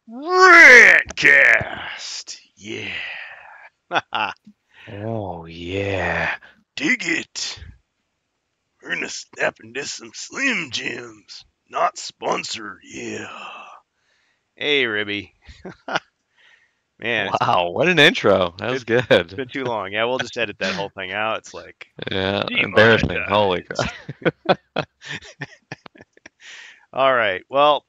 RANTCAST! Yeah. Oh, yeah. Dig it. We're gonna snap into some Slim Jims. Not sponsored, yeah. Hey, Ribby. Man, Wow, what an intro. That was it's good. been too long. Yeah, we'll just edit that whole thing out. It's like Yeah, embarrassing. Holy demonetized. crap. All right. Well,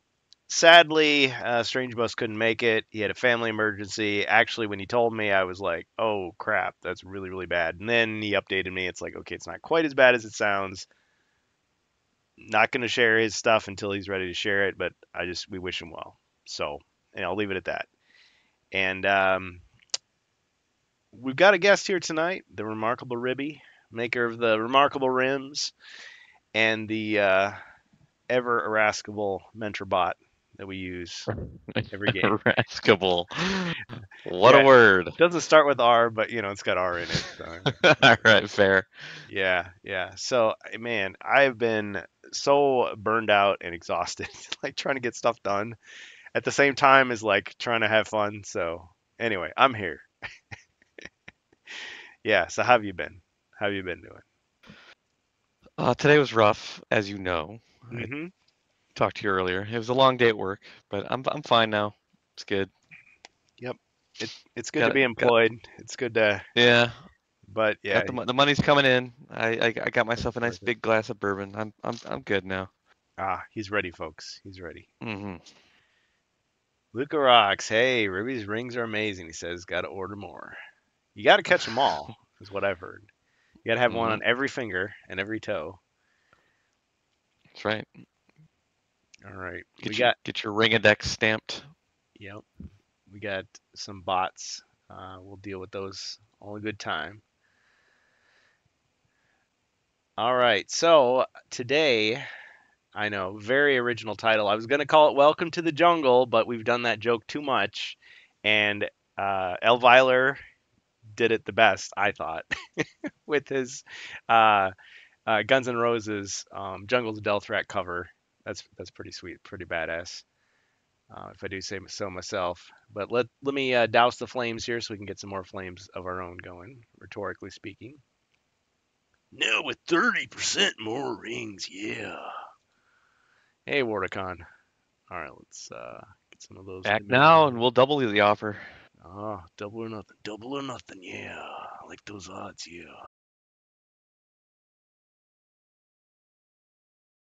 sadly, Strange Bus couldn't make it. He had a family emergency. Actually, when he told me, I was like, "Oh crap, that's really, really bad." And then he updated me. It's like, okay, it's not quite as bad as it sounds. Not going to share his stuff until he's ready to share it, but we wish him well. So, and I'll leave it at that. And we've got a guest here tonight, the remarkable Ribby, maker of the remarkable rims and the ever irascible mentor bot that we use every game. Rascable. What a Yeah, word. it doesn't start with R, but it's got R in it. So, All right, fair. yeah, yeah. So, man, I've been so burned out and exhausted, like trying to get stuff done at the same time as like trying to have fun. So, anyway, I'm here. Yeah. So, how have you been? How have you been doing? Today was rough, as you know. I Mm-hmm. talked to you earlier. It was a long day at work, but I'm fine now. It's good. Yep. It's good to Got be got employed. It's good to, yeah. but yeah, Got the money's coming in. I got myself a nice worth it. big glass of bourbon. I'm good now. He's ready, folks. He's ready. Hmm. Luca rocks. Hey, Ruby's rings are amazing. He says, got to order more. You got to catch them all, is what I've heard. You got to have one Hmm. on every finger and every toe. That's right. All right. We got, Get your ring index stamped. yep, we got some bots. We'll deal with those all a good time. All right. So today, I know, very original title. I was going to call it Welcome to the Jungle, but we've done that joke too much. And Elviler did it the best, I thought, with his uh, Guns N' Roses Jungles of Delthrak cover. That's pretty sweet, pretty badass. If I do say so myself. But let me douse the flames here so we can get some more flames of our own going, rhetorically speaking. Now with 30% more rings, yeah. Hey, Wardicon. All right, let's get some of those Act lemons now, and here. we'll double the offer. Double or nothing. Double or nothing, yeah. I like those odds, yeah.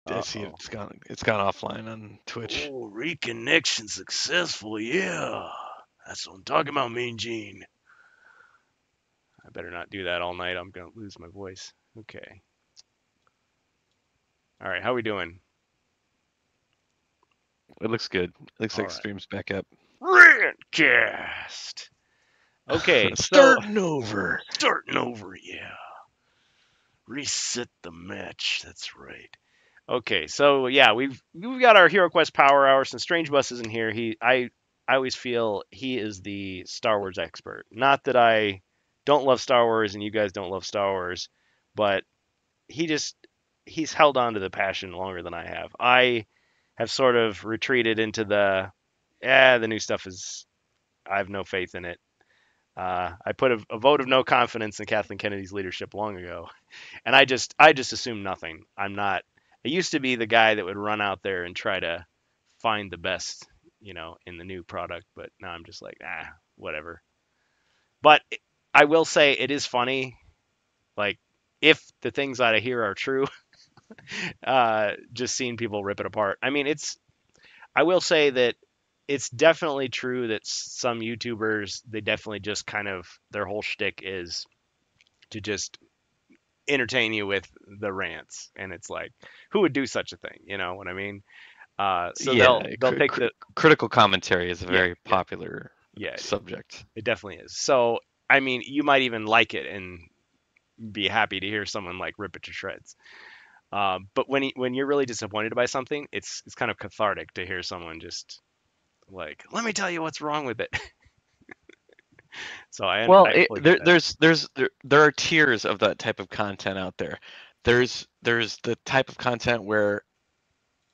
I see Uh-oh. it's gone offline on Twitch. Oh, reconnection successful, yeah. That's what I'm talking about, Mean Gene. I better not do that all night. I'm gonna lose my voice. Okay. All right, how we doing? It looks good. It looks All like right. stream's back up. Rantcast. Okay, so Starting over. starting over, yeah. Reset the match. That's right. Okay, so yeah, we've got our HeroQuest Power Hour. Since Strange Bus isn't here, I always feel he is the Star Wars expert. Not that I don't love Star Wars and you guys don't love Star Wars, but he just he's held on to the passion longer than I have. I have sort of retreated into the new stuff is I have no faith in it. I put a vote of no confidence in Kathleen Kennedy's leadership long ago, and I just assume nothing. I'm not. I used to be the guy that would run out there and try to find the best, in the new product, but now I'm just like, whatever. But I will say it is funny, like if the things that I hear are true, just seeing people rip it apart. I mean, I will say that it's definitely true that some YouTubers, they definitely just kind of their whole shtick is to just entertain you with the rants, and it's like, who would do such a thing? You know what I mean? So Yeah, they'll take the critical commentary is a yeah very yeah popular yeah subject. it definitely is. So I mean, you might even like it and be happy to hear someone like rip it to shreds. But when you're really disappointed by something, it's kind of cathartic to hear someone just like, let me tell you what's wrong with it. So Well, I fully get that. there are tiers of that type of content out there. There's the type of content where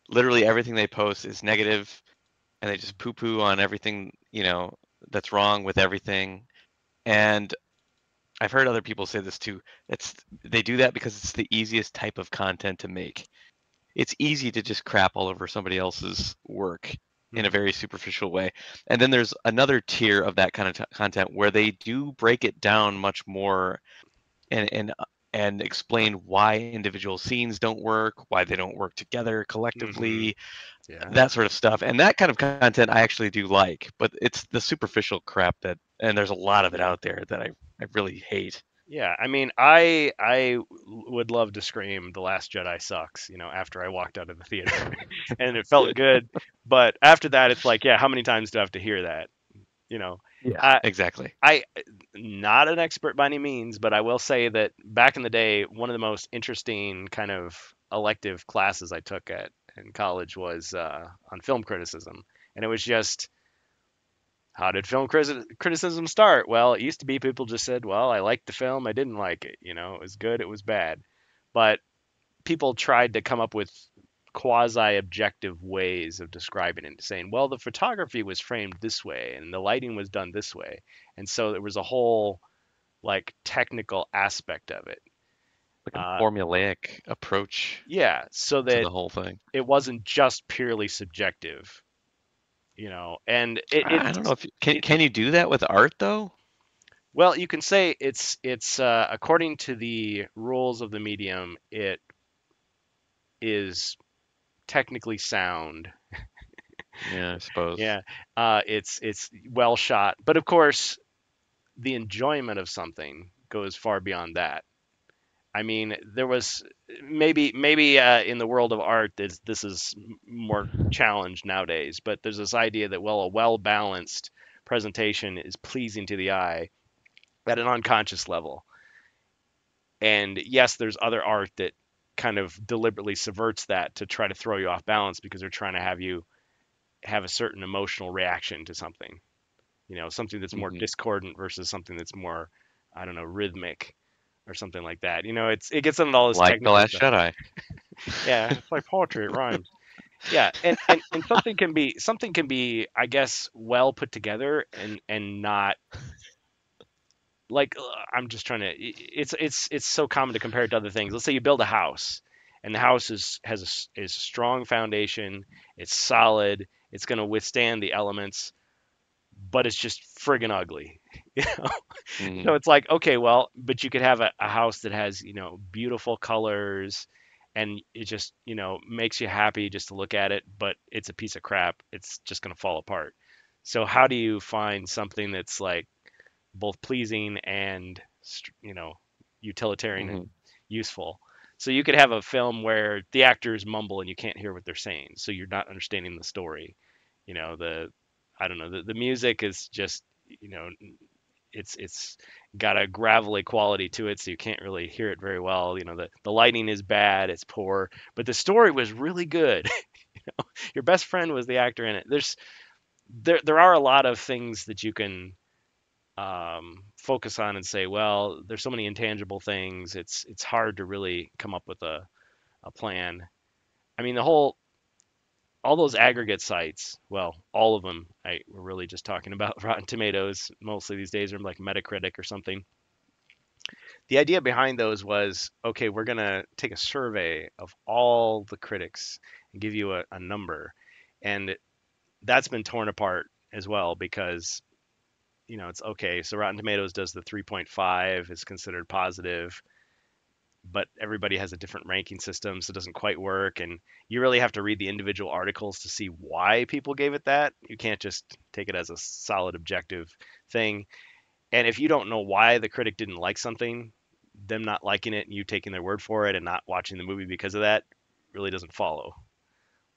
literally everything they post is negative and they just poo-poo on everything, that's wrong with everything. And I've heard other people say this too. They do that because it's the easiest type of content to make. It's easy to just crap all over somebody else's work in a Mhm. very superficial way. And then there's another tier of that kind of content where they do break it down much more and and explain why individual scenes don't work, why they don't work together Mhm. collectively, Yeah. that sort of stuff. And that kind of content I actually do like, but it's the superficial crap and there's a lot of it out there that I really hate. Yeah, I mean, I would love to scream "The Last Jedi sucks," after I walked out of the theater, and it felt good. But after that, it's like, yeah, how many times do I have to hear that? You know, Yeah, I exactly. I not an expert by any means, but I will say that back in the day, one of the most interesting kind of elective classes I took at in college was on film criticism, and it was just how did film criticism start? Well, it used to be people just said, well, I liked the film, I didn't like it. It was good, it was bad. But people tried to come up with quasi objective ways of describing it, saying, well, the photography was framed this way and the lighting was done this way. And so there was a whole like technical aspect of it. Like a Uh, formulaic approach yeah, so to that the whole thing. it wasn't just purely subjective, and it, I don't know it's if it, can you do that with art though? well, you can say it's according to the rules of the medium, it is technically sound. Yeah, I suppose. Yeah, it's well shot, but of course, the enjoyment of something goes far beyond that. I mean, there was maybe in the world of art, this is more challenged nowadays, but there's this idea that well, a well balanced presentation is pleasing to the eye at an unconscious level. And yes, there's other art that kind of deliberately subverts that to try to throw you off balance because they're trying to have you have a certain emotional reaction to something. Something that's more Hmm. discordant versus something that's more, I don't know, rhythmic or something like that. It gets into all this Like The technical Last stuff. Jedi. Yeah, it's like poetry, it rhymes. Yeah, and something can be, I guess, well put together and not like I'm just trying to. It's so common to compare it to other things. Let's say you build a house, and the house is a strong foundation. It's solid. It's going to withstand the elements, but it's just friggin' ugly. You know? Hmm. So it's like, okay, well, but you could have a house that has beautiful colors, and it just makes you happy just to look at it. But it's a piece of crap. It's just going to fall apart. So how do you find something that's like both pleasing and utilitarian and Hmm. useful. So you could have a film where the actors mumble and you can't hear what they're saying, so you're not understanding the story. The I don't know, the music is just you know it's got a gravelly quality to it, so you can't really hear it very well. The lighting is bad, it's poor, but the story was really good. Your best friend was the actor in it. There are a lot of things that you can focus on and say, well, there's so many intangible things. It's hard to really come up with a plan. I mean, all those aggregate sites, well, all of them. We're really just talking about Rotten Tomatoes mostly these days, or like Metacritic or something. The idea behind those was, okay, we're gonna take a survey of all the critics and give you a number, and that's been torn apart as well because it's okay. So Rotten Tomatoes does the 3.5 is considered positive, but everybody has a different ranking system, so it doesn't quite work. And you really have to read the individual articles to see why people gave it that. You can't just take it as a solid objective thing. And if you don't know why the critic didn't like something, them not liking it and you taking their word for it and not watching the movie because of that really doesn't follow.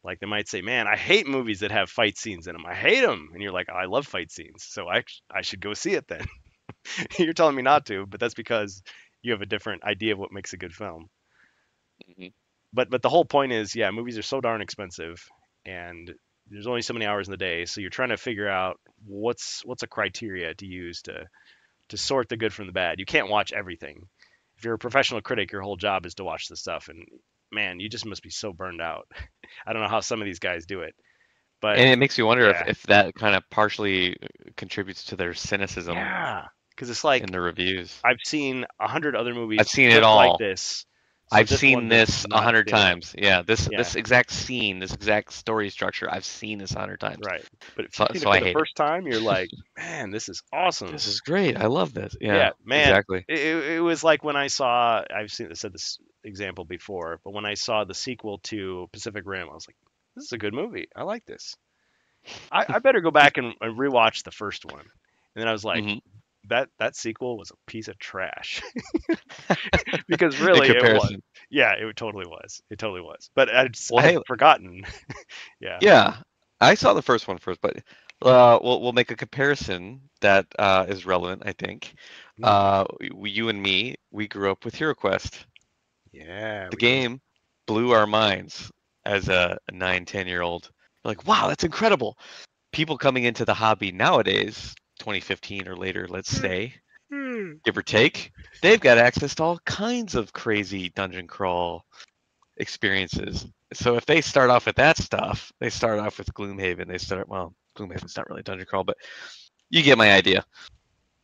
Like they might say, "Man, I hate movies that have fight scenes in them. I hate them," and you're like, "I love fight scenes, so I should go see it then." You're telling me not to, but that's because you have a different idea of what makes a good film. Hmm. But the whole point is, yeah, movies are so darn expensive, and there's only so many hours in the day, so you're trying to figure out what's a criteria to use to sort the good from the bad. You can't watch everything. If you're a professional critic, your whole job is to watch the stuff, and man, you just must be so burned out. I don't know how some of these guys do it. But And it makes you wonder yeah, if that kind of partially contributes to their cynicism yeah, because it's like in the reviews. I've seen 100 other I've movies seen it just like all. this, so I've this seen one does this a not hundred fit in. times. Yeah, Yeah, this exact scene, this exact story structure, I've seen this 100 times. right. But if So you've seen it so for I the hate it. first time, you're like, man, this is awesome. This is great. I love this. Yeah, Yeah, man, exactly. it was like when I saw, said this example before, but when I saw the sequel to Pacific Rim, I was like, this is a good movie. I like this. I better go back and rewatch the first one. And then I was like, Hmm. that sequel was a piece of trash because In really it was. comparison. Yeah, it totally was. It totally was. But Well, I'd hey, forgotten. Yeah. yeah, I saw the first one first, but we'll make a comparison that is relevant, I think. Hmm. You and me, we grew up with HeroQuest. Yeah, The we did. game blew our minds as a 9, 10-year-old. Like, wow, that's incredible. People coming into the hobby nowadays, 2015 or later, let's say, Hmm. give or take, they've got access to all kinds of crazy dungeon crawl experiences. So if they start off with that stuff, they start off with Gloomhaven. Well, Gloomhaven's not really dungeon crawl, but you get my idea.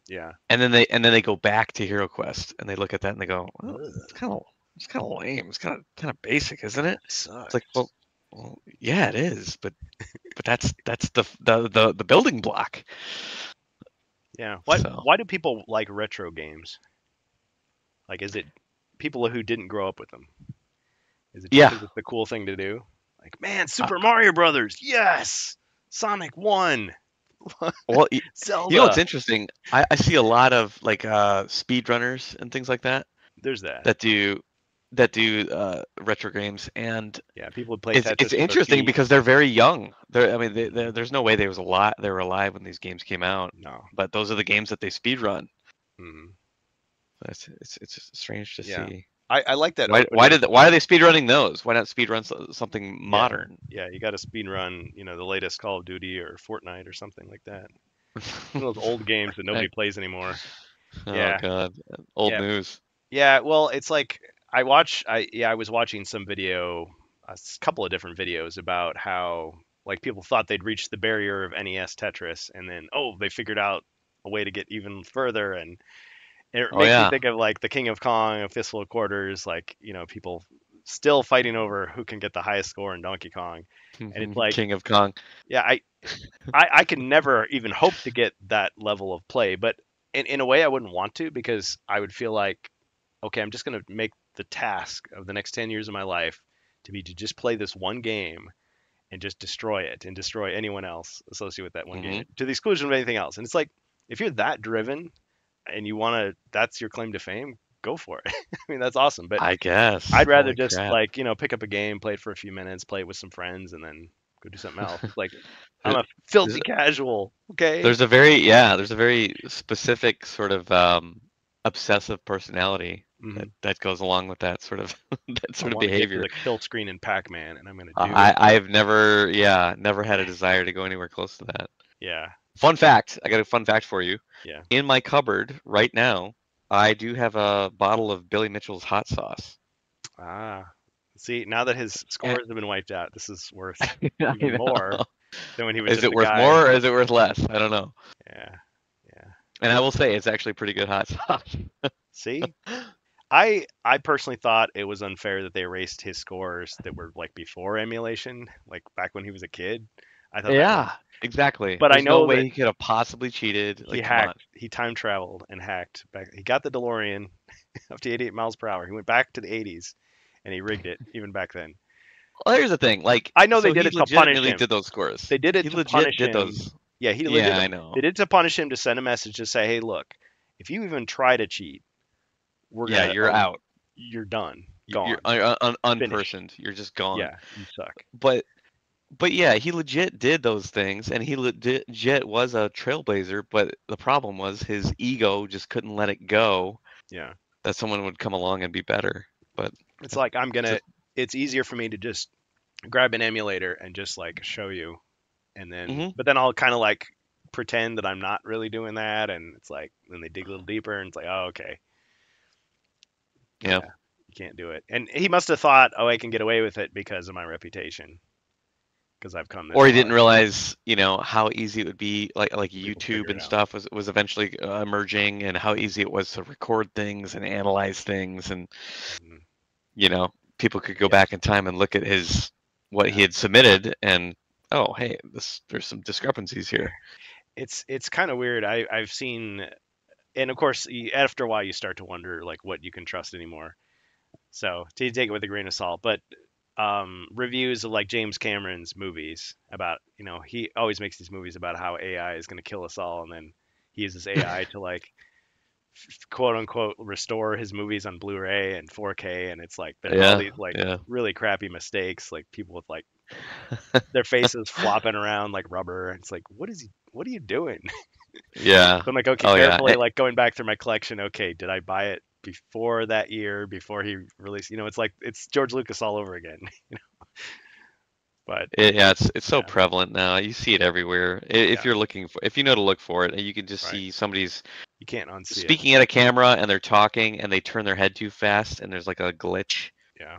Yeah. And then they go back to HeroQuest and they look at that and they go, well, Ugh, it's kind of lame. It's kind of basic, isn't it? It's like, sucks. well, yeah, it is, but that's the building block. Yeah. So Why do people like retro games? Like, is it people who didn't grow up with them? Is it just yeah, because it's the cool thing to do? Like, man, uh, Super Mario Brothers, yes. Sonic One, well, what's Zelda. interesting? I see a lot of like speedrunners and things like that There's that. that do that do retro games, and Yeah, people who play it's Tetris with their interesting feet. because they're very young. I mean, there's no way they were alive when these games came out, No. but those are the games that they speedrun. Hmm. It's just strange to Yeah, see. I like that Why opening. why are they speedrunning those? Why not speedrun something Yeah, modern? yeah, you got to speed run, the latest Call of Duty or Fortnite or something like that. Some of those old games that nobody Right. plays anymore. Oh Yeah, God, old yeah, news. yeah. Well, it's like I was watching some video, couple of different videos about how like people thought they'd reached the barrier of NES Tetris, and then they figured out a way to get even further, and it Oh makes me yeah, think of like the King of Kong, a Fistful of Quarters, like people still fighting over who can get the highest score in Donkey Kong, and it's like, King of Kong. yeah, I can never even hope to get that level of play, but in a way I wouldn't want to because I would feel like, okay, I'm just going to make the task of the next 10 years of my life to just play this one game and just destroy it and destroy anyone else associated with that one game Hmm. to the exclusion of anything else. And it's like, if you're that driven and you want to, that's your claim to fame, go for it. I mean, that's awesome. But I guess. I'd rather Holy just crap. like, pick up a game, play it for a few minutes, play it with some friends, and then go do something else. Like, I'm There- a There's, filthy casual. Okay. there's a very specific sort of obsessive personality Hmm. that goes along with that sort of that I sort of want to get to behavior. the kill screen in Pac-Man, and I'm gonna do it. I've never, yeah, never had a desire to go anywhere close to that. Yeah. Fun fact, I got a fun fact for you. Yeah. In my cupboard right now, I do have a bottle of Billy Mitchell's hot sauce. Ah. See, now that his And, scores have been wiped out, this is worth I even more know. than when he was Is just it a worth guy. more or is it worth less? I don't know. Yeah. Yeah. And I will say it's actually pretty good hot sauce. See, I personally thought it was unfair that they erased his scores that were like before emulation, like back when he was a kid. I thought that was, Yeah, exactly. but I There's no know way that he could have possibly cheated. he Like, come on. hacked, he time traveled and hacked back. He got the DeLorean up to 88 miles per hour. He went back to the 80s and he rigged it even back then. Well, here's the thing. Like, I know they so did he it to punish legitimately him. did those scores. They did it He to legit punish did him. those. Yeah, he Yeah, legit. I They know. did it to punish him to send a message to say, "Hey, look, if you even try to cheat, we're Yeah, gonna, you're out. you're done, You're gone, finished. unpersoned. You're just gone. Yeah, you suck." But yeah, he legit did those things, and he legit was a trailblazer. But the problem was his ego just couldn't let it go Yeah, that someone would come along and be better. But it's like I'm it's gonna. just, It's easier for me to just grab an emulator and just like show you, and then, hmm but then I'll kind of like pretend that I'm not really doing that, and it's like then they dig a little deeper, and it's like, oh, okay, yeah, yeah, you can't do it. And he must have thought, oh, I can get away with it because of my reputation. because I've come this Or he far. didn't realize, how easy it would be, like People YouTube figure it and out. stuff was eventually emerging, and how easy it was to record things and analyze things, and Mhm. people could go Yeah. back in time and look at what he Yeah. had submitted, and oh, hey, there's some discrepancies here. It's kind of weird. I've seen, and of course, after a while, you start to wonder like what you can trust anymore. So to take it with a grain of salt, but reviews of like James Cameron's movies about, he always makes these movies about how AI is going to kill us all, and then he uses AI to like quote unquote restore his movies on Blu-ray and 4K, and it's like there's all Yeah, these like yeah, really crappy mistakes, like people with like their faces flopping around like rubber. And it's like, what are you doing? yeah. So I'm like, okay, Oh yeah. carefully, like going back through my collection. Okay, did I buy it before that year, before he released? It's like it's George Lucas all over again. But Yeah, it's so yeah, prevalent now. You see it everywhere. If yeah, you're looking for, if you know to look for it, you can just right. see somebody's You can't unsee it. speaking at a camera and they're talking and they turn their head too fast and there's like a glitch. Yeah,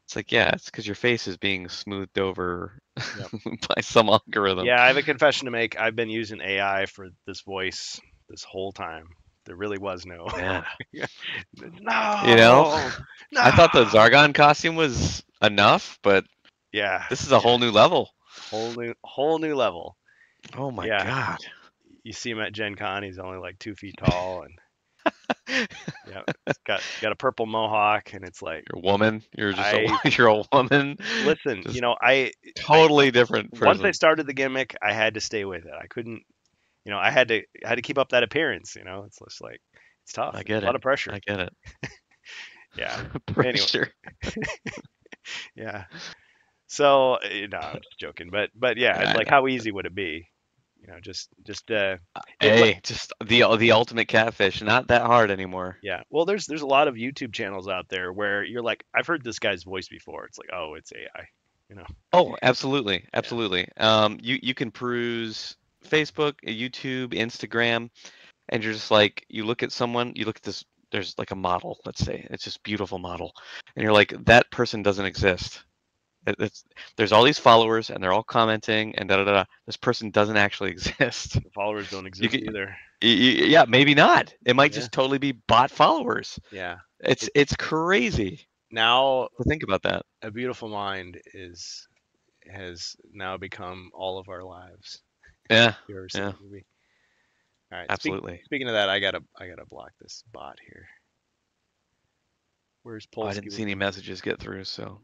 It's like, yeah, it's because your face is being smoothed over yep. by some algorithm. Yeah, I have a confession to make. I've been using AI for this voice this whole time. There really was no, Man, you know, no, I thought the no. Zargon costume was enough, but Yeah, this is a yeah. whole new level. Whole new level. Oh my Yeah, God. you see him at Gen Con. He's only like 2 feet tall, and yeah, it's got a purple mohawk, and it's like You're a woman. You're just a I you're a woman. listen. Just I totally different once I person. started the gimmick, I had to stay with it. I couldn't. I had to keep up that appearance. It's just like it's tough. I It's get a lot it. of pressure. I get it. Yeah. Anyway, Pressure. yeah. So no, I'm just joking. But yeah, it's I like know. how easy would it be? Just it. Hey, just the ultimate catfish. Not that hard anymore. Yeah. Well, there's a lot of YouTube channels out there where you're like, I've heard this guy's voice before. It's like, oh, it's AI. You know. Oh, absolutely, Yeah. absolutely. You can peruse Facebook, YouTube, Instagram, and you're just like, you look at someone, you look at this. There's like a model, let's say, it's just beautiful model, and you're like, that person doesn't exist. It's there's all these followers, and they're all commenting, and da da da. Da. This person doesn't actually exist. The followers don't You exist can, either. yeah, maybe not. It might Yeah. just totally be bot followers. Yeah. It's It's crazy now to think about that. a beautiful mind has now become all of our lives. Yeah, You ever seen yeah, the movie? All right. absolutely. Speaking of that, I gotta block this bot here. Where's Oh, I Polsky didn't see with any the? messages get through, so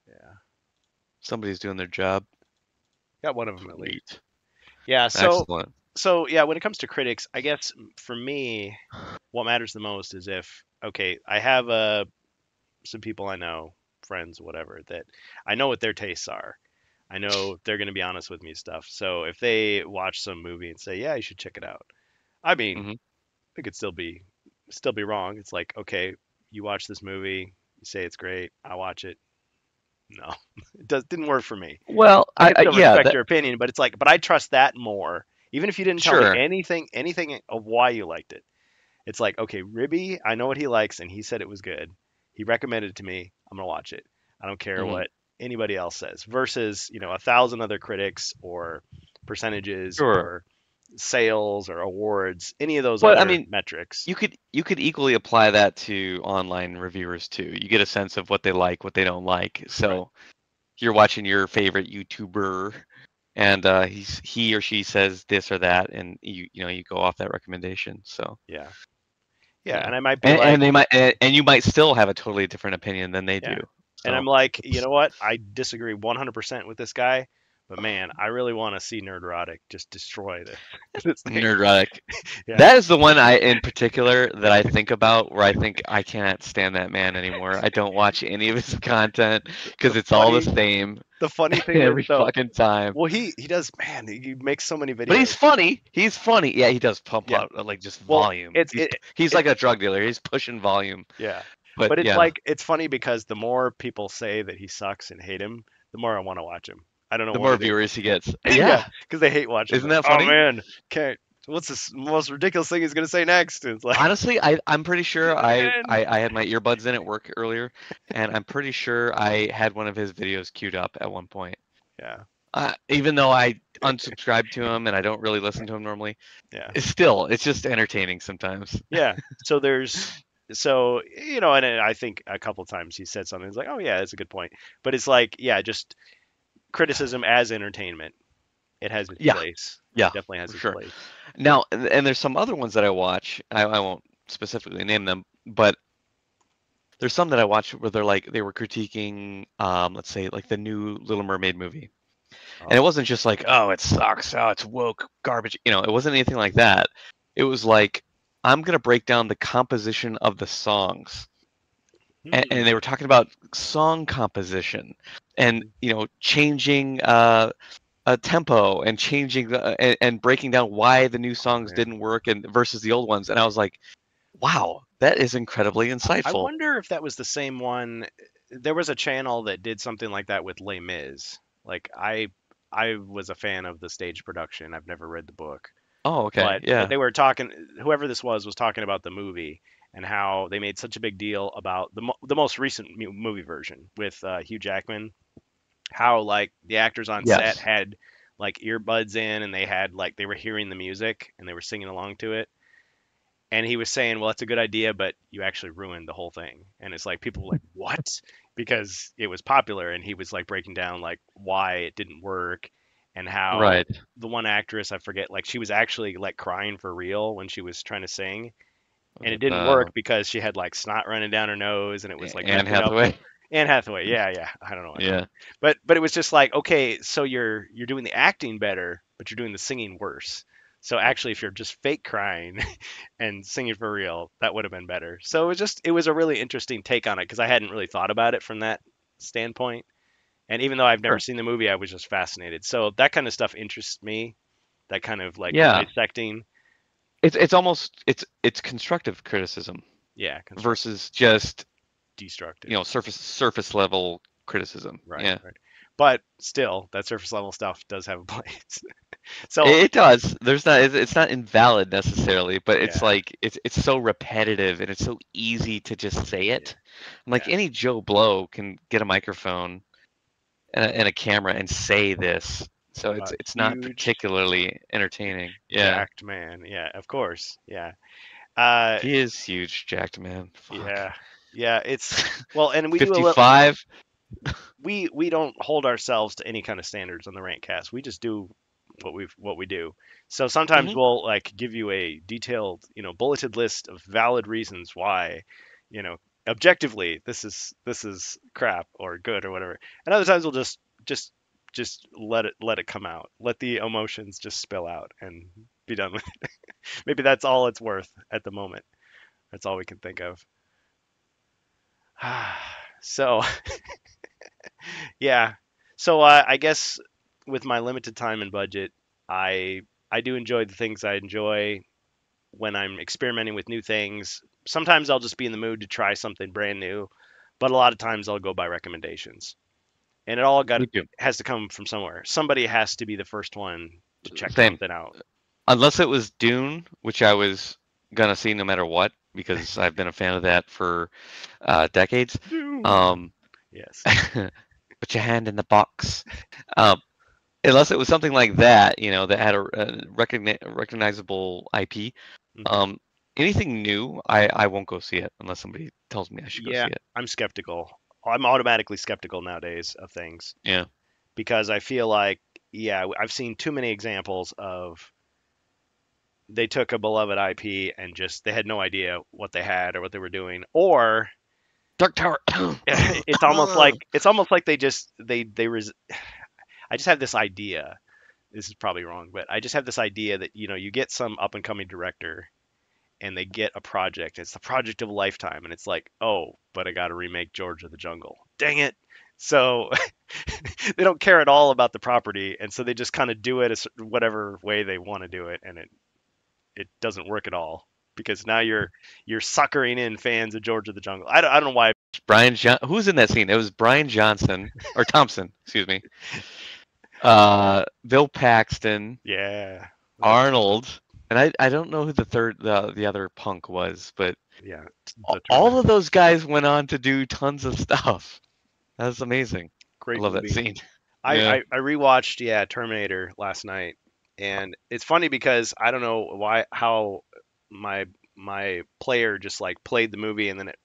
Yeah. somebody's doing their job. Got one of them at least. Sweet. Yeah. So yeah, when it comes to critics, I guess for me, what matters the most is if okay, I have some people I know, friends, whatever, that I know what their tastes are. I know they're going to be honest with me and stuff. So if they watch some movie and say, "Yeah, you should check it out," I mean, Hmm. it could still be wrong. It's like, okay, you watch this movie, you say it's great, I watch it. No, didn't work for me. Well, I can still yeah, respect that your opinion, but it's like, but I trust that more. Even if you didn't tell me sure. anything of why you liked it, it's like, okay, Ribby, I know what he likes, and he said it was good. He recommended it to me. I'm gonna watch it. I don't care Hmm. what anybody else says. Versus, 1,000 other critics or percentages Sure. or sales or awards, any of those But I other mean, metrics. you could equally apply that to online reviewers too. You get a sense of what they like, what they don't like. Right. So you're watching your favorite YouTuber, and he or she says this or that, and you go off that recommendation. So Yeah. Yeah. yeah, And I might be and like, they might and you might still have a totally different opinion than they do. yeah. And I'm So like, you it's know what? I disagree 100% with this guy, but man, I really want to see Nerdrotic just destroy this thing. Nerdrotic. Yeah. That is the one I, in particular, that I think about where I think I can't stand that man anymore. I don't watch any of his content because The it's all the funny same the funny thing is every though, fucking time. well he does, man, he makes so many But videos. he's funny. He's funny. Yeah, he does pump Yeah. out like just Well, volume. it's He's it he's it's like a drug dealer. He's pushing volume. yeah. But But it's yeah, like it's funny because the more people say that he sucks and hate him, the more I want to watch him. I don't know the what more it is. viewers he gets. Yeah, Yeah, because they hate watching him. isn't Like, that oh funny? man, can't. What's this most ridiculous thing he's gonna say next? It's like, Honestly, I'm pretty sure man. I had my earbuds in at work earlier, and I'm pretty sure I had one of his videos queued up at one point. Yeah. Even though I unsubscribe to him and I don't really listen to him normally, Yeah. it's just entertaining sometimes. Yeah. So and I think a couple times he said something. It's like, oh yeah, that's a good point. But it's like, yeah, just criticism as entertainment. It has its Yeah, place. It yeah, definitely has for its sure. place. Now, and there's some other ones that I watch. I won't specifically name them, but there's some that I watch where they were critiquing, let's say like the new Little Mermaid movie, and it Oh, wasn't just like, oh, it sucks, oh, it's woke garbage. It wasn't anything like that. It was like, I'm gonna break down the composition of the songs, and they hmm. were talking about song composition, and Hmm. changing a tempo and changing and breaking down why the new Oh songs man. didn't work and versus the old ones. And I was like, wow, that is incredibly I insightful. wonder if that was the same one. There was a channel that did something like that with Les Mis. Like I was a fan of the stage production. I've never read the book, Oh, okay, but yeah, they were talking. Whoever this was talking about the movie and how they made such a big deal about the most recent movie version with Hugh Jackman. How like the actors on set yes, had like earbuds in and they had like they were hearing the music and they were singing along to it. And he was saying, well, that's a good idea, but you actually ruined the whole thing. And it's like people were like, what? Because it was popular. And he was like breaking down like why it didn't work and how right. the one actress, I forget, like she was actually like crying for real when she was trying to sing. Was And it it didn't work because she had like snot running down her nose and it was like Anne messing up. Hathaway? Anne Hathaway, yeah, yeah. I don't know. I don't know. Yeah, But it was just like, okay, so you're doing the acting better, but you're doing the singing worse. So actually, if you're just fake crying and singing for real, that would have been better. So it was a really interesting take on it because I hadn't really thought about it from that standpoint. And even though I've never sure. seen the movie, I was just fascinated. So that kind of stuff interests me. That kind of like Yeah, dissecting, it's almost it's constructive criticism yeah, constructive, versus just destructive. surface level criticism. Right, Yeah. right. But still, that surface level stuff does have a place. So It does. It's not invalid necessarily, but it's yeah, like it's so repetitive and it's so easy to just say yeah, it. Like yeah. any Joe Blow can get a microphone and a camera and say this. So A it's not huge particularly entertaining. Yeah. jacked man. Yeah, of course. Yeah. He is huge, jacked man. Fuck. Yeah. Yeah, it's well, and we do a little 55. we don't hold ourselves to any kind of standards on the Rantcast. We just do what we do. So sometimes Hmm. we'll like give you a detailed, bulleted list of valid reasons why, you know, objectively this is crap or good or whatever. And other times we'll just just let it come out. Let the emotions just spill out and be done with it. Maybe that's all it's worth at the moment. That's all we can think of. So, yeah. So I guess with my limited time and budget, I do enjoy the things I enjoy when I'm experimenting with new things. Sometimes I'll just be in the mood to try something brand new, but a lot of times I'll go by recommendations. And it all got Me too. has to come from somewhere. Somebody has to be the first one to check Same. something out. Unless it was Dune, which I was gonna see no matter what, because I've been a fan of that for decades. Dune. Um, Yes. put your hand in the box. Um, unless it was something like that, that had a recognizable IP. Hmm. Um, anything new, I won't go see it unless somebody tells me I should go Yeah, see it. I'm skeptical. I'm automatically skeptical nowadays of things Yeah. because I feel like, yeah, I've seen too many examples of they took a beloved IP and just they had no idea what they had or what they were doing, or Dark Tower. it's almost like they just they res- I just have this idea. This is probably wrong, but I just have this idea that you get some up and coming director and they get a project. It's the project of a lifetime, and it's like, oh, but I got to remake George of the Jungle. Dang it! So they don't care at all about the property, and so they just kind of do it whatever way they want to do it, and it doesn't work at all because now you're suckering in fans of George of the Jungle. I don't know why. Who's in that scene? It was Brian Johnson or Thompson, excuse me. Bill Paxton, Yeah, Arnold, and I don't know who the other punk was, but yeah, the all of Terminator. those guys went on to do tons of stuff. That's amazing. I Great love that movie. scene. Yeah. I rewatched Terminator last night, and it's funny because I don't know why how my my player just like played the movie and then it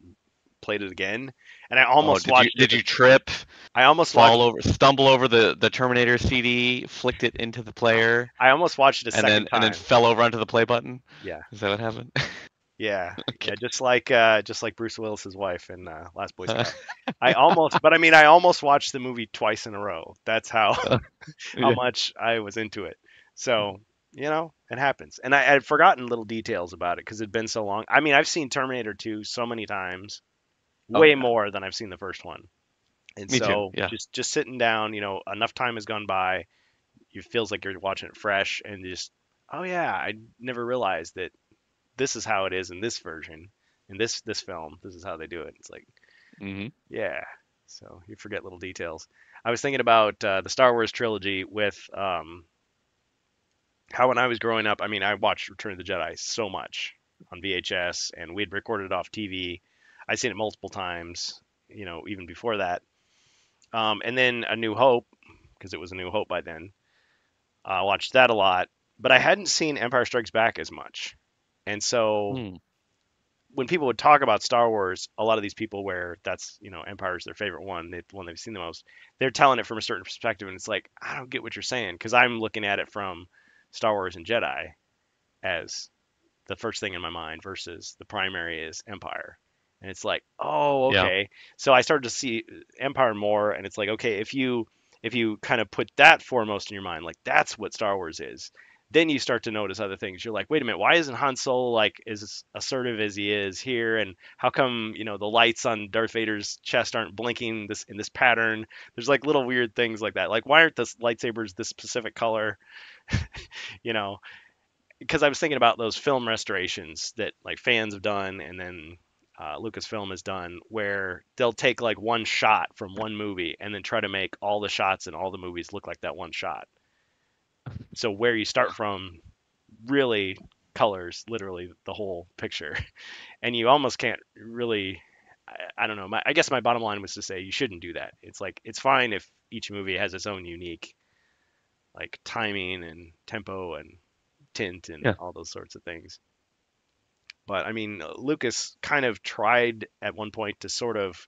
played it again, and I Oh, almost watched it. did you trip, I almost watched fall over, stumble over the Terminator CD, flicked it into the player, I almost watched it a and second then time. fell over onto the play button? Yeah, Is that what happened? yeah, Okay. just like Bruce Willis's wife in Last Boy Scout. I almost, but I mean, I almost watched the movie twice in a row. That's how how Yeah. much I was into it. So, it happens. And I had forgotten little details about it because it'd been so long. I mean, I've seen Terminator 2 so many times, Oh way yeah. more than I've seen the first one. And Me too. so Yeah. just sitting down, enough time has gone by. It feels like you're watching it fresh and just, oh yeah, I never realized that this is how it is in this version, in this film. This is how they do it. It's like, Hmm. yeah. So you forget little details. I was thinking about the Star Wars trilogy with how when I was growing up, I mean, I watched Return of the Jedi so much on VHS, and we'd recorded it off TV. I'd seen it multiple times, even before that. And then A New Hope, because it was A New Hope by then. I watched that a lot, but I hadn't seen Empire Strikes Back as much. And so Hmm. when people would talk about Star Wars, a lot of these people where that's, Empire's their favorite one, the one they've seen the most, they're telling it from a certain perspective. And it's like, I don't get what you're saying because I'm looking at it from Star Wars and Jedi as the first thing in my mind versus the primary is Empire. And it's like, oh, Yeah. okay. So I started to see Empire more, and it's like, okay, if you kind of put that foremost in your mind, like that's what Star Wars is, then you start to notice other things. You're like, wait a minute, why isn't Han Solo like as assertive as he is here? And how come, the lights on Darth Vader's chest aren't blinking this in this pattern? There's like little weird things like that. Like, why aren't the lightsabers this specific color? You know, because I was thinking about those film restorations that like fans have done, and then Lucasfilm has done, where they'll take like one shot from one movie and then try to make all the shots in all the movies look like that one shot. So where you start from really colors literally the whole picture, and you almost can't really. I don't know. I guess my bottom line was to say you shouldn't do that. It's like it's fine if each movie has its own unique like timing and tempo and tint and Yeah. all those sorts of things. But I mean, Lucas kind of tried at one point to sort of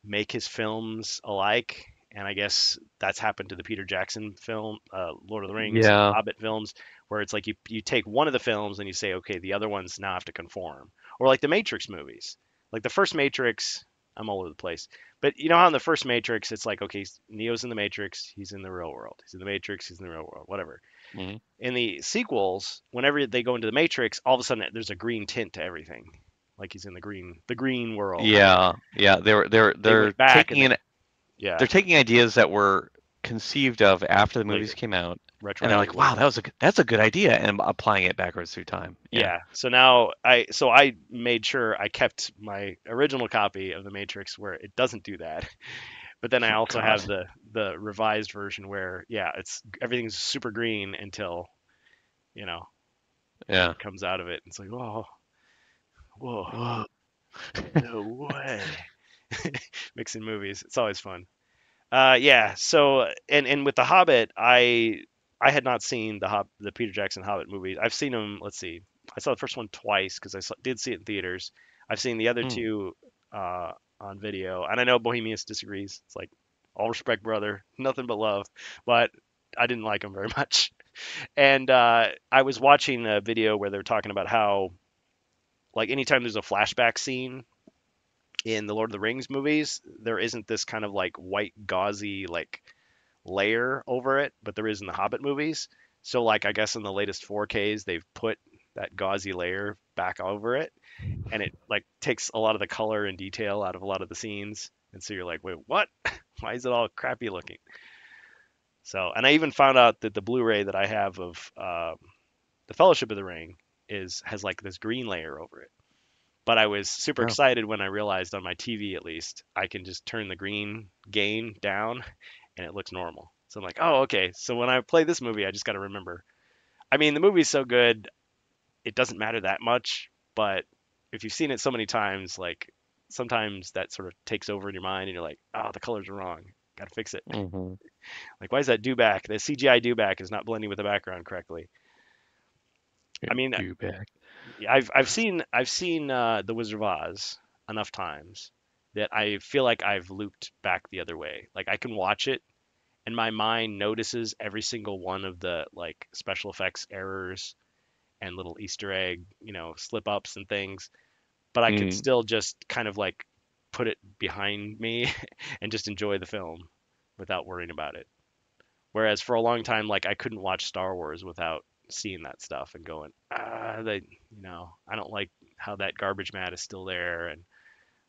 make his films alike, and I guess that's happened to the Peter Jackson film, Lord of the Rings and Yeah. Hobbit films, where it's like you take one of the films and you say, okay, the other ones now have to conform, or like the Matrix movies, like the first Matrix. I'm all over the place, but you know how in the first Matrix, it's like, okay, Neo's in the Matrix, he's in the real world, he's in the Matrix, he's in the real world, whatever. Hmm. In the sequels, whenever they go into the Matrix, all of a sudden there's a green tint to everything, like he's in the green world. Yeah. Yeah. They They're went back and taking they, in yeah, they're taking ideas that were conceived of after the movies later, came out, and they're like, retroactively. "Wow, that's a good idea," and applying it backwards through time. Yeah. Yeah. So now I made sure I kept my original copy of the Matrix where it doesn't do that. But then I Oh also have God. the revised version where it's everything's super green until you know Yeah. it comes out of it. It's like, whoa, whoa, Whoa. no way. Mixing movies, it's always fun. Yeah. So and with the Hobbit, I had not seen the Peter Jackson Hobbit movies. I've seen them. Let's see. I saw the first one twice because did see it in theaters. I've seen the other Hmm. two on video, and I know Bohemians disagrees. It's like all respect, brother, nothing but love, but I didn't like them very much. And I was watching a video where they were talking about how like anytime there's a flashback scene in the Lord of the Rings movies, there isn't this kind of like white gauzy like layer over it, but there is in the Hobbit movies. So like I guess in the latest 4Ks they've put that gauzy layer back over it, and it like takes a lot of the color and detail out of a lot of the scenes. And so you're like, wait, what? Why is it all crappy looking? So, and I even found out that the Blu-ray that I have of the Fellowship of the Ring has like this green layer over it. But I was super Oh. excited when I realized on my TV at least I can just turn the green gain down and it looks normal. So I'm like, oh, okay. So when I play this movie, I just got to remember. I mean, the movie's so good, it doesn't matter that much. But if you've seen it so many times, like sometimes that sort of takes over in your mind and you're like, oh, the colors are wrong. Got to fix it. Mm-hmm. Like, why is that dewback? The CGI dewback is not blending with the background correctly. I mean, Do back. I've seen The Wizard of Oz enough times that I feel like I've looped back the other way. Like I can watch it and my mind notices every single one of the like special effects errors and little Easter egg, slip ups and things, but I can Mm. still just kind of like put it behind me and just enjoy the film without worrying about it. Whereas for a long time, like I couldn't watch Star Wars without seeing that stuff and going, I don't like how that garbage mat is still there, and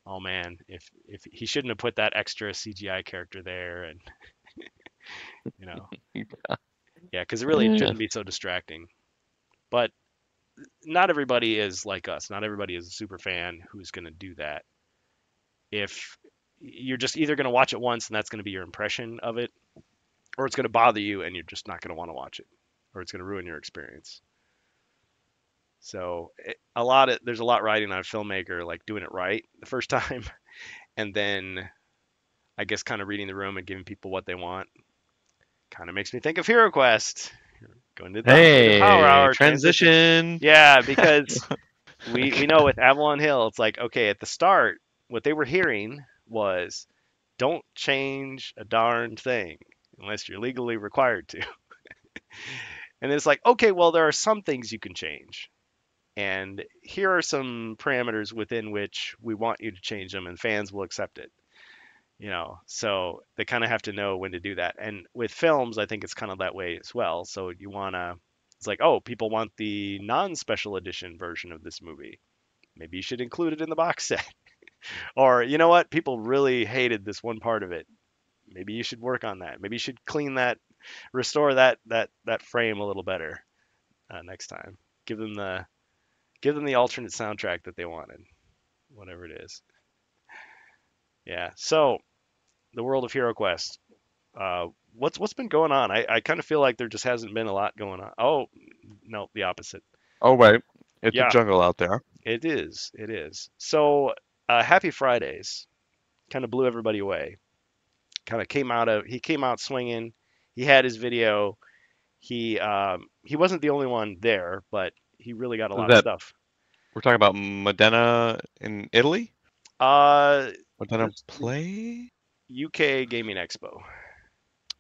oh man, if he shouldn't have put that extra CGI character there, and you know, yeah, because it really Yeah. shouldn't be so distracting. But not everybody is like us. Not everybody is a super fan who's going to do that. If you're just either going to watch it once and that's going to be your impression of it, or it's going to bother you and you're just not going to want to watch it, or it's going to ruin your experience. So there's a lot riding on a filmmaker like doing it right the first time, and then I guess kind of reading the room and giving people what they want. Kind of makes me think of HeroQuest. Going to the Power Hey, Hour transition. transition. Yeah, because we know with Avalon Hill, it's like okay at the start, what they were hearing was don't change a darn thing unless you're legally required to. And it's like okay, well there are some things you can change. And here are some parameters within which we want you to change them and fans will accept it. So they kind of have to know when to do that. And with films, I think it's kind of that way as well. So it's like, oh, people want the non-special edition version of this movie. Maybe you should include it in the box set. Or you know what? People really hated this one part of it. Maybe you should work on that. Maybe you should clean that, restore that frame a little better next time. Give them the give them the alternate soundtrack that they wanted, whatever it is. Yeah. So the world of HeroQuest. What's been going on? I kind of feel like there just hasn't been a lot going on. Oh, no, the opposite. Oh wait, it's a Yeah, jungle out there. it is. It is. So, Happy Fridays kind of blew everybody away. He came out swinging. He had his video. He wasn't the only one there, but he really got a Is lot of that stuff. we're talking about Modena in Italy? Uh, Modena this the Play? UK Gaming Expo.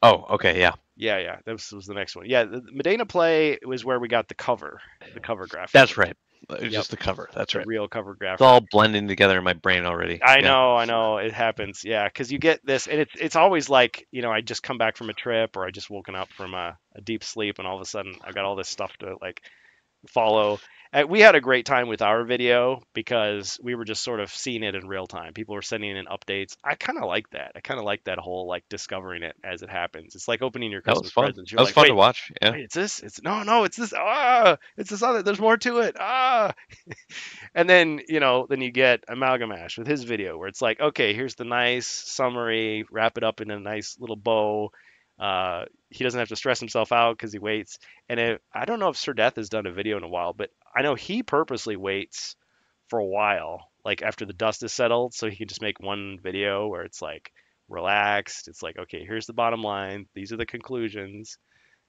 Oh, okay, yeah. Yeah, yeah, this was the next one. Yeah, the Medina Play was where we got the cover graphic. That's right. It's Yep, just the cover. That's the right. real cover It's graphic. all blending together in my brain already. Yeah. I know, it happens. Yeah, because you get this, and it's always like, I just come back from a trip, or I just woken up from a deep sleep, and all of a sudden I've got all this stuff to like follow. We had a great time with our video because we were just sort of seeing it in real time. People were sending in updates. I kind of like that. I kind of like that whole like discovering it as it happens. It's like opening your That was Christmas fun. presents. You're That was like, fun to wait, watch. Yeah. wait, it's this? It's no, it's this. Ah, it's this other. There's more to it. Ah, and then you get Amalgamash with his video where it's like, okay, here's the nice summary, wrap it up in a nice little bow. He doesn't have to stress himself out because he waits. And I don't know if Sir Death has done a video in a while, but I know he purposely waits for a while, like after the dust is settled, so he can just make one video where it's like relaxed. It's like, okay, here's the bottom line. These are the conclusions.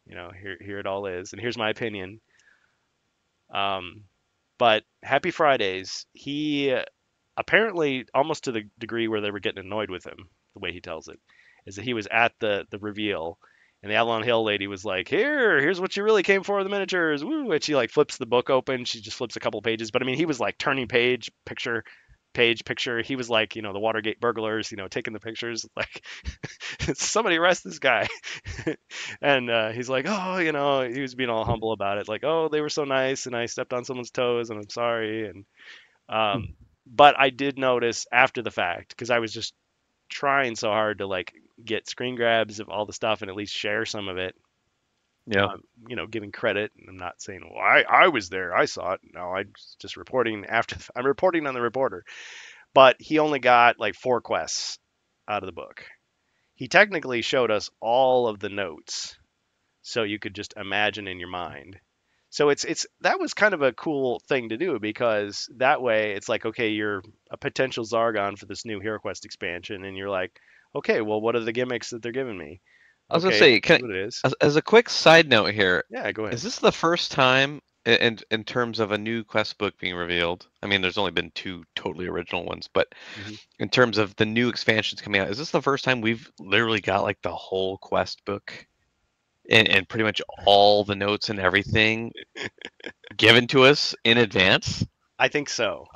Here it all is, and here's my opinion. Um, but Happy Fridays, he apparently almost to the degree where they were getting annoyed with him, the way he tells it, is that he was at the reveal, and the Avalon Hill lady was like, here's what you really came for, the miniatures, woo, and she like flips the book open, she just flips a couple pages, but I mean he was like turning page picture. He was like, the Watergate burglars, taking the pictures, like somebody arrest this guy. And he's like, oh, he was being all humble about it, like, oh, they were so nice, and I stepped on someone's toes, and I'm sorry, and um, but I did notice after the fact because I was just trying so hard to like get screen grabs of all the stuff and at least share some of it. Yeah. Giving credit. I'm not saying, well, I was there, I saw it. No, I'm just reporting I'm reporting on the reporter. But he only got like 4 quests out of the book. He technically showed us all of the notes, so you could just imagine in your mind. So it's that was kind of a cool thing to do because that way it's like, okay, you're a potential Zargon for this new HeroQuest expansion, and you're like, Okay, well, what are the gimmicks that they're giving me? I was gonna Okay, say, here's what it is. as a quick side note here, Yeah, go ahead. is this the first time in terms of a new quest book being revealed? I mean, there's only been two totally original ones, but Hmm. in terms of the new expansions coming out, is this the first time we've literally got like the whole quest book and pretty much all the notes and everything given to us in advance? I think so.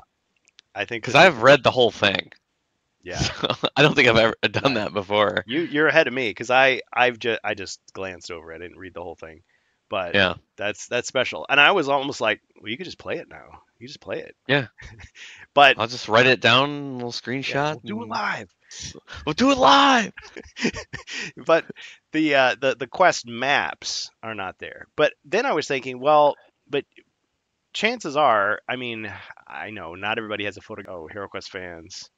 I think Because this is I've read the whole thing, yeah. so I don't think I've ever done I, that before. you're ahead of me because I just glanced over it. I didn't read the whole thing, but Yeah, that's special. And I was almost like, well, you could just play it now. You just play it. yeah. But I'll just write it down, little yeah, screenshot, we'll do it and live. we'll do it live. But the quest maps are not there. But then I was thinking, well, but chances are, I mean, I know not everybody has a photo. Oh, HeroQuest fans.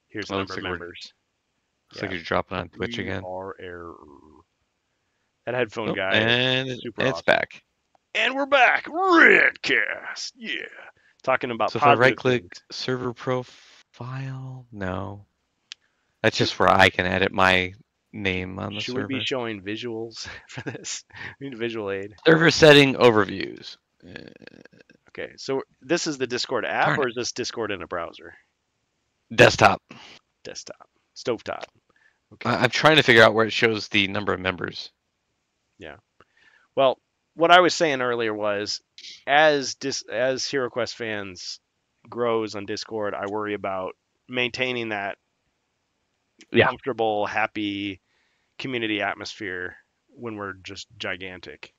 Here's the Oh, number of members. looks like Yeah, you're dropping on Twitch we again. are error. That headphone Oh, guy is and super it's awesome. back. And we're back, RANTCAST. Yeah, talking about So if I right positive click things. server profile, no. That's just where I can edit my name on the Should we be server. showing visuals for this? We need a visual aid. Server setting overviews. Okay, so this is the Discord app, Darn or it. is this Discord in a browser? Desktop. Desktop, stovetop. Okay, I'm trying to figure out where it shows the number of members. yeah. Well, what I was saying earlier was, as HeroQuest fans grows on Discord, I worry about maintaining that Yeah. comfortable, happy community atmosphere when we're just gigantic.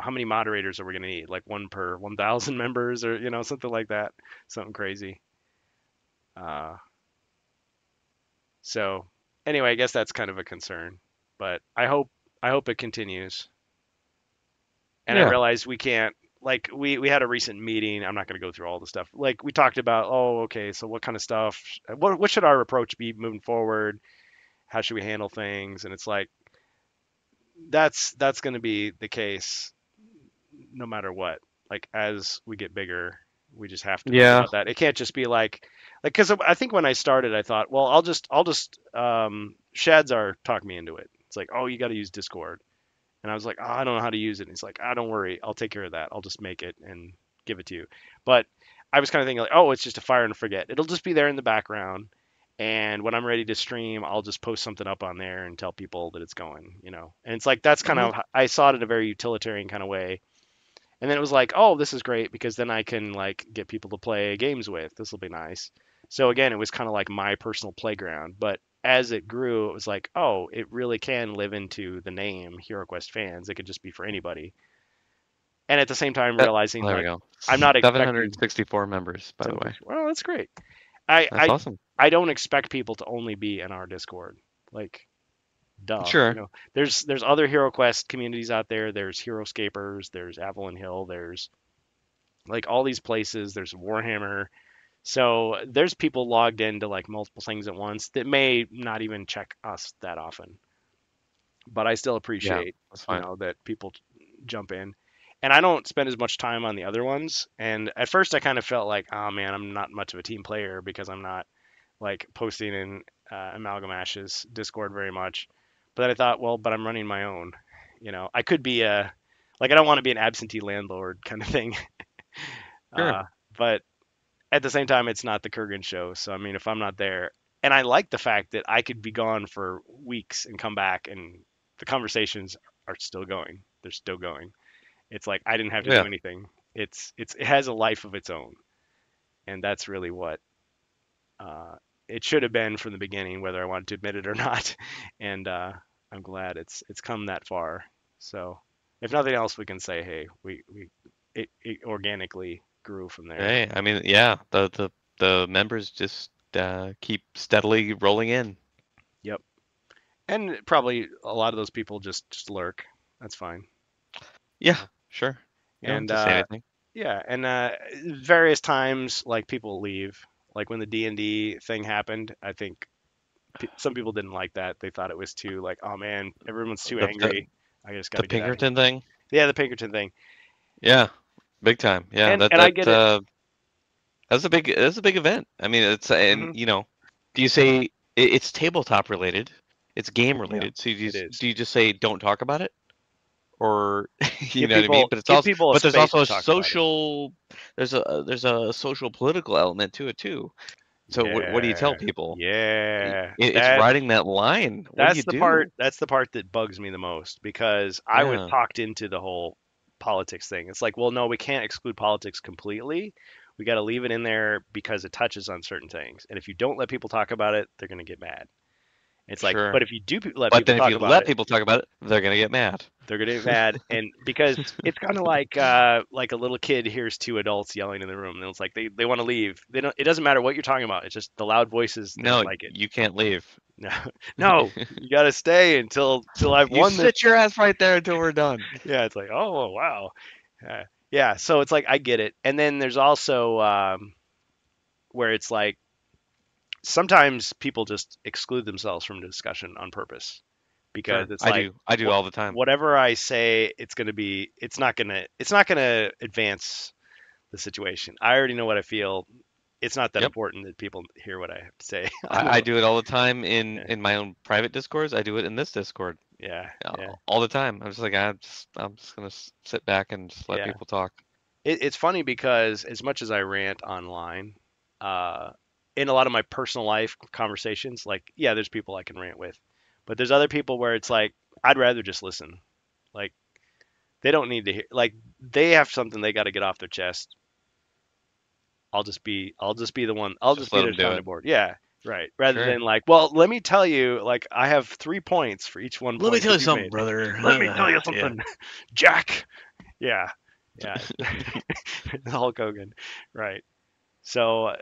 How many moderators are we going to need? Like one per 1,000 members, or something like that, something crazy. Uh, so anyway, I guess that's kind of a concern, but I hope it continues. And I Yeah. realize we can't. Like we had a recent meeting. I'm not going to go through all the stuff. Like we talked about. Oh, okay. So what kind of stuff? What should our approach be moving forward? How should we handle things? And it's like that's going to be the case no matter what. Like as we get bigger, we just have to think Yeah. about that. It can't just be like because I think when I started, I thought, well, I'll just Shadzar talked me into it. It's like, oh, you got to use Discord, and I was like, oh, I don't know how to use it. And he's like, ah, don't worry, I'll take care of that. I'll just make it and give it to you. But I was kind of thinking like, oh, it's just a fire and forget. It'll just be there in the background. And when I'm ready to stream, I'll just post something up on there and tell people that it's going. And it's like that's kind Mhm. of I saw it in a very utilitarian kind of way. And then it was like, oh, this is great because then I can like get people to play games with. This will be nice. So again, it was kind of like my personal playground. But as it grew, it was like, oh, it really can live into the name HeroQuest fans. It could just be for anybody. And at the same time, realizing There we like go. I'm not expecting 764 members, by the way. well, that's great. I, That's I awesome. I don't expect people to only be in our Discord. Like, duh. Sure. There's other HeroQuest communities out there. There's Heroscapers. There's Avalon Hill. There's like all these places. There's Warhammer. So there's people logged into like multiple things at once that may not even check us that often. But I still Yeah, appreciate, that's fine. that people jump in. And I don't spend as much time on the other ones. And at first I kind of felt like, oh man, I'm not much of a team player because I'm not like posting in Amalgam Ash's Discord very much. But then I thought, well, but I'm running my own. I could be like I don't want to be an absentee landlord kind of thing. Sure. Uh, but at the same time, it's not the Kurgan show. So I mean, if I'm not there, and I like the fact that I could be gone for weeks and come back, and the conversations are still going. They're still going. It's like I didn't have to do Yeah. anything. It has a life of its own, and that's really what uh, it should have been from the beginning, whether I wanted to admit it or not. And I'm glad it's come that far. So if nothing else, we can say, hey, it organically grew from there. Hey, I mean, yeah, the members just keep steadily rolling in. Yep. And probably a lot of those people just lurk. That's fine. Yeah, sure. You don't have And to say anything. yeah, and various times like people leave. Like when the D&D thing happened, I think some people didn't like that. They thought it was too like, oh man, everyone's too The the, angry. I just got the to get out of here. Pinkerton thing. Yeah, the Pinkerton thing. Yeah, big time. Yeah, And I get it. that's a big event. I mean, it's and Hmm. do you say? it's tabletop related. It's game Yeah, related. So it is. do you just say don't talk about it, or you Give know what I mean? people But it's give also people a but there's space also to a talk about it. social there's a social political element to it too. So what do you tell Yeah, people? yeah. It's riding that line. What do you do? That's the part that bugs me the most because I was Yeah, talked into the whole politics thing. It's like, well, no, we can't exclude politics completely. We got to leave it in there because it touches on certain things. And if you don't let people talk about it, they're going to get mad. It's like, sure. but if you do let But people then if talk you about let it, people talk about it, they're gonna get mad. they're going to get mad. And because it's kind of like a little kid hears two adults yelling in the room, and it's like they want to leave. They don't. It doesn't matter what you're talking about. It's just the loud voices. They don't No, like it. you can't leave. No, no, you got to stay until I've You won this. sit your ass right there until we're done. Yeah, it's like, oh wow, yeah. So it's like I get it, and then there's also where it's like sometimes people just exclude themselves from the discussion on purpose because Sure, it's like I do all the time. whatever I say, it's not gonna advance the situation. I already know what I feel. It's not that Yep, important that people hear what I have to say. I know. I do it all the time Yeah, in my own private discords. I do it in this Discord yeah, yeah. all the time. I'm just like I'm just gonna sit back and just let Yeah. people talk. It's funny because as much as I rant online, uh, in a lot of my personal life conversations, like, yeah, there's people I can rant with, but there's other people where it's like, I'd rather just listen. Like, they don't need to hear, like, they have something they got to get off their chest. I'll just be the one, I'll Just just be let their them do sounding it. board. Yeah, right. Rather Sure. than like, well, let me tell you, like, I have 3 points for each one Let me point tell that you you've something, made. brother. Let me tell you Yeah. something, Jack. Yeah, yeah. Hulk Hogan. Right. So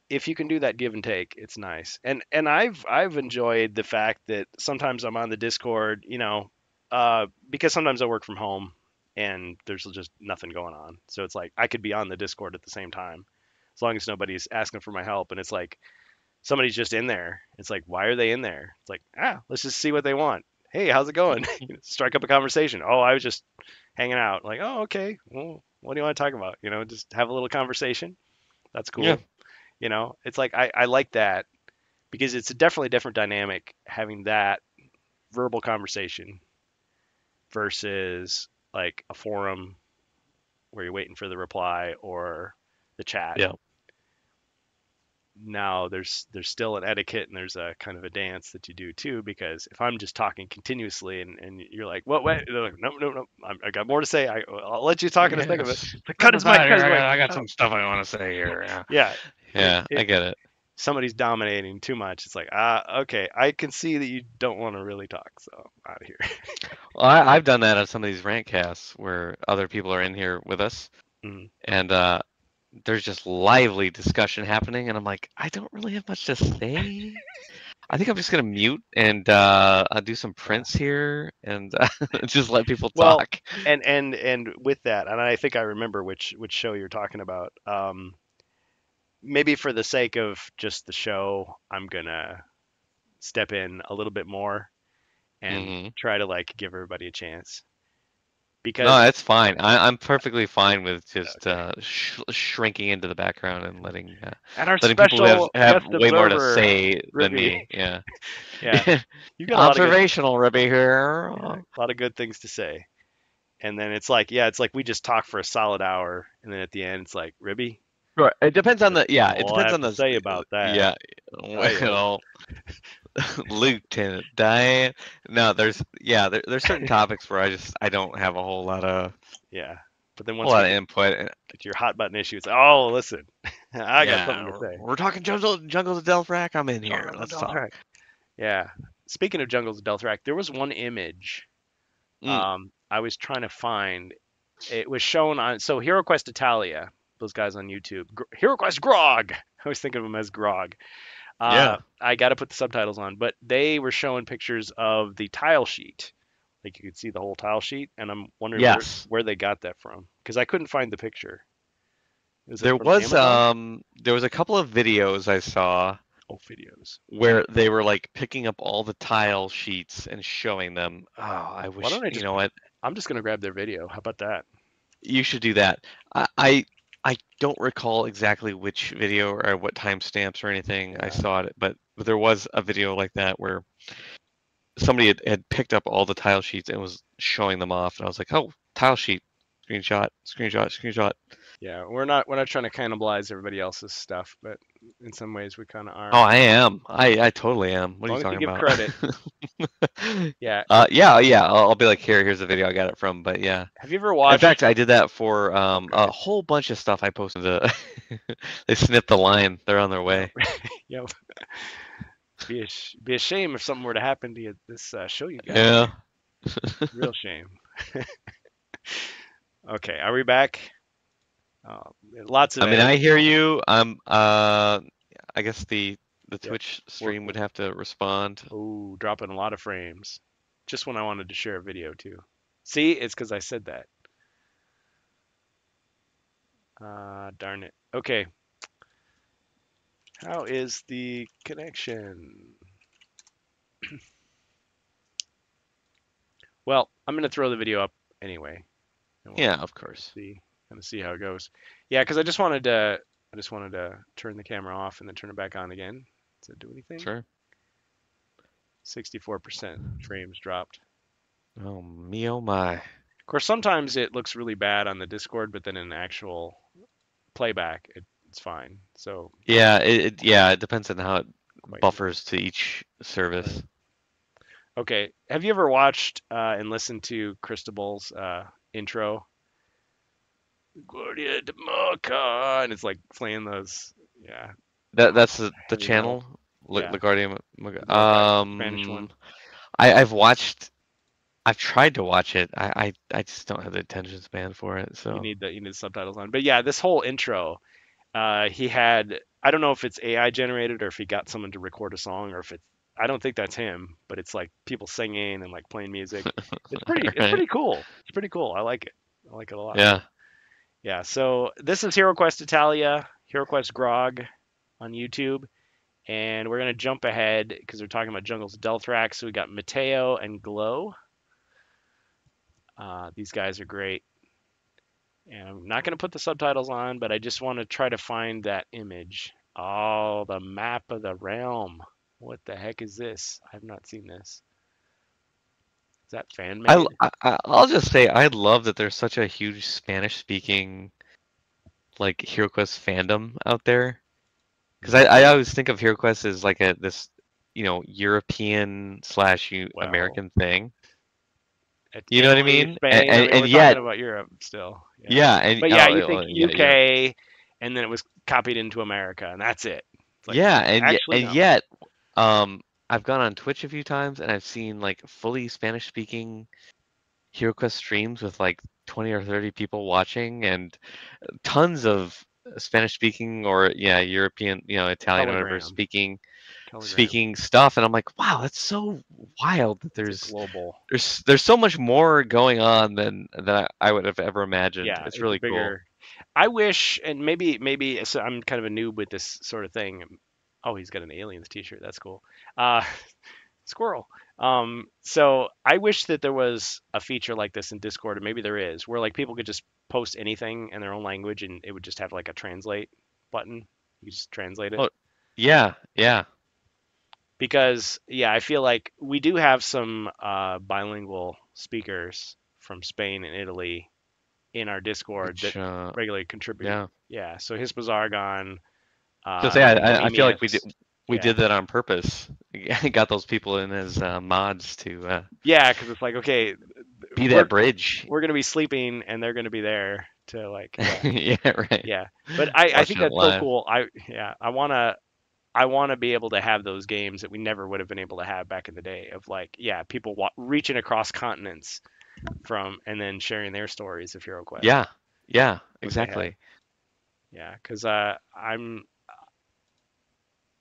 if you can do that give and take, it's nice. And I've enjoyed the fact that sometimes I'm on the Discord, because sometimes I work from home and there's just nothing going on. So it's like I could be on the Discord at the same time as long as nobody's asking for my help. And it's like somebody's just in there. It's like, why are they in there? It's like, let's just see what they want. Hey, how's it going? Strike up a conversation. Oh, I was just hanging out. Like, oh, okay. Well, what do you want to talk about? Just have a little conversation. That's Yeah. cool. It's like I like that because it's a definitely different dynamic having that verbal conversation versus like a forum where you're waiting for the reply or the chat. Yeah. Now there's still an etiquette and there's a kind of a dance that you do too because if I'm just talking continuously and you're like what they're like, no no no I got more to say I'll let you talk in a second but Yes. like, Step aside cut here. his mic. I got Oh. some stuff I want to say here. Yeah. Yeah, Yeah, I get it. somebody's dominating too much, it's like, okay, I can see that you don't want to really talk, so I'm out of here. Well, I've done that on some of these rantcasts where other people are in here with us, Mhm. and there's just lively discussion happening, and I'm like, I don't really have much to say. I think I'm just gonna mute and I'll do some Yeah. prints here and just let people Well, talk. and with that, and I think I remember which show you're talking about. Maybe for the sake of just the show, I'm gonna step in a little bit more and Hmm. try to like give everybody a chance No, because that's fine. I'm perfectly fine with just okay. shrinking into the background and And our letting people who special have guest way more to observer, say than Ribby. me. Yeah. Yeah, you got a lot of good, Observational, Ribby here. yeah, a lot of good things to say. And then it's like, yeah, it's like we just talk for a solid hour, and then at the end, it's like, Ribby, Sure. It depends on that's the yeah. It all I depends have on to the say about that. yeah. Right. Well, Lieutenant Diane. No, there's certain topics where I don't have Yeah. But then a once we lot of get input. to your hot button issue, it's like, oh, listen, I got something Yeah, to say. we're talking Jungles of Delthrak. I'm in here. Jungles of Let's talk. Delthrak. Yeah. Speaking of Jungles of Delthrak, there was one image Mm, I was trying to find. It was shown on HeroQuest Italia, those guys on YouTube. HeroQuest GROG. I was thinking of them as GROG. yeah. I got to put the subtitles on, but they were showing pictures of the tile sheet. Like you could see the whole tile sheet, and I'm wondering Yes. where they got that from because I couldn't find the picture. Is it from Amazon? There was a couple of videos I saw Oh, videos. where they were like picking up all the tile sheets and showing them. Oh, I Why wish, don't I you just? know what? I'm just gonna grab their video. How about that? You should do that. I I, I don't recall exactly which video or what timestamps or anything I Yeah. saw it, but there was a video like that where somebody had picked up all the tile sheets and was showing them off, and I was like, oh, tile sheet, screenshot, screenshot, screenshot. Yeah, we're not trying to cannibalize everybody else's stuff, but in some ways we kind of are. Oh, I am. I totally am. What As are you long as you talking give about? credit. Yeah. Yeah. I'll be like, here's the video I got it from. But yeah. Have you ever In fact, watched? I did that for Oh, go a ahead. whole bunch of stuff I posted. They snipped the line. They're on their Yeah. way. Yeah. Be a shame if something were to happen to you, this show you got. Yeah. Real shame. Okay, are we back? Lots of I mean, edit. I hear you. I guess the Yep. Twitch stream would have to respond. Oh, dropping a lot of frames. Just when I wanted to share a video too. See, it's because I said that. Darn it. Okay. How is the connection? Well, I'm gonna throw the video up anyway, and we'll Yeah, of course. see kind of see how it goes. Yeah, because I just wanted to turn the camera off and then turn it back on again. Does it do anything? Sure. 64% frames dropped. Oh me, oh my. Of course, sometimes it looks really bad on the Discord, but then in actual playback, it's fine. So Yeah, it depends on how it quite buffers to each service. okay. Have you ever watched and listened to Christabel's intro? Guardia De Morcar, and it's like playing those, yeah, That's the heavy metal. channel, Yeah, LaGuardia. De Morcar, Spanish one. I've tried to watch it. I just don't have the attention span for it. You So need the subtitles on. But yeah, this whole intro, he had. I don't know if it's AI generated or if he got someone to record a song or if it's. I don't think that's him, but it's like people singing and like playing music. It's pretty. It's right, pretty cool. It's pretty cool. I like it. I like it a lot. yeah, Yeah. So this is HeroQuest Italia, HeroQuest GROG on YouTube, and we're gonna jump ahead because we're talking about Jungles of Delthrak. So we got Mateo and Glow. These guys are great. And I'm not going to put the subtitles on, but I just want to try to find that image. Oh, the map of the realm. What the heck is this? I have not seen this. Is that fan made? I'll just say I love that there's such a huge Spanish speaking like HeroQuest fandom out there. Because I always think of HeroQuest as like this European slash Well, American thing. at You know what I Italy, mean? Spain. I mean, And we're talking yet, about Europe still. Yeah. yeah, and But yeah, oh, you think yeah, Europe. UK, and then it was copied into America, and that's it. It's like, Yeah, actually, and no. yet, I've gone on Twitch a few times and I've seen like fully Spanish speaking HeroQuest streams with like 20 or 30 people watching and tons of Spanish speaking or yeah, European, Italian or whatever Telegram. Telegram. speaking stuff, and I'm like, wow, that's so wild that It's a global. there's so much more going on than I would have ever imagined. Yeah, It's it's a really cool. bigger. I wish, and maybe so I'm kind of a noob with this sort of thing. Oh, he's got an aliens T-shirt. That's cool. Uh, squirrel. So I wish that there was a feature like this in Discord, or maybe there is, where like people could just post anything in their own language, and it would just have like a translate button. You just translate it. Oh, yeah. Because yeah, I feel like we do have some bilingual speakers from Spain and Italy in our Discord that Which regularly contribute. yeah. Yeah, so His Bizargon, So say I feel like Mimius. we Yeah, did that on purpose. Got those people in as mods to yeah, because it's like okay, be we're that bridge. we're gonna be sleeping and they're gonna be there to like yeah, Yeah, right. yeah. But I think Watching it that's so live. cool. I wanna be able to have those games that we never would have been able to have back in the day of like yeah, people reaching across continents from and then sharing their stories of HeroQuest, Yeah, what they had. exactly. Yeah, because I'm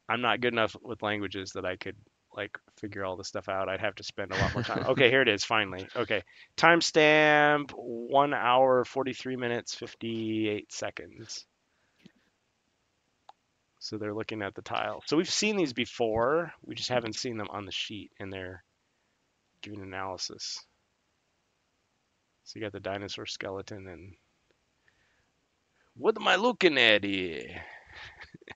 not good enough with languages that I could like figure all this stuff out. I'd have to spend a lot more time. Okay, here it is finally. Okay. Timestamp 1 hour 43 minutes 58 seconds. So they're looking at the tile. So we've seen these before. We just haven't seen them on the sheet and they're giving analysis. So you got the dinosaur skeleton and what am I looking at here?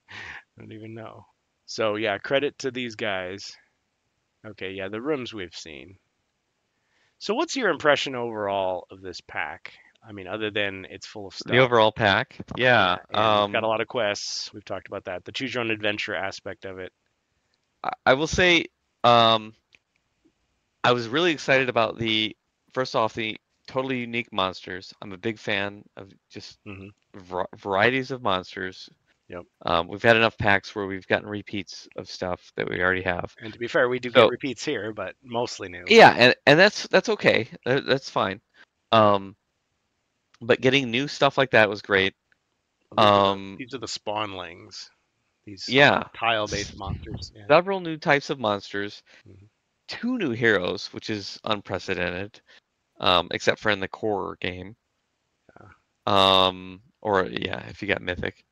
I don't even know. So yeah, credit to these guys. Okay, yeah, the rooms we've seen. So what's your impression overall of this pack? I mean, other than it's full of The stuff. overall pack, Yeah, yeah. and it's got a lot of quests. We've talked about that. The choose your own adventure aspect of it. I will say, um, I was really excited about the first off the totally unique monsters. I'm a big fan of just Hmm. varieties of monsters. Yep. We've had enough packs where we've gotten repeats of stuff that we already have. And to be fair, we do get So repeats here, but mostly new. yeah, and that's okay. That's fine. Um, but getting new stuff like that was great. Well, Um, these are the spawnlings. These yeah, tile-based monsters. Yeah. several new types of monsters, Mhm. two new heroes, which is unprecedented, except for in the core game. Or yeah, if you got Mythic.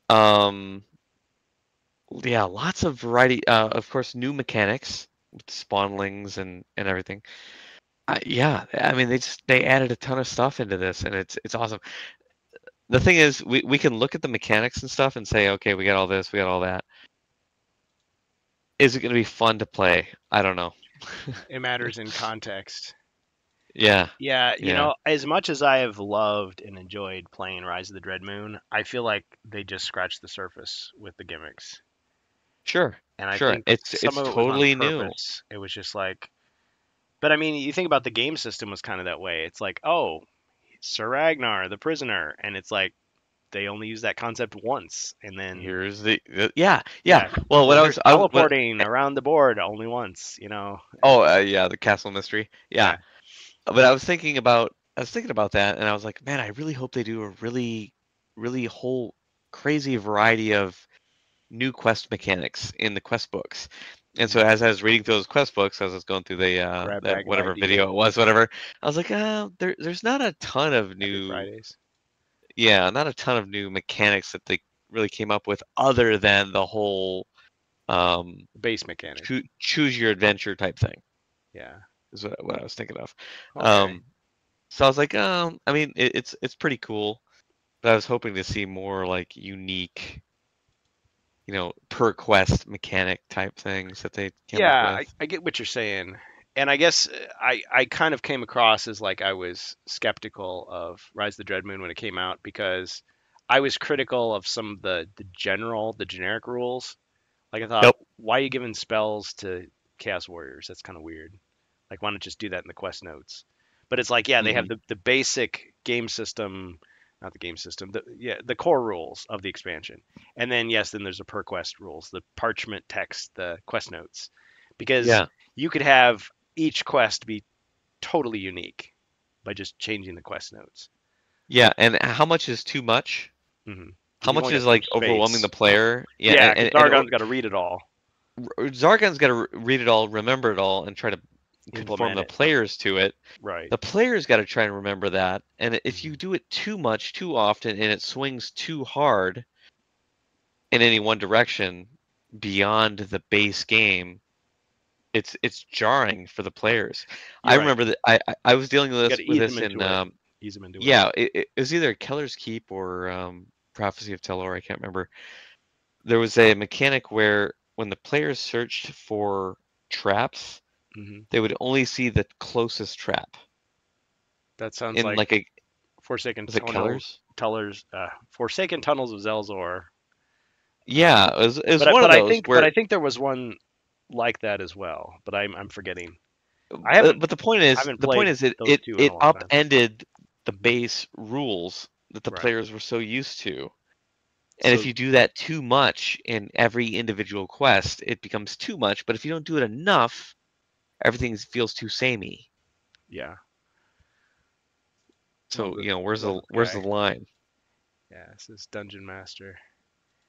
Um, yeah, lots of variety. Of course, new mechanics with spawnlings and everything. Yeah, I mean they added a ton of stuff into this, and it's awesome. The thing is, we can look at the mechanics and stuff and say, okay, we got all this, we got all that. Is it going to be fun to play? I don't know. It matters in context. Yeah, Yeah, yeah, as much as I have loved and enjoyed playing Rise of the Dread Moon, I feel like they just scratched the surface with the gimmicks. sure, And I sure. think It's some of it was on totally new. purpose. It was just like, but I mean, you think about the game system was kind of that way. It's like, oh, Sir Ragnar, the prisoner, and it's like they only use that concept once, and then Here's yeah, yeah. yeah, Well, well, what I here's was I what teleporting around the board only once. oh yeah, the castle mystery. Yeah, Yeah, but I was thinking about that, and I was like, man, I really hope they do a really whole crazy variety of new quest mechanics in the quest books. And so mhm. as I was reading through those quest books, as I was going through the Grab that bag of whatever ideas, video it was, whatever, I was like, there's not a ton of Happy new, Fridays, yeah, not a ton of new mechanics that they really came up with other than the whole um the base mechanic. choose your adventure type thing Yeah. is what I was thinking of. Okay. So I was like, I mean, it's pretty cool, but I was hoping to see more like unique, per quest mechanic type things that they came up Yeah, with. I get what you're saying. And I guess I kind of came across as like I was skeptical of Rise of the Dread Moon when it came out because I was critical of some of the generic rules. Like I thought, Yep. why are you giving spells to Chaos Warriors? That's kind of weird. Like why not just do that in the quest notes? But it's like, yeah, they have Hmm. the basic game system, not the game system, the core rules of the expansion. And then yes, then there's the per quest rules, the parchment text, the quest notes. Because Yeah. you could have each quest be totally unique by just changing the quest notes. Yeah. And how much is too much? Because How you've much only got is so much like overwhelming space. the player? Yeah. Yeah, And because or Zargon's got to read it all, Zargon's got to read it all, remember it all, and try to conform implement the it. players to it. Right. The players got to try and remember that. And if you Mhm. do it too much, too often, and it swings too hard in any one direction beyond the base game, it's jarring for the players. I You're right. remember that I was dealing with You got to with ease them this in into it. Ease them into it. yeah, it was either Keller's Keep or Prophecy of Telor, I can't remember. There was a mechanic where when the players searched for traps, Hmm. they would only see the closest trap. That sounds In like like a Forsaken was it Tunnels, Keller's? Forsaken Tunnels of Zelzor. Yeah, it was But I, one of but I those think but where I think there was one like that as well. But I'm forgetting. I haven't but I haven't the point played is it those it, two in a it long time. upended the Hmm. base rules that the Right. players were so used to. And if So you do that too much in every individual quest, it becomes too much. But if you don't do it enough, everything feels too samey. yeah, So, love this where's the guy. line? Yeah, this is Dungeon Master.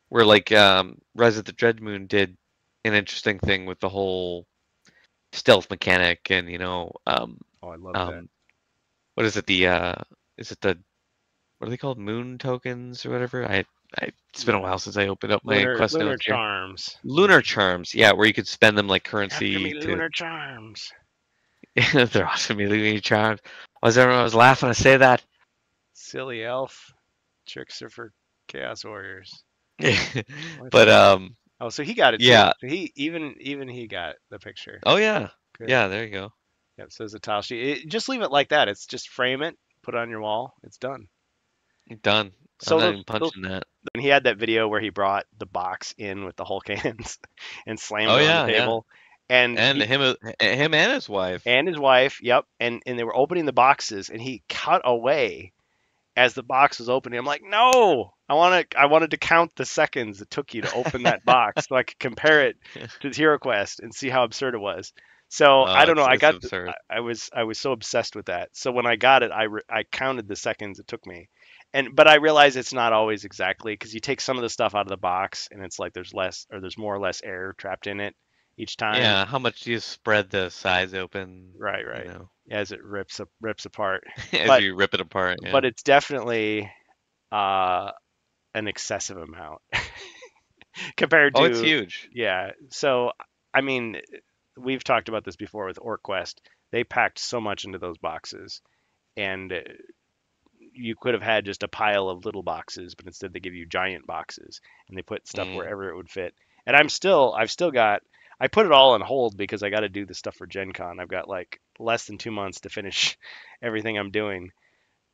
Where like Rise of the Dreadmoon did an interesting thing with the whole stealth mechanic and Oh, I love that. um what is it is it the what are they called, moon tokens or whatever? I it's been a Yeah, while since I opened up my quest lunar notes here. charms. Lunar charms, yeah, where you could spend them like After currency me, to lunar charms. they're awesome. Lunar charms. I was laughing to say that. Silly elf. Tricks are for Chaos Warriors. What's But that? Oh, so he got it too. Yeah. So even he got the picture. Oh yeah. Good. Yeah. There you go. Yep. So it's a tile sheet. Just leave it like that. It's just frame it, put it on your wall. It's done. Done. I'm So not those even those punching that. and he had that video where he brought the box in with the Hulk hands and slammed Oh it on the yeah. Yeah. table, and And him and his wife. his wife, yep, and they were opening the boxes, and he cut away as the box was opening. I'm like, no, I wanted to count the seconds it took you to open that box so I could compare it to the HeroQuest and see how absurd it was. So I Oh, don't know. it's absurd. I was so obsessed with that. So when I got it, I counted the seconds it took me, but I realize it's not always exactly because you take some of the stuff out of the box and it's like there's more or less air trapped in it each time. Yeah. How much do you spread the size open? Right, You right. know, As it rips apart, as but you rip it apart. Yeah. it's definitely uh, an excessive amount compared Oh, it's to huge. yeah. So I mean, we've talked about this before with OrcQuest. They packed so much into those boxes, and you could have had just a pile of little boxes, but instead they give you giant boxes, and they put stuff Mm. wherever it would fit. And I've still got. I put it all on hold because I got to do the stuff for Gen Con. I've got like less than 2 months to finish everything I'm doing,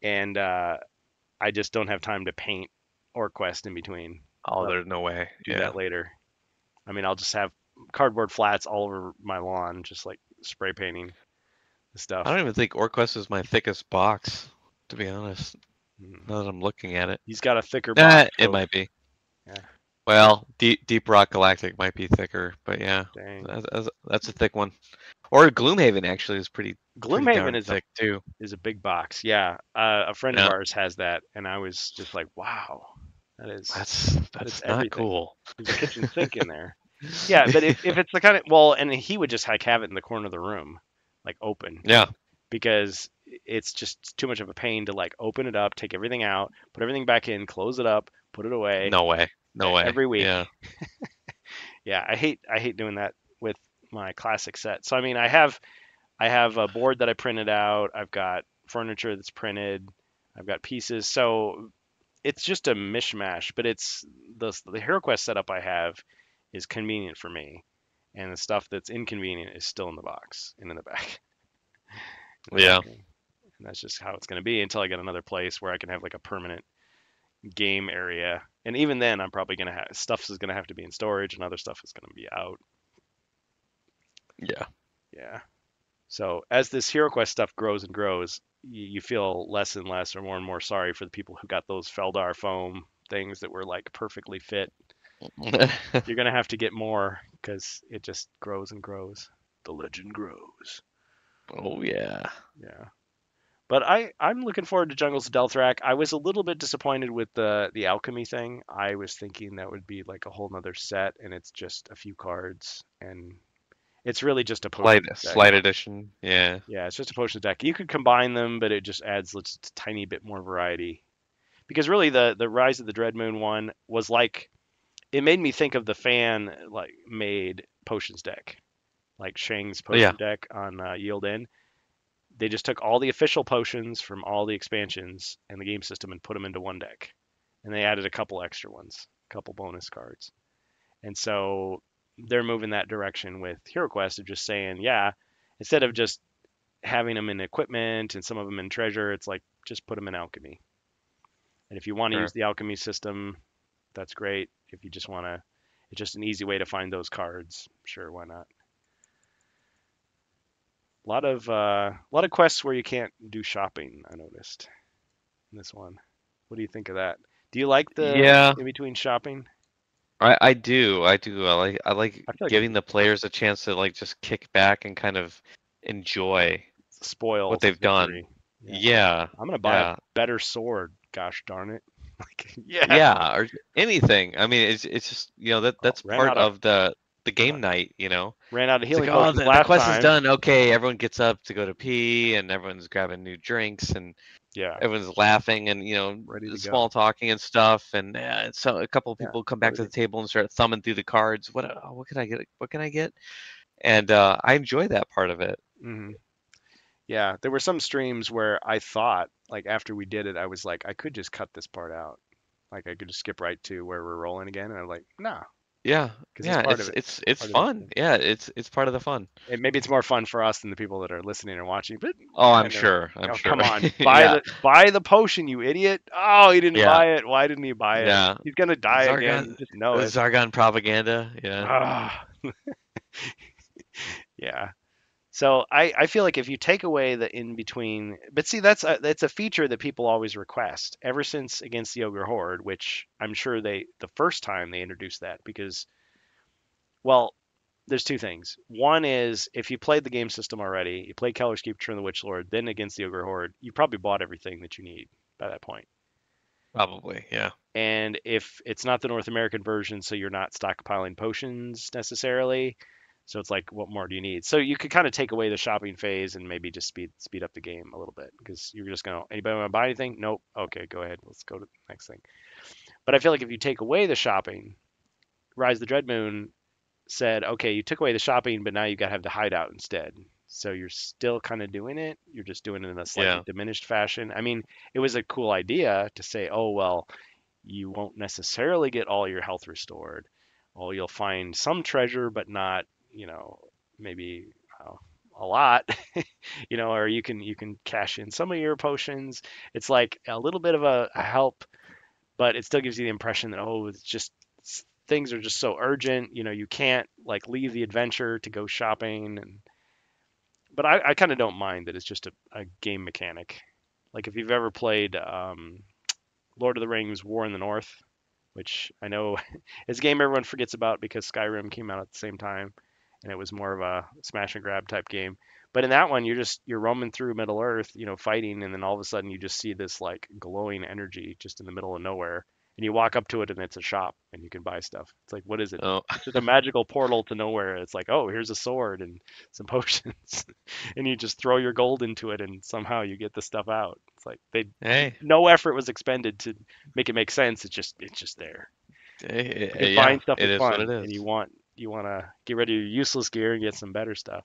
and I just don't have time to paint OrcQuest in between. Oh, I'll there's no way. do Yeah. that later. I mean, I'll just have cardboard flats all over my lawn, just like spray painting the I stuff. don't even think OrcQuest is my thickest box, to be honest. Mm. Now that I'm looking at it. He's got a thicker box It coat. might be. Yeah, Well, Deep Rock Galactic might be thicker, but yeah, dang. that's a thick one. Or Gloomhaven actually is pretty Gloomhaven darn thick too. is a big box. Yeah, a friend of Yeah, ours has that, and I was just like, wow, that is that's that's not everything. cool. There's a kitchen sink in there. Yeah, but if it's the kind of and he would just like have it in the corner of the room, like open, Yeah, because it's just too much of a pain to like open it up, take everything out, put everything back in, close it up, put it away no way, no way. every week. Yeah, Yeah, I hate doing that with my classic set. So I mean, I have a board that I printed out. I've got furniture that's printed. I've got pieces. So it's just a mishmash, but it's the HeroQuest setup I have is convenient for me, and the stuff that's inconvenient is still in the box and in the back. In the yeah, back end. And that's just how it's going to be until I get another place where I can have like a permanent game area. And even then, I'm probably going to have stuff is going to have to be in storage, and other stuff is going to be out. yeah. Yeah. So as this HeroQuest stuff grows and grows, you feel less and less, or more and more sorry for the people who got those Feldar foam things that were like perfectly fit. You're going to have to get more because it just grows and grows. The legend grows. Oh yeah. Yeah. But I'm looking forward to Jungles of Delthrak. I was a little bit disappointed with the alchemy thing. I was thinking that would be like a whole nother set, and it's just a few cards, and it's really just a potion deck. Slight edition. Yeah. Yeah, it's just a potion deck. You could combine them, but it just adds just a tiny bit more variety. Because really, the Rise of the Dread Moon one was like it made me think of the fan like made potions deck, like Shang's Yeah. potion deck on Yield In. They just took all the official potions from all the expansions and the game system and put them into one deck, and they added a couple extra ones, a couple bonus cards. And so they're moving that direction with HeroQuest of just saying, yeah, instead of just having them in equipment and some of them in treasure, it's like just put them in alchemy. And if you want to use Sure. the alchemy system, that's great. If you just want to, it's just an easy way to find those cards. Sure, why not? A lot of quests where you can't do shopping. I noticed in this one. What do you think of that? Do you like the Yeah. in between shopping? I do. I do. I like I feel like giving the players a chance to like just kick back and kind of enjoy it's what spoils of they've done. victory. Yeah, Yeah. I'm gonna buy a Yeah. better sword. Gosh darn it! Like, yeah, Yeah, or anything. I mean, it's just, oh, that's part of the ran game out night. ran out of It's like, healing oh, potions the last quest is time. done. Okay, everyone gets up to go to pee and everyone's grabbing new drinks and Yeah, everyone's laughing and ready to small go. talking and stuff and so a couple of Yeah, people come back ready to to the table and start thumbing through the cards. What can I get? What can I get? And I enjoy that part of it. hmm Yeah, there were some streams where I thought, like after we did it, I was like, I could just cut this part out. Like I could just skip right to where we're rolling again, and I'm like, nah. Yeah, because it's yeah, part of it. it's Part of fun. it. Yeah, it's part of the fun. And maybe it's more fun for us than the people that are listening and watching. But Oh, I'm kind of, sure. I'm oh sure. come on, Yeah, buy the potion, you idiot! Oh, he didn't yeah, buy it. Why didn't he buy it? yeah. He's gonna die again. You Zargon, just know it. Zargon propaganda. Yeah, Ah, yeah. So I feel like if you take away the in between, but see that's a feature that people always request ever since Against the Ogre Horde, which I'm sure the first time they introduced that because well, there's two things. One is if you played the game system already, you played Keller's Keep, Return of the Witch Lord, then Against the Ogre Horde, you probably bought everything that you need by that point. probably. Yeah, And if it's not the North American version, so you're not stockpiling potions necessarily, so it's like, what more do you need? So you could kind of take away the shopping phase and maybe just speed up the game a little bit because you're just gonna anybody want to buy anything? Nope. Okay, go ahead. Let's go to the next thing. But I feel like if you take away the shopping, Rise of the Dread Moon said, okay, you took away the shopping, but now you got to have the hideout instead. So you're still kind of doing it. You're just doing it in a slightly yeah, diminished fashion. I mean, it was a cool idea to say, oh, well, you won't necessarily get all your health restored. Oh, you'll find some treasure, but not, maybe uh, a lot, or you can cash in some of your potions. It's like a little bit of a help, but it still gives you the impression that it's just things are just so urgent. You can't like leave the adventure to go shopping, and but I kind of don't mind that it's just a game mechanic. Like if you've ever played Lord of the Rings: War in the North, which I know is a game everyone forgets about because Skyrim came out at the same time, and it was more of a smash and grab type game. But in that one, you're roaming through Middle Earth, fighting, and then all of a sudden you just see this like glowing energy just in the middle of nowhere, and you walk up to it, and it's a shop, and you can buy stuff. It's like, what is it? oh, It's just a magical portal to nowhere. It's like, oh, here's a sword and some potions, and you just throw your gold into it, and somehow you get the stuff out. It's like hey, no effort was expended to make it make sense. It's just there because yeah, buying stuff it is is what fun, it and you is. want to get rid of your useless gear and get some better stuff.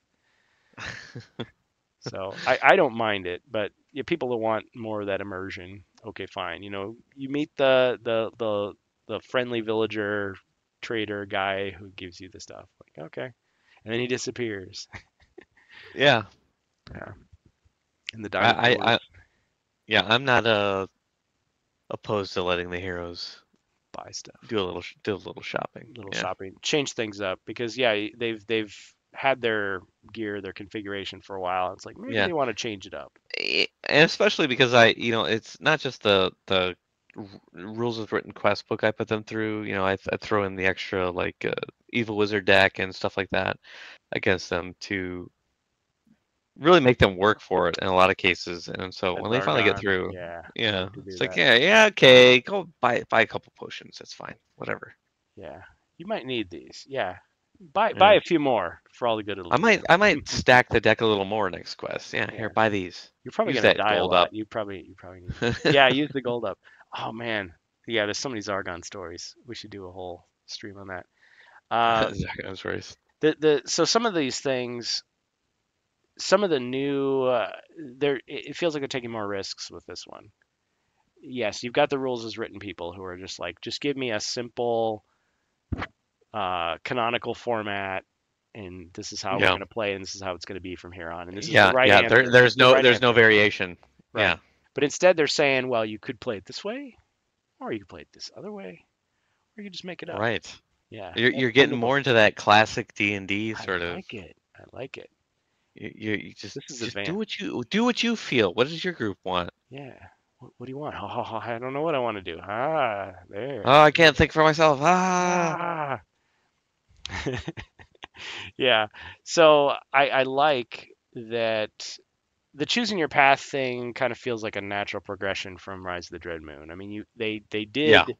So I don't mind it, but people that want more of that immersion, okay, fine. You meet the friendly villager trader guy who gives you the stuff. Like okay, and then he disappears. Yeah, Yeah, and the I dinosaurs yeah, I'm not opposed to letting the heroes buy stuff. do a little shopping. Little Yeah. shopping, change things up because yeah, they've had their gear, their configuration for a while. It's like maybe Yeah. they want to change it up. And especially because it's not just the rules of written quest book I put them through. I throw in the extra like evil wizard deck and stuff like that against them to really make them work for it in a lot of cases. And so That when they finally get Zargon, through, yeah, you yeah, need to do it's like that. yeah, okay, go buy a couple potions. That's fine. Whatever. Yeah, you might need these. Yeah, buy Yeah. a few more for all the good it'll I do might you. I might stack the deck a little more next quest. Yeah, here, Yeah, buy these. you're probably Use gonna that die a gold lot. up. You probably need those. Yeah, use the gold up. Oh man, yeah. There's so many Zargon stories. We should do a whole stream on that. That's right. So some of these things, some of the new, it feels like they're taking more risks with this one. Yes, you've got the rules as written people who are just like, just give me a simple canonical format, and this is how we're Yeah. going to play, and this is how it's going to be from here on, and this is the Yeah, right yeah. answer. This There's is the no right there's no answer. variation. Right. Yeah, But instead, they're saying, well, you could play it this way, or you could play it this other way, or you could just make it up. right. Yeah, You're in getting the book. more into that classic D&D I sort of. like it. I like it. You just This is just do advanced. what you feel. What does your group want? Yeah. What do you want? I don't know what I want to do. Ah, there. Oh, I can't think for myself. Ah. Ah. Yeah. So I like that the choosing your path thing kind of feels like a natural progression from Rise of the Dread Moon. I mean, they Yeah. did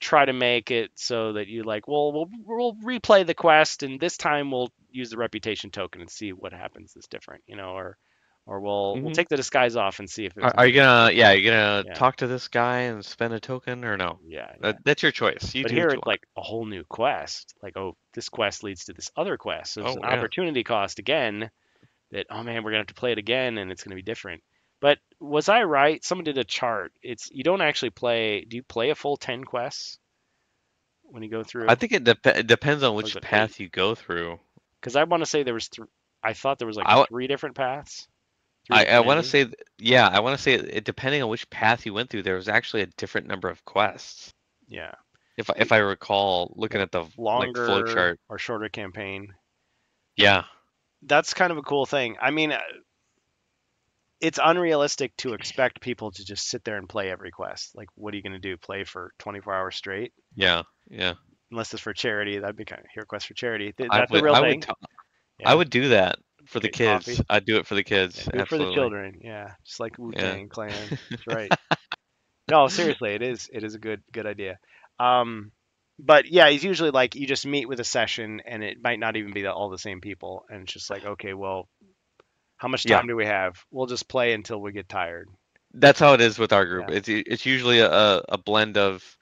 try to make it so that you like, well, we'll replay the quest, and this time we'll use the reputation token and see what happens that's different, or we'll hmm take the disguise off and see if Are, there's are you anything gonna different. yeah? You gonna Yeah, talk to this guy and spend a token or no? yeah, yeah. That's your choice. You But do here what you it's want. like a whole new quest. Like, oh, this quest leads to this other quest. So it's Oh an yeah. opportunity cost again that, oh man, we're gonna have to play it again and it's gonna be different. But was I right? Someone did a chart. It's you don't actually play. Do you play a full 10 quests? when you go through? I think it depends on Or is which it 8? path you go through. Because I want to say there was I thought there was like I 3 different paths, 3 I different want to endings. say, yeah, I want to say it, depending on which path you went through, there was actually a different number of quests. Yeah. If I recall, looking Yeah. at the like flow Longer chart. or shorter campaign. Yeah, That's kind of a cool thing. I mean, it's unrealistic to expect people to just sit there and play every quest. Like, what are you going to do? Play for 24 hours straight? yeah, yeah. Unless it's for charity. That'd be kind of hero quest for charity. I That's a would real I would thing. t I Yeah. would do that for the Get kids. coffee. I'd do it for the Yeah, kids. do it for the Absolutely. children. Yeah. Just like Wu Yeah. Tang Clan. That's right. No, seriously, it is a good idea. Um, but yeah, it's usually like you just meet with a session, and it might not even be all the same people, and it's just like, okay, well, how much Yeah. time do we have? We'll just play until we get tired. That's how it is with our group. Yeah, It's usually a blend of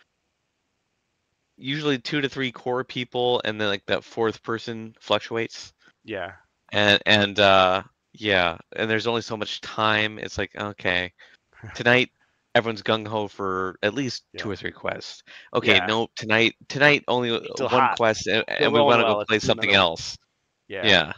usually 2 to 3 core people, and then like that fourth person fluctuates. yeah, And yeah, and there's only so much time. It's like, okay, tonight everyone's gung ho for at least yeah, 2 or 3 quests. Okay, yeah. no, tonight only Still one hot, quest, still and we going want to go well. Let's play do something another one. else. Yeah, Yeah,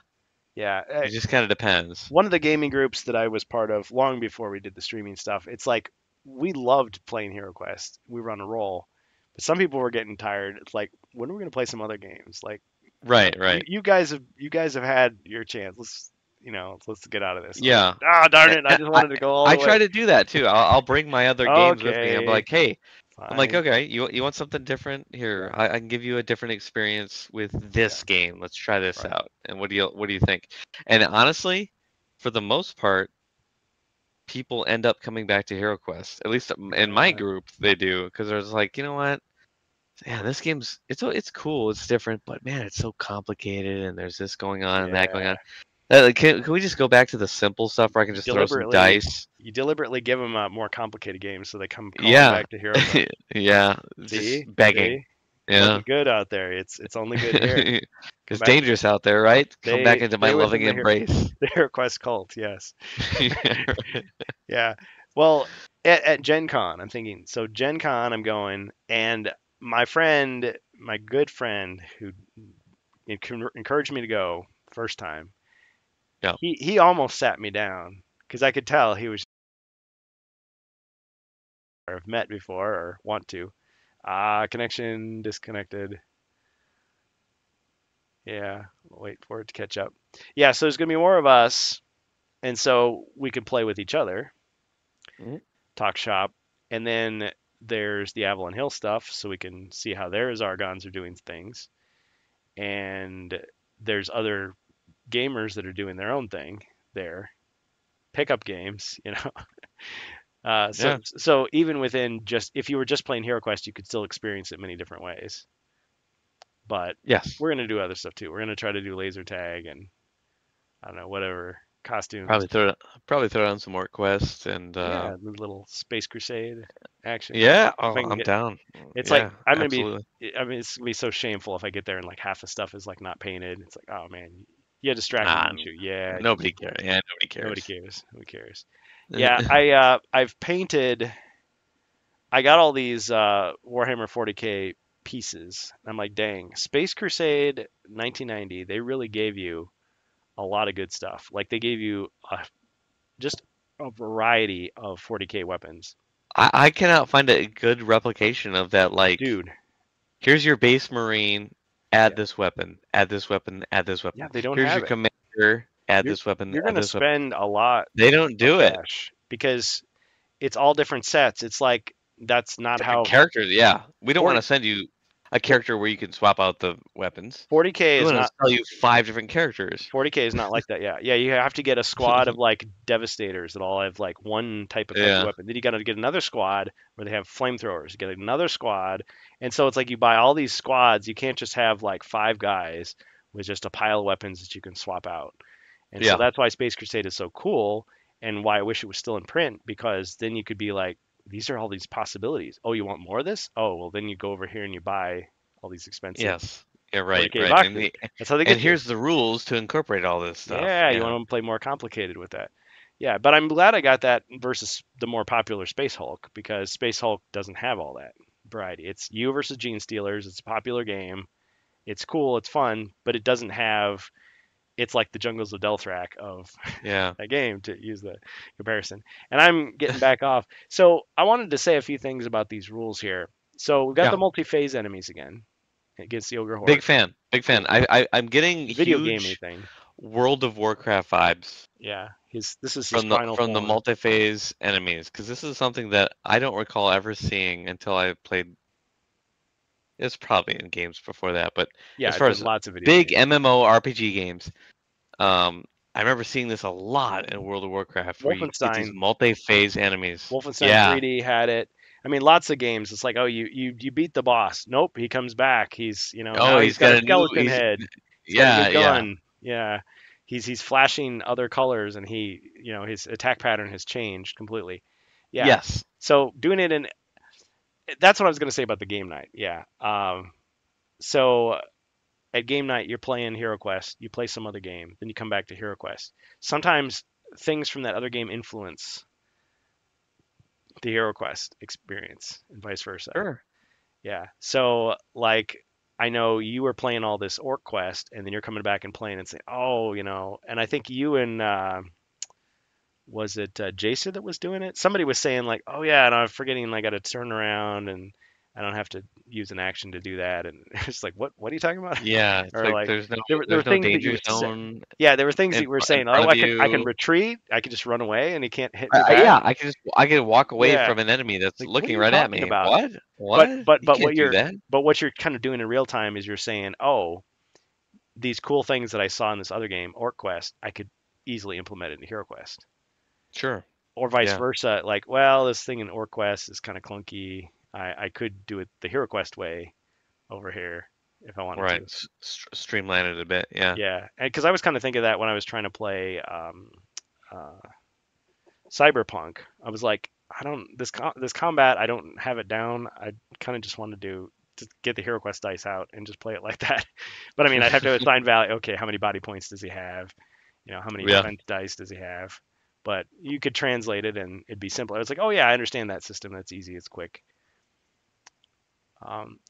yeah. it just kind of depends. One of the gaming groups that I was part of long before we did the streaming stuff, it's like we loved playing HeroQuest. We were on a roll, but some people were getting tired. It's like, when are we gonna play some other games? Like, Right, you, right. you guys have had your chance. Let's get out of this. I'm like, Yeah. ah, darn I, it! I just I wanted to go all I the try way. to do that too. I'll bring my other games with me. I'm Okay, like, hey, I'm like, fine. okay, you want something different? Yeah, Here, I can give you a different experience with yeah, this game. Let's try this right. out. And what do you think? And honestly, for the most part, people end up coming back to HeroQuest. At least in my Yeah, group, they do, because there's like, you know what? Yeah, this game's it's cool, it's different, but man, it's so complicated, and there's this going on and that going yeah. on. Like, can we just go back to the simple stuff where I can You just throw some deliberately, dice? you deliberately give them a more complicated game so they come crawling Yeah, back to HeroQuest. yeah, just See, begging. see, it Yeah, wasn't good out there. It's only good here. Come it's back to dangerous out there, right? Come back into my stay loving within embrace. the HeroQuest cult. Yes. Yeah, right. Yeah. Well, at GenCon, I'm thinking. So GenCon, I'm going, and my friend, my good friend, who encouraged me to go first time, Yeah. he almost sat me down because I could tell he was or have met before or want to. Connection disconnected. Yeah, wait for it to catch up. Yeah, so there's gonna be more of us, and so we can play with each other, Mhm. talk shop, and then there's the Avalon Hill stuff, so we can see how their Zargons are doing things, and there's other gamers that are doing their own thing there, pickup games, you know. So Yeah. so even within just if you were just playing HeroQuest, you could still experience it many different ways. But Yes. we're gonna do other stuff too. We're gonna try to do laser tag and I don't know whatever costumes. Probably throw down some more quests and Yeah, the little Space Crusade action. yeah. If Oh, I can I'm get, down. it's like Yeah, I'm gonna be. absolutely. I mean, it's gonna be so shameful if I get there and like half the stuff is like not painted. It's like, oh man, you had distracted, Ah, didn't you? Yeah, nobody cares. Yeah, nobody nobody cares. cares. Who cares? Yeah, I've painted. I got all these Warhammer 40K pieces. I'm like, dang, Space Crusade 1990. They really gave you a lot of good stuff. Like they gave you just a variety of 40K weapons. I cannot find a good replication of that. Like, Dude, here's your base marine, add yeah. this weapon, add this weapon, add this Yeah, weapon. they don't Here's have your it. commander, add You're this weapon, you're add gonna this weapon. spend a lot They don't of do it. cash because it's all different sets. It's like that's not Different how characters, yeah. We don't want 40 to send you a character where you can swap out the weapons. 40K We is want to not sell you 5 different characters. 40K is not like that. Yeah, yeah. You have to get a squad of like devastators that all have like one type of heavy Yeah, weapon. Then you got to get another squad where they have flamethrowers. You get another squad, and so it's like you buy all these squads. You can't just have like 5 guys with just a pile of weapons that you can swap out. And so yeah, that's why Space Crusade is so cool and why I wish it was still in print because then you could be like, these are all these possibilities. Oh, you want more of this? Oh, well, then you go over here and you buy all these expensive yes. Yeah, right, 40K right. And boxes. That's how they and get you. here's the rules to incorporate all this stuff. Yeah, you Yeah. want to play more complicated with that. Yeah, but I'm glad I got that versus the more popular Space Hulk because Space Hulk doesn't have all that. variety. It's you versus Gene Stealers. It's a popular game. It's cool. It's fun, but it doesn't have. It's like the Jungles of Delthrak of Yeah. that game, to use the comparison. And I'm getting back off. So I wanted to say a few things about these rules here. So we've got Yeah. the multi-phase enemies again against the Ogre Big Horde. fan. Big fan. Cool. I'm getting Video gamey huge thing. World of Warcraft vibes Yeah. This is his from the final from the form. multi-phase enemies, because this is something that I don't recall ever seeing until I played. It's probably in games before that, but Yeah, as it's far in as lots of video big games. MMORPG games, I remember seeing this a lot in World of Warcraft, where you get these Wolfenstein, multi-phase enemies. Wolfenstein Yeah. 3D had it. I mean, lots of games. It's like, oh, you beat the boss. Nope, he comes back. He's, Oh, now he's he's got got a a new. skeleton head. He's got a new Yeah, yeah. gun. Yeah. He's flashing other colors and his attack pattern has changed completely. Yeah. Yes. So doing it in that's what I was going to say about the game night. Yeah. So at game night you're playing HeroQuest, you play some other game, then you come back to HeroQuest. Sometimes things from that other game influence the HeroQuest experience and vice versa. Sure. Yeah. So like I know you were playing all this Orc Quest and then you're coming back and playing and saying, "Oh, and I think you and was it Jason that was doing it? Somebody was saying like, "Oh yeah, and I'm forgetting I got to turn around and I don't have to use an action to do that." And it's like, "What are you talking about?" Yeah, it's Or like like there's no there were there's no things that you danger were saying. zone Yeah, there were things that in you were in saying. front Oh, of I can you. retreat. I can just run away and he can't hit me back. Yeah, I can walk away Yeah. from an enemy that's Like, what are looking you right at talking me. about? What? But What? but You but can't what do you're that. but what you're kind of doing in real time is you're saying, "Oh, these cool things that I saw in this other game, Orc Quest, I could easily implement it in HeroQuest." Sure. Or vice Yeah. versa. Like, well, this thing in Orc Quest is kind of clunky. I could do it the HeroQuest way over here if I wanted Right. to. Streamline it a bit. Yeah. Yeah, because I was kind of thinking of that when I was trying to play uh, Cyberpunk. I was like, I don't this combat. I don't have it down. I kind of just want to get the HeroQuest dice out and just play it like that. But I mean, I'd have to assign value. Okay, how many body points does he have? How many Yeah. defense dice does he have? But you could translate it and it'd be simple. I was like, oh yeah, I understand that system. That's easy. It's quick.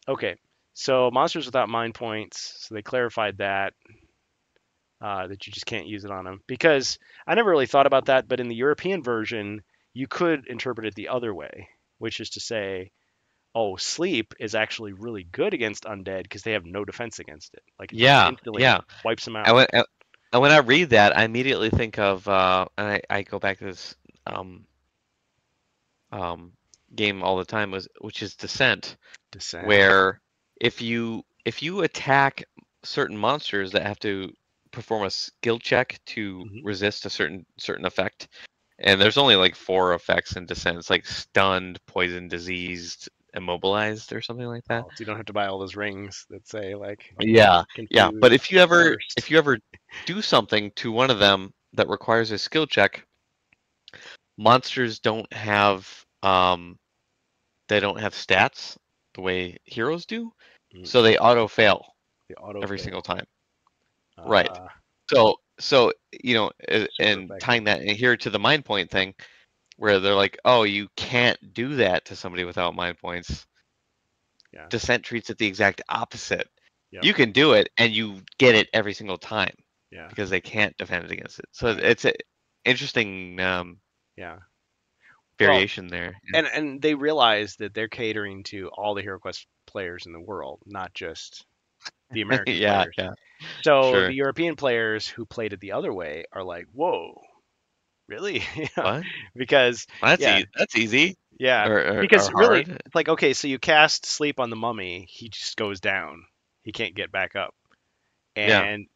Okay, so monsters without mind points. So they clarified that you just can't use it on them because I never really thought about that. But in the European version, you could interpret it the other way, which is to say, oh, sleep is actually really good against undead because they have no defense against it. Like it just Yeah. instantly Yeah. wipes them And out. when and when I read that, I immediately think of and I go back to this um um game all the time, which is Descent, Descent. where if you attack certain monsters that have to perform a skill check to Hmm. resist a certain effect, and there's only like 4 effects in Descent. It's like stunned, poisoned, diseased, immobilized, or something like that. Oh, so you don't have to buy all those rings that say like Yeah, yeah. But confused, if cursed. you ever do something to one of them that requires a skill check, monsters don't have they don't have stats the way heroes do, so Mm-mm. they auto fail The every single autofill. time. Right. Uh, So super and effective. tying that in here to the mind point thing, where they're like, oh, you can't do that to somebody without mind points. Yeah. Descent treats it the exact opposite. Yep. You can do it, and you get it every single time Yeah. because they can't defend it against it. So Right. it's an interesting Yeah. Well, variation there. and they realize that they're catering to all the HeroQuest players in the world, not just the American Yeah, players. yeah, So the sure. European players who played it the other way are like, "Whoa, really?" What? Because Well, yeah, that's easy yeah. or Because really, hard. it's like, okay, so you cast sleep on the mummy, he just goes down. He can't get back up. Yeah. And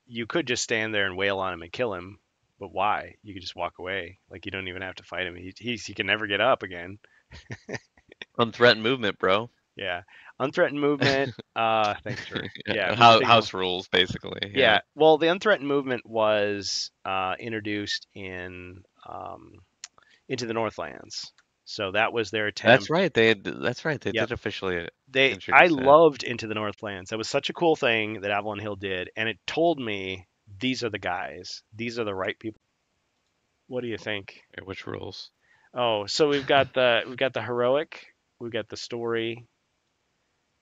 you could just stand there and wail on him and kill him, but why? You could just walk away. Like you don't even have to fight him. He can never get up again. Unthreatened movement, bro. Yeah. Unthreatened movement. Thanks for Yeah, boosting. house rules basically. Yeah. Yeah. Well, the unthreatened movement was introduced in into the Northlands. So that was their That's attempt. right. That's right. They Yep. did officially I introduce that. loved Into the Northlands. That was such a cool thing that Avalon Hill did, and it told me these are the guys. These are the right people. What do you think? Okay, which rules? Oh, so we've got the heroic. we've got the story,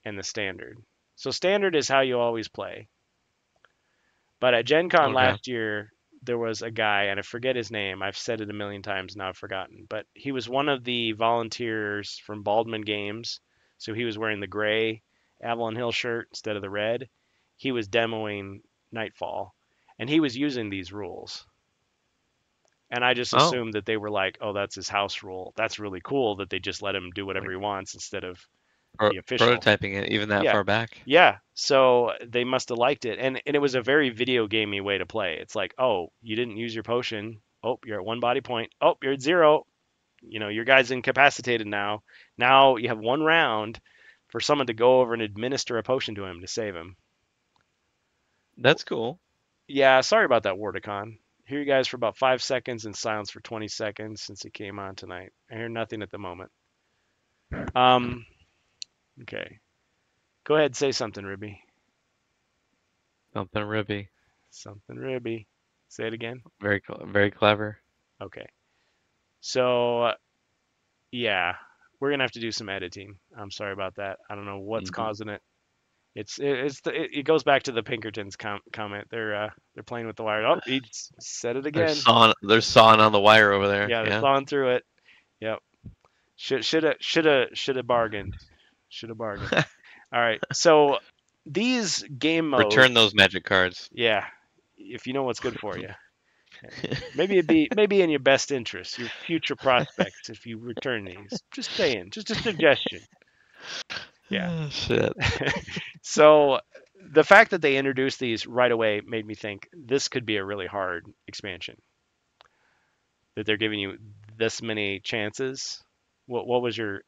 and the standard. So standard is how you always play. But at Gen Con Okay. last year, there was a guy, and I forget his name. I've said it a million times now, I've forgotten. But he was one of the volunteers from Baldwin Games. So he was wearing the gray Avalon Hill shirt instead of the red. He was demoing Nightfall, and he was using these rules. And I just Oh, assumed that they were like, oh, that's his house rule. That's really cool that they just let him do whatever like he wants instead of the official. prototyping it even that Yeah. far back. Yeah. So they must have liked it. And it was a very video gamey way to play. It's like, oh, you didn't use your potion. Oh, you're at one body point. Oh, you're at zero. Your guy's incapacitated now. Now you have one round for someone to go over and administer a potion to him to save him. That's cool. Yeah, sorry about that, Wardicon. Hear you guys for about 5 seconds and silence for 20 seconds since it came on tonight. I hear nothing at the moment. Um, okay. Go ahead, say something, Ribby. Something Ribby. Something, Ribby. Say it again. Very clever. Okay. So, yeah, we're gonna have to do some editing. I'm sorry about that. I don't know what's Hmm. causing it. It goes back to the Pinkertons comment. They're playing with the wire. Oh, he said it again. They're sawing on the wire over there. Yeah, they're Yeah. sawing through it. Yep. Shoulda bargained. Shoulda bargained. All right. So these game modes, Return those magic cards. yeah, if you know what's good for you. Maybe in your best interest, your future prospects, if you return these. Just saying, just a suggestion. Yeah. Oh, shit. So the fact that they introduced these right away made me think this could be a really hard expansion. That they're giving you this many chances. What was your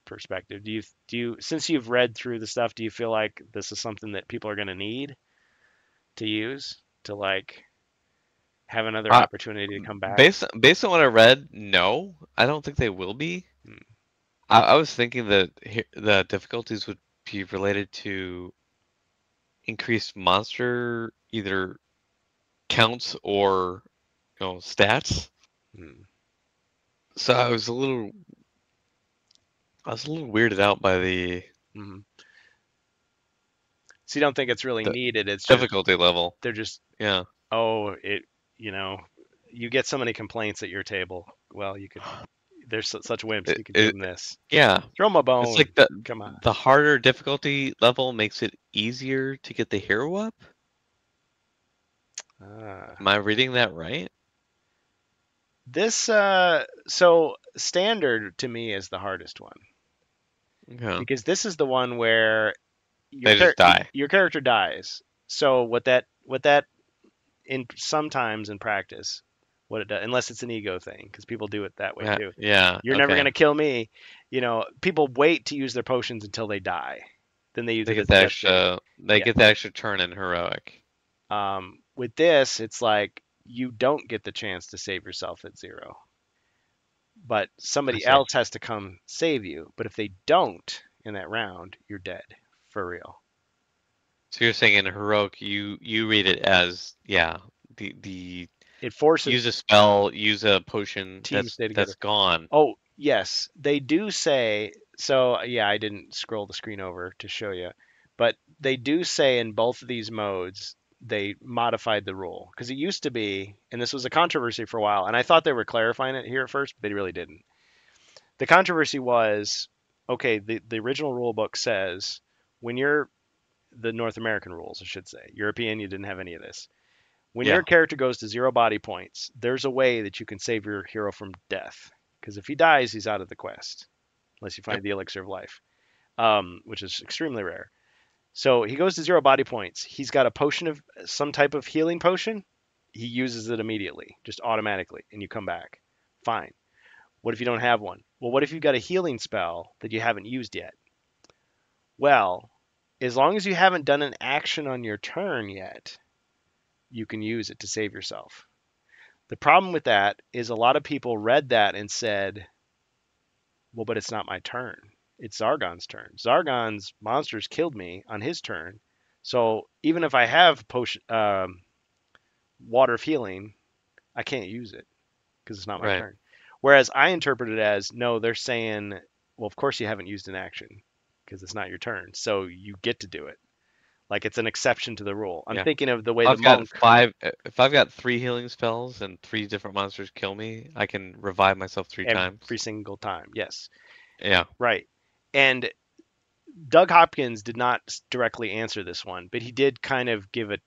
perspective? Do you since you've read through the stuff, do you feel like this is something that people are going to need to use to like have another Uh, opportunity to come back? based on what I read, no, I don't think they will be. Hmm. I was thinking that the difficulties would be related to increased monster either counts or stats. Hmm. So I was a little weirded out by Hmm. So you don't think it's really the needed? It's just difficulty level. they're just Yeah. oh it you know you get so many complaints at your table. Well, you could. There's such wimps. It, You could give it, them this. yeah. Throw them a It's bone. like the Come on. the harder difficulty level makes it easier to get the hero up. Ah. Am I reading that right? This so standard to me is the hardest one Okay. because this is the one where They just die. your character dies. So what that in sometimes in practice what it does, unless it's an ego thing because people do it that way Yeah. too. Yeah. You're never Okay. gonna kill me. People wait to use their potions until they die. Then they use They it get as a the death save. extra. They Yeah. get the extra turn in heroic. With this, it's like you don't get the chance to save yourself at zero, but I somebody see. else has to come save you. But if they don't in that round, you're dead for real. So you're saying in heroic, you read it as the It forces use a spell, use a potion teams to that's stay together. gone. Oh, yes, they do say so. Yeah, I didn't scroll the screen over to show you, but they do say in both of these modes they modified the rule because it used to be, and this was a controversy for a while, and I thought they were clarifying it here at first, but they really didn't. The controversy was okay, the original rule book says when you're the North American rules, I should say. European, you didn't have any of this. When Yeah. your character goes to zero body points, there's a way that you can save your hero from death. Because if he dies, he's out of the quest, unless you Yep. find the elixir of life, which is extremely rare. So he goes to zero body points. He's got a potion of some type of healing potion. He uses it immediately, just automatically, and you come back. Fine. What if you don't have one? Well, what if you've got a healing spell that you haven't used yet? Well, as long as you haven't done an action on your turn yet, you can use it to save yourself. The problem with that is a lot of people read that and said, well, but it's not my turn. It's Zargon's turn. Zargon's monsters killed me on his turn. So even if I have water of healing, I can't use it because it's not my Right. turn. Whereas I interpret it as no, they're saying Well, of course you haven't used an action because it's not your turn. So you get to do it. Like it's an exception to the rule. I'm Yeah. thinking of the way the I've got monk if I've got 3 healing spells and 3 different monsters kill me, I can revive myself 3 times. every single time. Yes. Yeah. Right. And Doug Hopkins did not directly answer this one, but he did kind of give a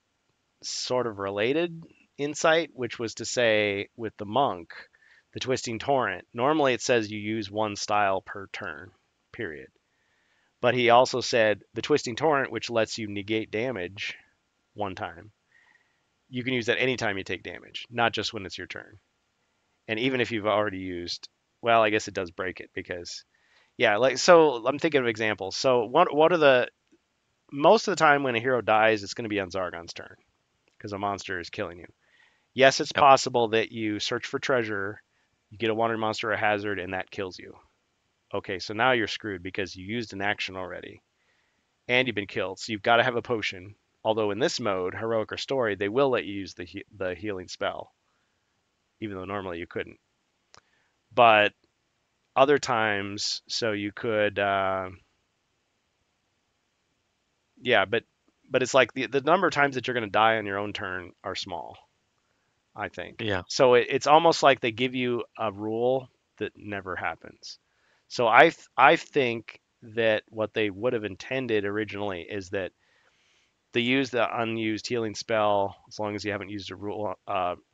sort of related insight, which was to say with the monk, the twisting torrent, normally it says you use one style per turn, period. But he also said the twisting torrent, which lets you negate damage one time, you can use that anytime you take damage, not just when it's your turn. And even if you've already used, well, I guess it does break it because, yeah, like so. I'm thinking of examples. So what are the most of the time when a hero dies, it's going to be on Zargon's turn because a monster is killing you. Yes, it's Yep. possible that you search for treasure, you get a wandering monster or a hazard, and that kills you. Okay, so now you're screwed because you used an action already and you've been killed. So you've got to have a potion. Although in this mode, heroic or story, they will let you use the healing spell, even though normally you couldn't. But other times, so you could, yeah, but it's like the number of times that you're going to die on your own turn are small, I think. Yeah. So it's almost like they give you a rule that never happens. So I think that what they would have intended originally is that they use the unused healing spell as long as you haven't used a rule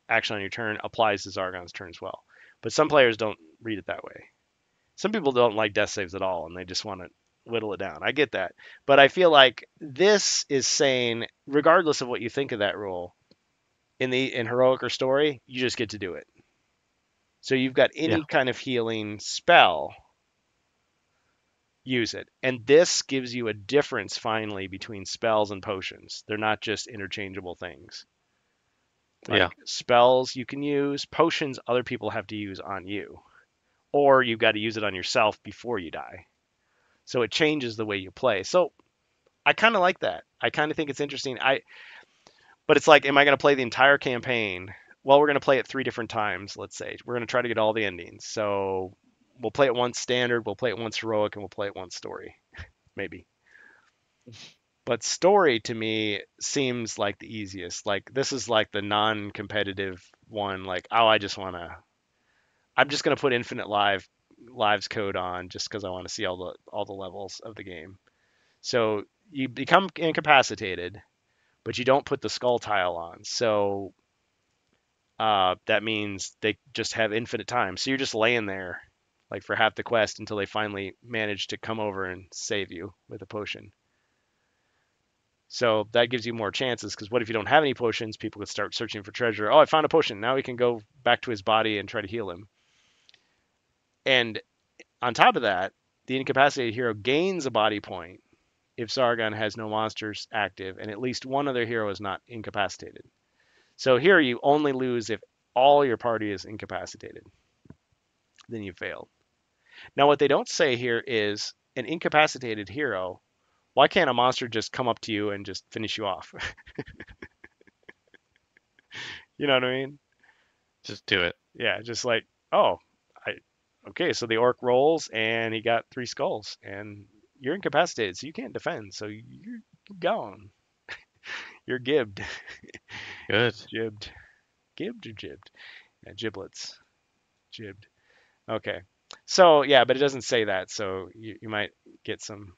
action on your turn applies to Zargon's turn as well. But some players don't read it that way. Some people don't like death saves at all and they just want to whittle it down. I get that. But I feel like this is saying, regardless of what you think of that rule, in heroic or story, you just get to do it. So you've got Yeah. any kind of healing spell, use it. And this gives you a difference finally between spells and potions. They're not just interchangeable things. Yeah. Like spells you can use, potions other people have to use on you, or you've got to use it on yourself before you die. So it changes the way you play. So I kind of like that. I kind of think it's interesting. But it's like, am I going to play the entire campaign? Well, we're going to play it 3 different times. Let's say we're going to try to get all the endings. So we'll play it once standard, we'll play it once heroic, and we'll play it once story, maybe. But story to me seems like the easiest. Like this is like the non-competitive one. Like, oh, I'm just gonna put infinite lives code on just because I want to see all the levels of the game. So you become incapacitated, but you don't put the skull tile on. So that means they just have infinite time. So you're just laying there like for half the quest until they finally manage to come over and save you with a potion. So that gives you more chances because what if you don't have any potions? People could start searching for treasure. Oh, I found a potion. Now we can go back to his body and try to heal him. And on top of that, the incapacitated hero gains a body point if Sargon has no monsters active and at least one other hero is not incapacitated. So here you only lose if all your party is incapacitated. Then you failed. Now, what they don't say here is an incapacitated hero. Why can't a monster just come up to you and just finish you off? You know what I mean? Just do it. Yeah, just like, oh, I okay, so the orc rolls and he got 3 skulls and you're incapacitated, so you can't defend, so you're gone. You're gibbed. Good. Gibbed. Gibbed or jibbed? Yeah, giblets. Jibbed. Okay. So yeah, but it doesn't say that, so you might get some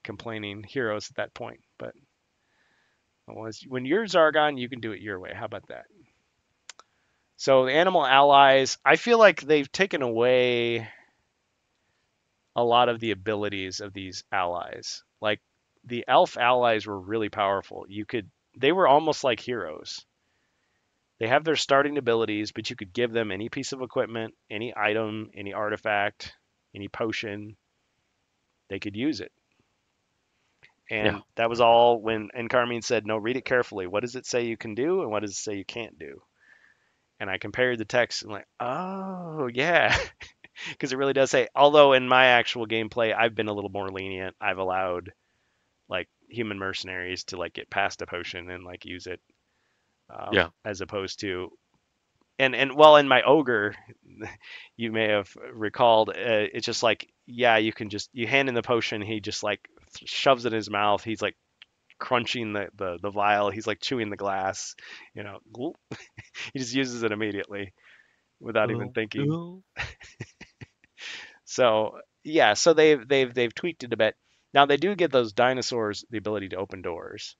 complaining heroes at that point. But when you're Zargon, you can do it your way. How about that? So the animal allies, I feel like they've taken away a lot of the abilities of these allies. Like the elf allies were really powerful. They were almost like heroes. They have their starting abilities, but you could give them any piece of equipment, any item, any artifact, any potion. They could use it. Yeah. And that was all when, and Carmine said, no, read it carefully. What does it say you can do and what does it say you can't do? And I compared the text and like, oh, yeah. Because it really does say, although in my actual gameplay, I've been a little more lenient. I've allowed like human mercenaries to like get past a potion and like use it Yeah. as opposed to and well in my ogre you may have recalled it's just like yeah, you can just you hand him the potion, he just like shoves it in his mouth. He's like crunching the vial. He's like chewing the glass. You know, gulp. He just uses it immediately without even Ooh, thinking. ooh. So yeah, so they've tweaked it a bit. Now they do give those dinosaurs the ability to open doors,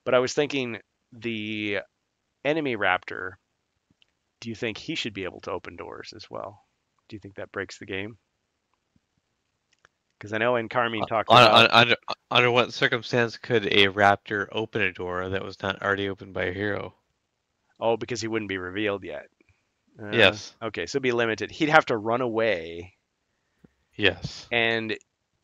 but I was thinking the enemy raptor. Do you think he should be able to open doors as well? Do you think that breaks the game? Because I know in Carmine talked On, about, on, under, under what circumstance could a raptor open a door that was not already opened by a hero? oh, because he wouldn't be revealed yet. Yes. Okay, so it'd be limited. He'd have to run away, Yes. and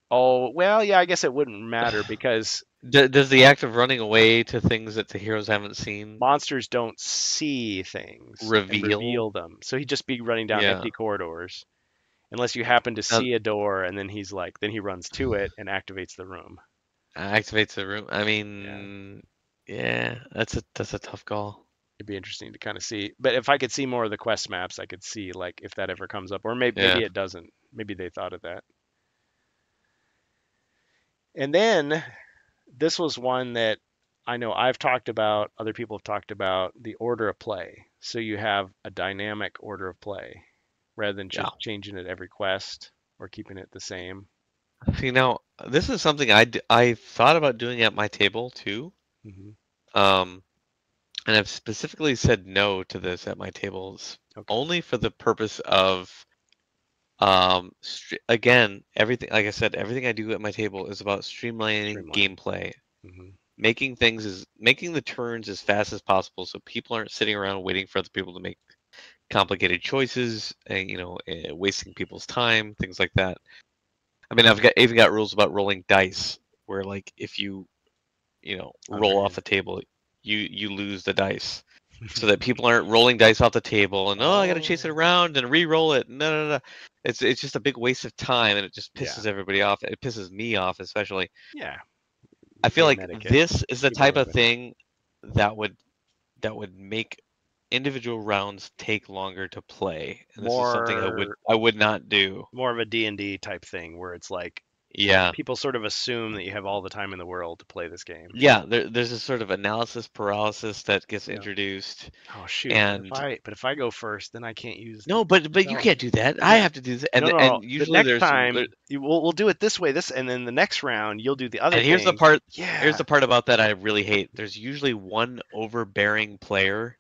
oh, well, yeah, I guess it wouldn't matter because Does the act of running away to things that the heroes haven't seen monsters don't see things and reveal? reveal them. So he'd just be running down Yeah. empty corridors, unless you happen to Now, see a door, and then he's like, then he runs to it and activates the room. activates the room. I Yeah, mean, yeah, that's a tough call. it'd be interesting to kind of see. But if I could see more of the quest maps, I could see like if that ever comes up, or maybe Yeah. it doesn't. Maybe they thought of that. And then this was one that I know I've talked about, other people have talked about the order of play. So you have a dynamic order of play rather than Yeah. just changing it every quest or keeping it the same. See, now this is something I thought about doing at my table too. Hmm. Um, and I've specifically said no to this at my tables Okay. only for the purpose of again, everything, like I said, everything I do at my table is about streamlining Streamline. gameplay, Hmm. making the turns as fast as possible so people aren't sitting around waiting for other people to make complicated choices and wasting people's time, things like that. I mean, I've got even got rules about rolling dice where like if you roll Okay. off the table, you lose the dice. So that people aren't rolling dice off the table and I got to chase it Oh, around and re-roll it. No, no, no. It's just a big waste of time and it just yeah. pisses everybody off. It pisses me off especially. Yeah. I feel Game like etiquette. this is the People type are of limited. thing that would make individual rounds take longer to play. And this is something More I would not do. more of a D&D type thing where it's like Yeah. people sort of assume that you have all the time in the world to play this game. Yeah, there's a sort of analysis paralysis that gets Yeah. introduced. Oh shoot, And but if I go first, then I can't use no, the but you spell. can't do that. I Yeah. have to do this. No, no, no. And The usually next there's some time we'll do it this way. This and then the next round you'll do the other and thing. here's Yeah. the part about that I really hate. There's usually one overbearing player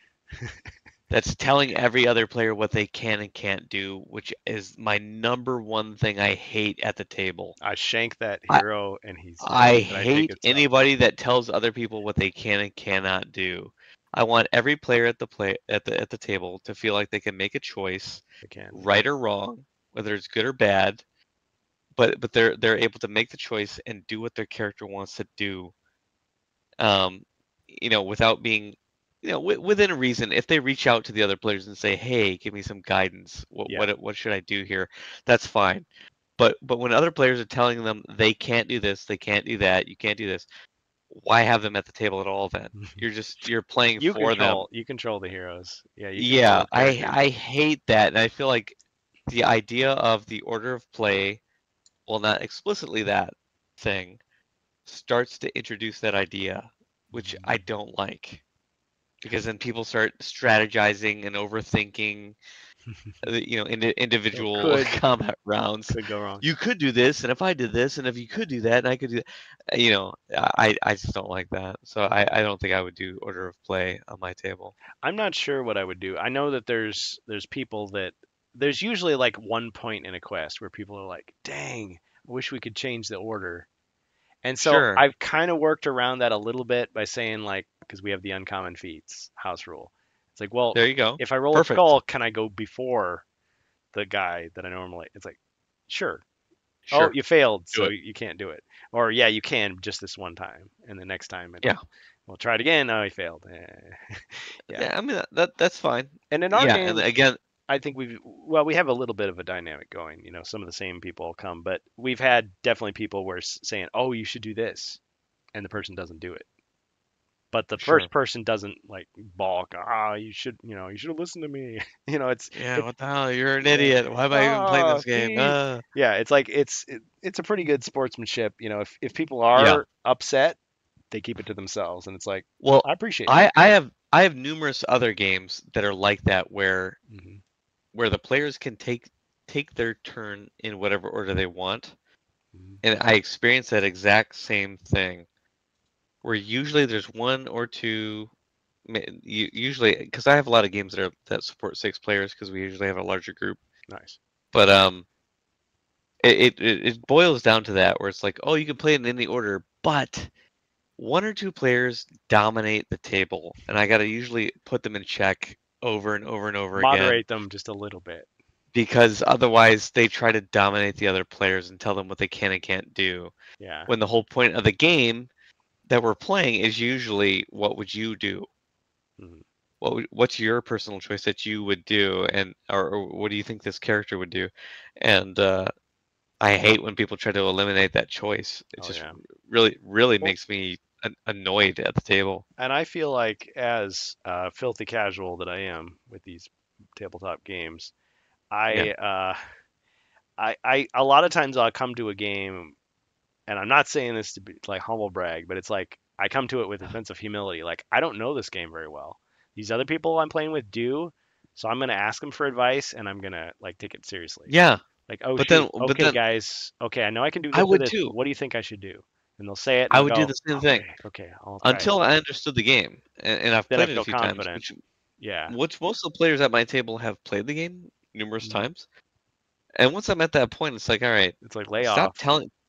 that's telling every other player what they can and can't do, which is my number one thing I hate at the table. I shank that I hero and he's I mad that I take hate its stuff. anybody that tells other people what they can and cannot do. I want every player at the table to feel like they can make a choice, I can. right or wrong, whether it's good or bad, but they're able to make the choice and do what their character wants to do, um, without being, within reason. If they reach out to the other players and say, "Hey, give me some guidance. Yeah. What should I do here?" That's fine. But when other players are telling them they can't do this, they can't do that, you can't do this, why have them at the table at all then? You're playing for them. You control the heroes. Yeah, you control Yeah, the characters. I hate that, and I feel like the idea of the order of play, well, not explicitly that thing, starts to introduce that idea, which I Mhm. don't like. Because then people start strategizing and overthinking, So individual combat rounds. could go wrong. You could do this, and if I did this, and if you could do that, and I could do that, I just don't like that. So I don't think I would do order of play on my table. I'm not sure what I would do. I know that there's people that there's usually like one point in a quest where people are like, "Dang, I wish we could change the order." And so Sure, I've kind of worked around that a little bit by saying like, because we have the uncommon feats house rule. It's like, well, there you go. if I roll a Perfect. skull, can I go before the guy that I normally? It's like, sure. Oh, Sure, you failed, do so it. you can't do it. Or yeah, you can just this one time, and the next time Yeah, we'll try it again. Oh, he failed. Yeah. yeah. I mean that's fine. And in our Yeah, and game, again, I think we have a little bit of a dynamic going. You know, some of the same people come, but we've had definitely people where saying, "Oh, you should do this," and the person doesn't do it. but the Sure. first person doesn't like balk. Ah, you should have listened to me. Yeah, it's what the hell? You're an yeah. idiot. Why am I even playing Oh, this game? see, yeah, it's like it's a pretty good sportsmanship. If people Yeah. are upset, they keep it to themselves, and it's like Well, I appreciate that. I have numerous other games that are like that Hmm. where the players can take their turn in whatever order they want, Hmm. and I experience that exact same thing. Where usually there's one or two, usually because I have a lot of games that support 6 players because we usually have a larger group. Nice. But it boils down to that where it's like, oh, you can play it in any order, but one or two players dominate the table, and I got to usually put them in check over and over and over again Moderate them just a little bit. because otherwise they try to dominate the other players and tell them what they can and can't do. Yeah. When the whole point of the game that we're playing is usually what would you do? Hmm. What's your personal choice that you would do, and or what do you think this character would do? And I hate when people try to eliminate that choice. It Oh just yeah. really Well, makes me annoyed at the table. and I feel like as filthy casual that I am with these tabletop games, Yeah. I a lot of times I'll come to a game, and I'm not saying this to be like humble brag, but it's like I come to it with a sense of humility. Like I don't know this game very well. These other people I'm playing with do, so I'm gonna ask them for advice, and I'm gonna like take it seriously. Yeah, Like, oh but shoot, then okay guys, okay, I know I can do I this or would this. too. What do you think I should do? And they'll say it, and I I'll would do the go, same thing okay, okay, I'll try it. until I understood the game, and I've Then I played it a feel few times, confident. Yeah. which most of the players at my table have played the game numerous Mhm. times. And once I'm at that point, it's like, all right, It's like lay off.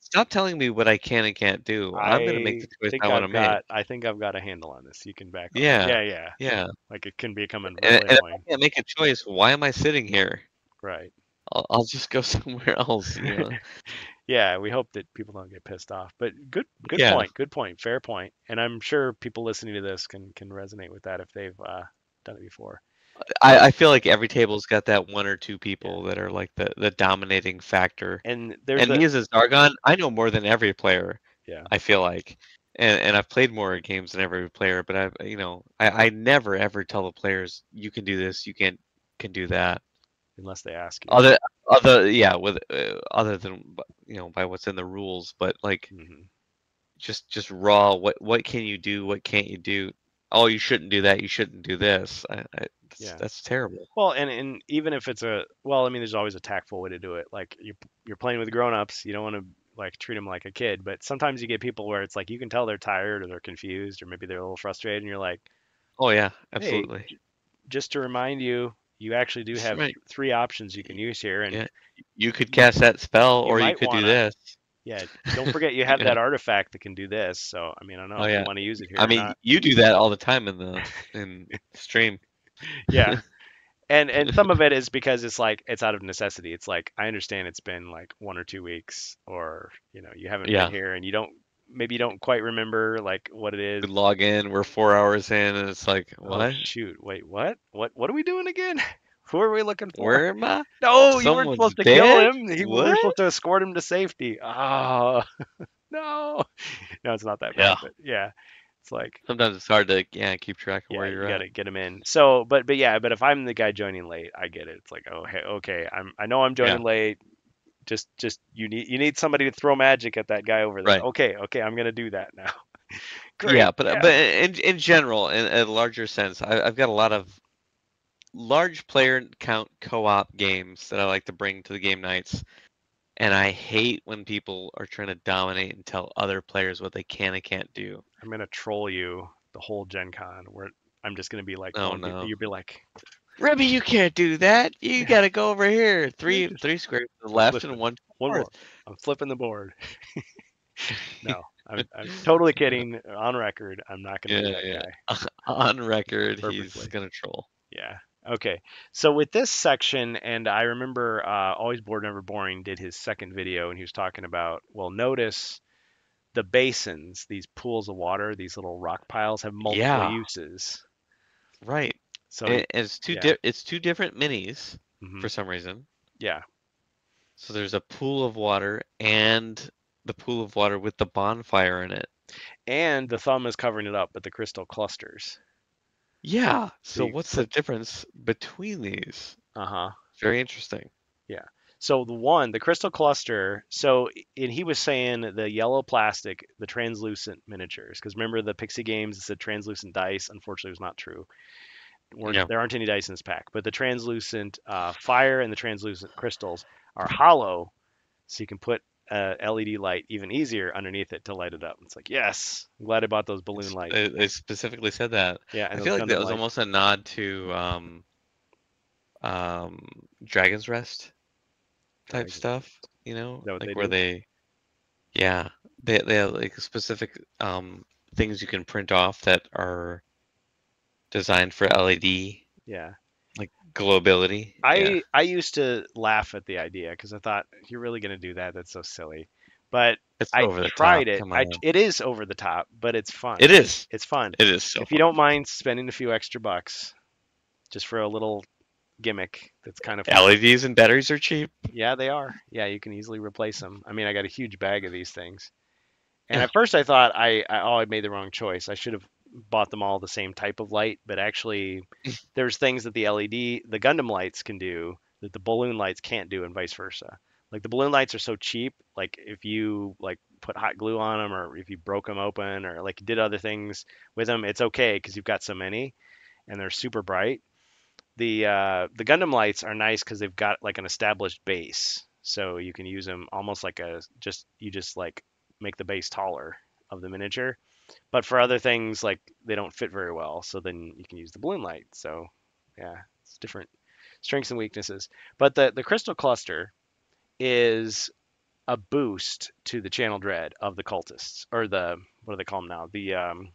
stop telling me what I can and can't do. I'm gonna make the choice I want to make. I think I've got a handle on this. You can back off. Yeah, Yeah, yeah. yeah. Like it can be becoming And, really and if I annoying. can't make a choice, why am I sitting here? Right. I'll just go somewhere else, you know? Yeah, we hope that people don't get pissed off. But good Yeah. point. Good point. Fair point. And I'm sure people listening to this can resonate with that if they've done it before. So I feel like every table's got that one or two yeah. people that are like the dominating factor. And there's And a me as a Zargon, I know more than every player, yeah. I feel like. And I've played more games than every player, but I never ever tell the players you can do this, you can do that. Unless they ask you. Other other yeah, with other than by what's in the rules, but like Hmm. just raw what can you do, what can't you do? Oh, you shouldn't do that, you shouldn't do this. Yeah. That's terrible. Well, and even if it's I mean, there's always a tactful way to do it. Like you're playing with grown-ups, you don't want to like treat them like a kid, but sometimes you get people where it's like you can tell they're tired or they're confused or maybe they're a little frustrated, and you're like, Oh yeah, hey, absolutely. just to remind you, you actually do Just have right. three options you can use here, and Yeah. You could you cast that spell you or you might could do wanna, this. yeah, don't forget you have Yeah. that artifact that can do this. So I mean, I don't know Oh if you yeah. want to use it I here or mean, not. you do that all the time in stream. Yeah. And some of it is because it's like it's out of necessity. It's like I understand it's been like 1 or 2 weeks, or you haven't been Yeah. here and you don't quite remember like what it is. We log in, we're 4 hours in, and it's like, Oh what? shoot, wait, what are we doing again? Who are we looking for? Where am I? No, you weren't Someone's supposed to kill dead? him. We What? were supposed to escort him to safety. Oh no, no, it's not that bad, Yeah. but yeah, it's like Sometimes it's hard to keep track of yeah, where you you're at. gotta get him in. So, but yeah, but if I'm the guy joining late, I get it. It's like, oh, hey, okay, I know I'm Yeah. joining late. Just you need somebody to throw magic at that guy over there. Right. Okay, okay, I'm gonna do that now. Yeah, Great. but Yeah. in general, in a larger sense, I've got a lot of large player count co-op games that I like to bring to the game nights. And I hate when people are trying to dominate and tell other players what they can and can't do. I'm gonna troll you the whole Gen Con where I'm just gonna be like Oh telling no. you'll be like, Ribby, you can't do that. You yeah, gotta go over here. you're Three just three squares to the left and flipping. one to the One north. more. I'm flipping the board. No, I'm totally kidding. On record, I'm not gonna be Yeah, that yeah. guy On record, he's perfectly. gonna troll. Yeah. Okay. So with this section, and I remember Always Bored, Never Boring did his second video, and he was talking about, well, notice the basins, these pools of water, these little rock piles have multiple Yeah, uses. right. So And yeah. it's two different minis Hmm. for some reason. Yeah. So there's a pool of water and the pool of water with the bonfire in it. And the thumb is covering it up, but the crystal clusters. Yeah. So So you what's the put, difference between these? uh-huh. Very interesting. Yeah. So the crystal cluster, so and he was saying the yellow plastic, the translucent miniatures, because remember the Pixie games that said translucent dice, unfortunately it was not true. Yeah. There aren't any dice in this pack, but the translucent fire and the translucent crystals are hollow, so you can put a LED light even easier underneath it to light it up. It's like, yes, I'm glad I bought those balloon lights. They specifically said that. Yeah, I and those feel like that Gundam was lights. almost a nod to um Dragon's Rest type Dragon. stuff, Is that what they like where do? yeah, they have like specific things you can print off that are designed for LED, Yeah. like glowability. Yeah. I used to laugh at the idea because I thought you're really gonna do that. That's so silly. But It's I over the tried top. it. Come on. It is over the top, but it's It fun. is. It's fun. It is so If you fun. don't mind spending a few extra bucks just for a little gimmick, that's kind of fun. LEDs and batteries are cheap. Yeah, they are. Yeah, you can easily replace them. I mean, I got a huge bag of these things. And Yeah. at first I thought I made the wrong choice. I should have bought them all the same type of light, but actually there's things that the Gundam lights can do that the balloon lights can't do and vice versa. Like the balloon lights are so cheap, like if you like put hot glue on them or if you broke them open or like did other things with them, it's okay because you've got so many and they're super bright. The Gundam lights are nice because they've got like an established base, so you can use them almost like you just like make the base taller of the miniature. But for other things, like they don't fit very well, so then you can use the balloon light. So yeah, it's different strengths and weaknesses. But the crystal cluster is a boost to the channel dread of the cultists, or the what do they call them now? The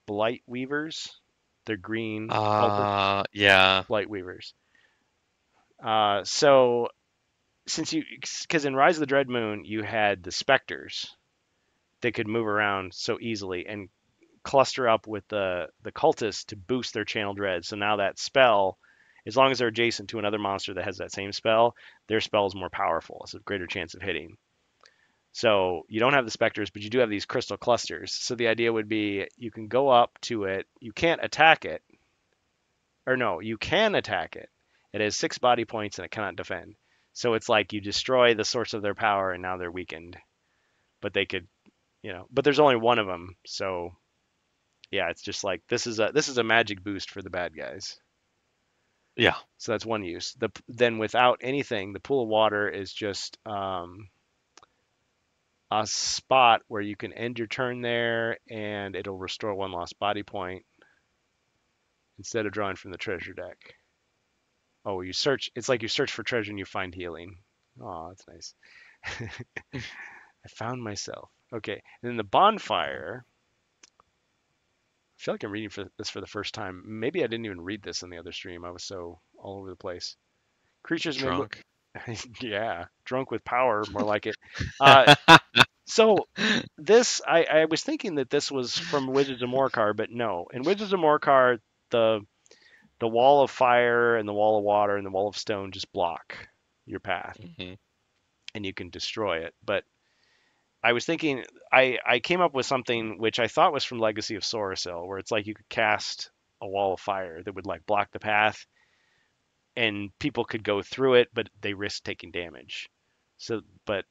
blight weavers. They're green cultists, Yeah. blight weavers. So since because in Rise of the Dread Moon you had the specters that could move around so easily and cluster up with the cultists to boost their channel dread. So now that spell, as long as they're adjacent to another monster that has that same spell, their spell is more powerful. It's a greater chance of hitting. So you don't have the specters, but you do have these crystal clusters. So the idea would be you can go up to it. You can't attack it, or no, you can attack it. It has 6 body points and it cannot defend. So it's like you destroy the source of their power and now they're weakened. But they could, but there's only one of them. So yeah, it's just like this is a magic boost for the bad guys. Yeah. So that's one use. Then without anything, the pool of water is just a spot where you can end your turn there, and it'll restore 1 lost body point instead of drawing from the treasure deck. Oh, you search. It's like you search for treasure and you find healing. Oh, that's nice. I found myself. Okay, and then the bonfire. I feel like I'm reading this for the first time. Maybe I didn't even read this in the other stream. I was so all over the place. Creatures may move. Drunk. Yeah, drunk with power, more like it. So this, I was thinking that this was from Wizards of Morcar, but no. In Wizards of Morcar, the the wall of fire and the wall of water and the wall of stone just block your path, Hmm. and you can destroy it. But I was thinking, I came up with something which I thought was from Legacy of Sorasil, where it's like you could cast a wall of fire that would like block the path, and people could go through it, but they risk taking damage. So, but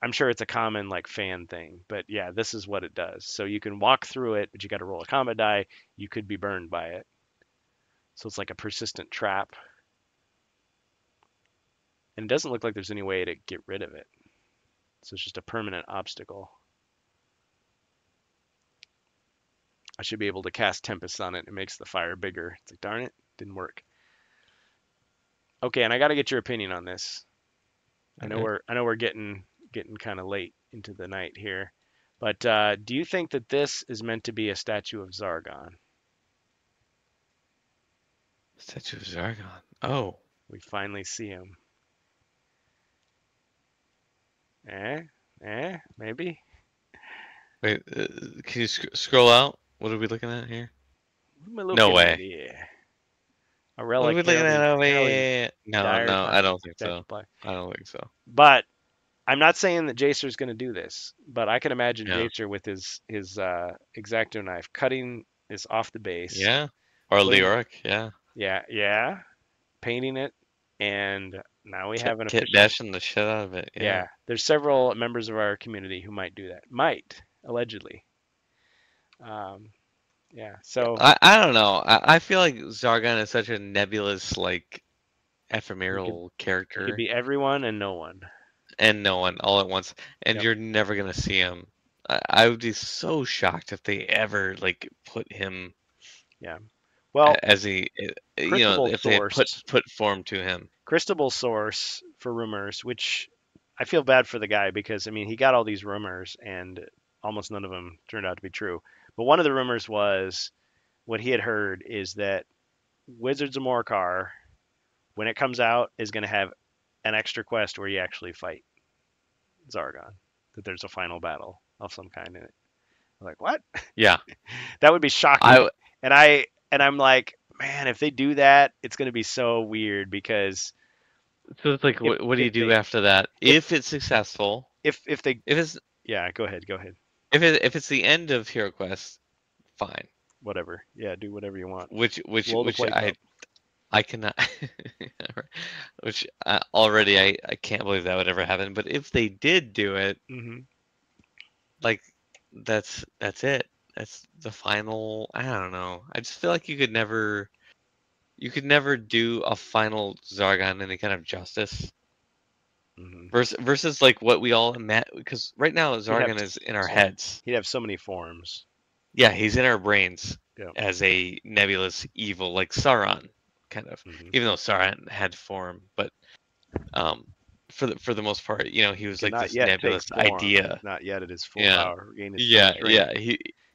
I'm sure it's a common like fan thing. But yeah, this is what it does. So you can walk through it, but you got to roll a combat die. You could be burned by it. So it's like a persistent trap, and it doesn't look like there's any way to get rid of it. So it's just a permanent obstacle. I should be able to cast Tempest on it. It makes the fire bigger. It's like, darn it, didn't work. Okay, and I got to get your opinion on this. Okay. I know we're getting kind of late into the night here, but do you think that this is meant to be a statue of Zargon? Statue of Zargon. Oh. We finally see him. Maybe. Wait, can you scroll out? What are we looking at here? What am I No looking at way. here? A What are relic, we looking at over Heralding here? No, dire no, I time don't think statue so. apply. I don't think so. But I'm not saying that Jacer's going to do this, but I can imagine Yeah. Jacer with his X-Acto knife cutting this off the base, Yeah. Or putting Leoric, yeah. yeah, painting it, and now we have an Kit official. bashing the shit out of it. Yeah. Yeah, there's several members of our community who might do that. Might, allegedly. Um, yeah, so I don't know. I feel like Zargon is such a nebulous, like, he could ephemeral he could character, be everyone and no one. and no one all at once, and Yep. you're never gonna see him. I would be so shocked if they ever like put him Yeah. Well, as if they had put form to him. Cristobal source for rumors, which I feel bad for the guy because I mean he got all these rumors and almost none of them turned out to be true. But one of the rumors was what he had heard is that Wizards of Morcar, when it comes out, is going to have an extra quest where you actually fight Zargon. That there's a final battle of some kind in it. I'm like, what? Yeah, That would be shocking. I And I'm like, man, if they do that, it's going to be so weird because so it's like if what do if you do they after that if if it's successful? if they If it's yeah, go ahead. if it's the end of HeroQuest, fine. Whatever. Yeah, do whatever you want. Which Blow the place up. I cannot, which already I can't believe that would ever happen. But if they did do it, Hmm. like that's it. That's the final. I don't know. I just feel like you could never do a final Zargon any kind of justice. Hmm. Versus like what we all imagine, because right now He'd have Zargon is in our so many, heads. he'd have so many forms. Yeah, he's in our brains Yeah. as a nebulous evil, like Sauron, kind of. Hmm. Even though Sauron had form, but um, for the most part, he was like Cannot this yet take nebulous form. idea. He's not yet at his full Yeah, power. Gained his full yeah, strength. yeah.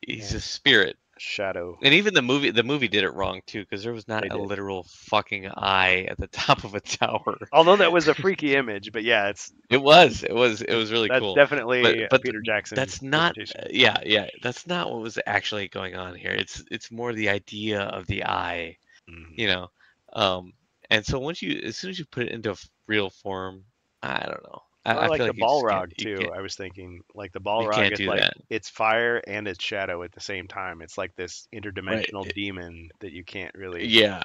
He's Yeah. a spirit. Shadow. And even the movie did it wrong too, because there was They not a did. literal fucking eye at the top of a tower. Although that was a freaky image, but yeah, It was really that's cool. definitely a But Peter Jackson that's not. interpretation. Yeah. That's not what was actually going on here. It's more the idea of the eye, Hmm. you know. Um, and so as soon as you put it into real form, I don't know. Or I like feel the like you just can't. Balrog too. I was thinking like the You Balrog can't is do like that. it's fire and it's shadow at the same time. It's like this Right. interdimensional demon that you can't really. Yeah.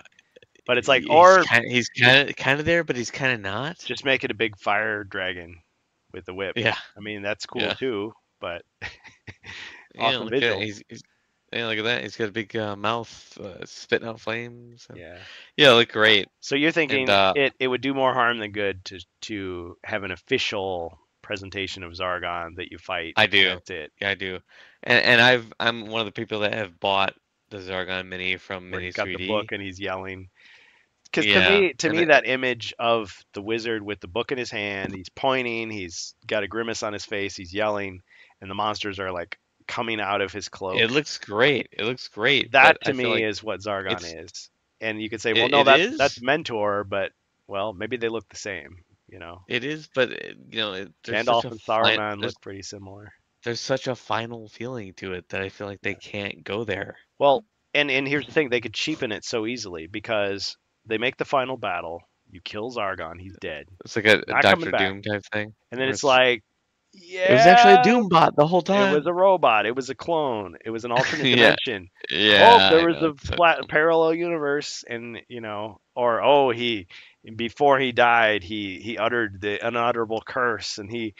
But it's like, He's or kind he's kind of there, but he's kind of not. just make it a big fire dragon with the whip. Yeah. I mean, that's cool Yeah. too, but Yeah, awesome visual. yeah, look at that. He's got a big mouth, spitting out flames. And, Yeah. yeah, look great. So you're And thinking it would do more harm than good to have an official presentation of Zargon that you fight. I And do. that's it. Yeah, I do. And I'm one of the people that have bought the Zargon Mini from Where he's Minis got the 3D. book and he's yelling. Because to Yeah, me, to me, that image of the wizard with the book in his hand, he's pointing, he's got a grimace on his face, he's yelling, and the monsters are like coming out of his cloak. it looks great. It looks great, but That to I feel me like is what Zargon it's is. And you could say, well, it, no, it that's is. Mentor, but well, maybe they look the same. It is, but Gandalf and Saruman look pretty similar. there's such a final feeling to it that I feel like they Yeah. can't go there. Well, and here's the thing, they could cheapen it so easily because they make the final battle, you kill Zargon, he's dead. It's like a Not coming Doctor back. Doom type thing. And then where it's like, it was actually a yeah, Doom bot the whole it was time. a robot. It was a clone. It was an alternate Yeah, dimension. Oh, yeah, there I was know. a It's so flat dumb. parallel universe, and or oh, he before he died, he uttered the unutterable curse, and he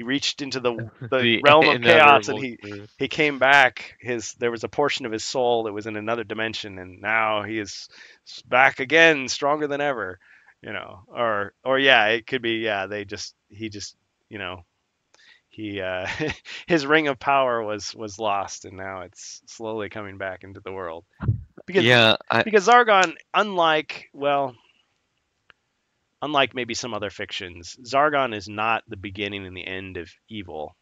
reached into the The realm of chaos, and inutterable he truth. he came back. There was a portion of his soul that was in another dimension, and now he is back again, stronger than ever. Or yeah, it could be yeah. He just you know he his ring of power was lost and now it's slowly coming back into the world because Yeah, Zargon, unlike maybe some other fictions, Zargon is not the beginning and the end of evil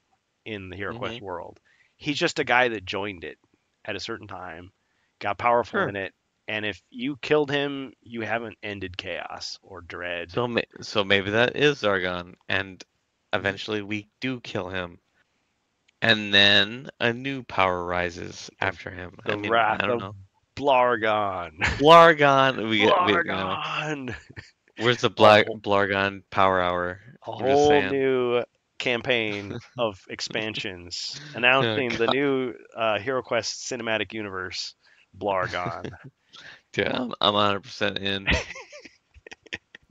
in the HeroQuest mhm, world. He's just a guy that joined it at a certain time, got powerful sure. in it, and if you killed him, you haven't ended chaos or dread. So maybe that is Zargon, and Mhm. eventually we do kill him, and then a new power rises The, after him. the I mean, wrath I don't of know. Blargon. Blargon, we get, Blargon. Where's the or a Blargon Power Hour? I'm just whole saying. new campaign of expansions Oh, announcing the God. new HeroQuest cinematic universe, Blargon. Dude, I'm 100% in.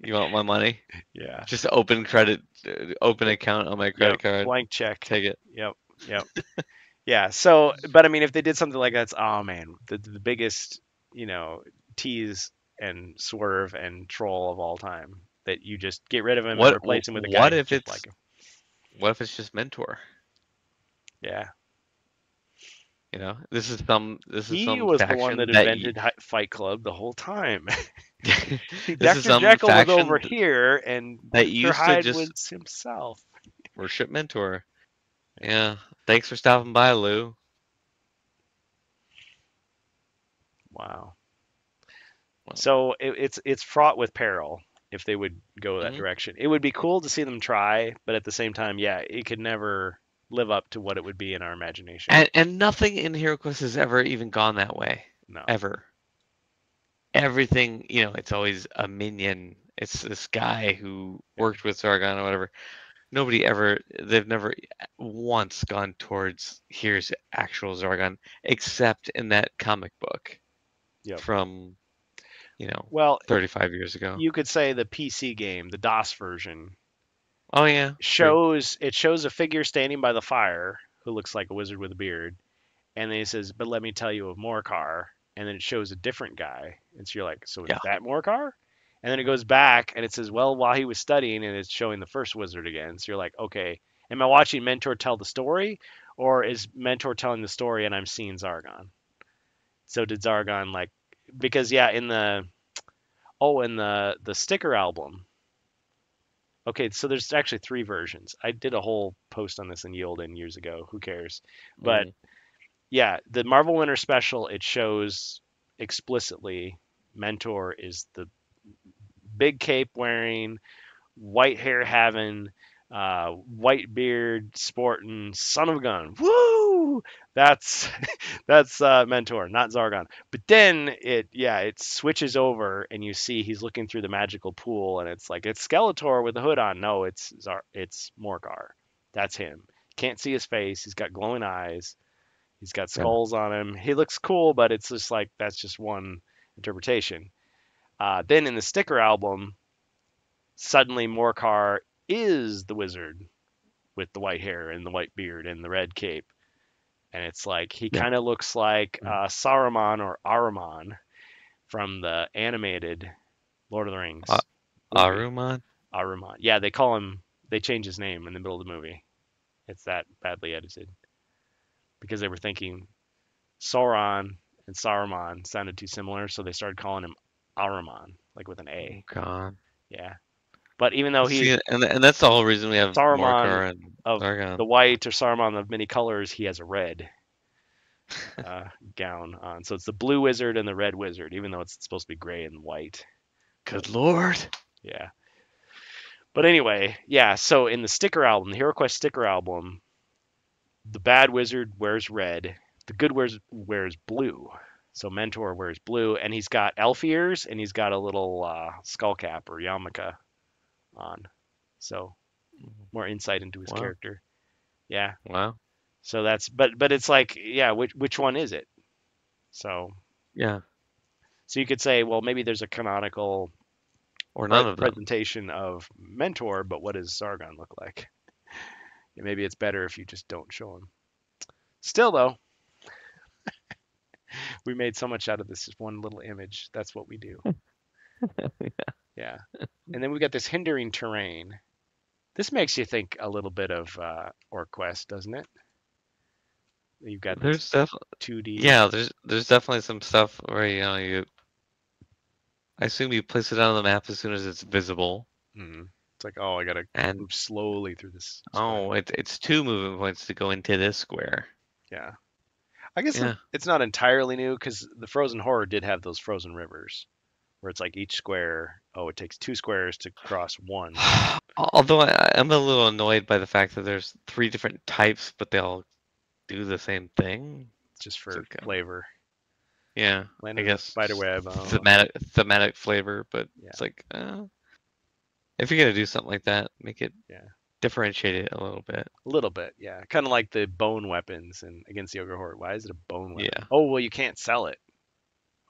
You want my money? Yeah. Just open account on my Yep. credit card. Blank check. Take it. Yep. Yep. Yeah. So, but I mean, if they did something like that, it's, oh man, the biggest, you know, tease and swerve and troll of all time. That you just get rid of him and replace him with a guy just like him. What if it's just Mentor? Yeah. This is He some was the one that faction that you, invented Fight Club the whole time. this is Dr. some Jekyll was over faction here, and that Mr. used to Hyde just was himself. worship Mentor. Yeah. Thanks for stopping by, Lou. Wow. Well, So it's fraught with peril if they would go that mhm. direction. It would be cool to see them try, but at the same time, yeah, it could never live up to what it would be in our imagination. And nothing in HeroQuest has ever even gone that way. No. Ever. Everything, it's always a minion. It's this guy who Yeah. worked with Sargon or whatever. They've never once gone towards here's actual Zargon, except in that comic book Yep. from, Well, 35 years ago. you could say the PC game, the DOS version, Oh yeah, true. shows a figure standing by the fire who looks like a wizard with a beard, and then he says, "But let me tell you of Morcar," and then it shows a different guy, and so you're like, "So is Yeah. that Morcar?" And then it goes back and it says, "Well, while he was studying," and it's showing the first wizard again. So you're like, "Okay, am I watching Mentor tell the story, or is Mentor telling the story and I'm seeing Zargon?" So did Zargon like because yeah, in the sticker album. Okay, so there's actually three versions. I did a whole post on this in Yielden years ago. Who cares? But Mm. yeah, the Marvel Winter Special, it shows explicitly Mentor is the big cape wearing, white hair having, white beard sporting son of a gun. Woo! That's that's Mentor, not Zargon. But then it switches over and you see he's looking through the magical pool and it's like it's Skeletor with the hood on. No, it's Morcar. That's him. Can't see his face. He's got glowing eyes. He's got Yeah. skulls on him. He looks cool, but it's just like that's just one interpretation. Then in the sticker album, suddenly Morcar is the wizard with the white hair and the white beard and the red cape. And it's like he Yeah. kind of looks like Mm. Saruman or Aruman from the animated Lord of the A- Rings movie. Aruman? Aruman. Yeah, they call him. They change his name in the middle of the movie. It's that badly edited because they were thinking Sauron and Saruman sounded too similar, so they started calling him Aruman, like with an Oh A. God. Yeah. But even though he's See, and that's the whole reason we have Saruman Morcar and of Zargon. the white or Saruman of many colors, he has a red uh, gown on. So it's the blue wizard and the red wizard, even though it's supposed to be gray and white. Good Lord. Yeah. But anyway, yeah. So in the sticker album, the HeroQuest sticker album, the bad wizard wears red, the good wizard wears blue. So Mentor wears blue, and he's got elf ears, and he's got a little skull cap or yarmulke on. So more insight into his Wow. character. Yeah. Wow. So that's but it's like yeah, which one is it? So Yeah. you could say well maybe there's a canonical Or none of them. presentation of Mentor, but what does Sargon look like? Yeah, maybe it's better if you just don't show him. Still though, we made so much out of this one little image. That's what we do. Yeah. And then we got this hindering terrain. This makes you think a little bit of OrcQuest, doesn't it? You've got this There's def 2D. Yeah, there's definitely some stuff where I assume you place it on the map as soon as it's visible. It's like, oh, I gotta And move slowly through this square. oh, it's two movement points to go into this square. Yeah. I guess Yeah. it's not entirely new because the Frozen Horror did have those frozen rivers where it's like each square, oh, it takes two squares to cross one. Although I'm a little annoyed by the fact that there's three different types, but they all do the same thing. Just It's for like, flavor. yeah, Land I in a guess spider just web. Oh, thematic flavor, but yeah. it's like, If you're gonna do something like that, make it Yeah, differentiate it a little bit. a little bit. Yeah, kind of like the bone weapons and against the ogre horde. Why is it a bone weapon? Yeah. Oh, well, you can't sell it.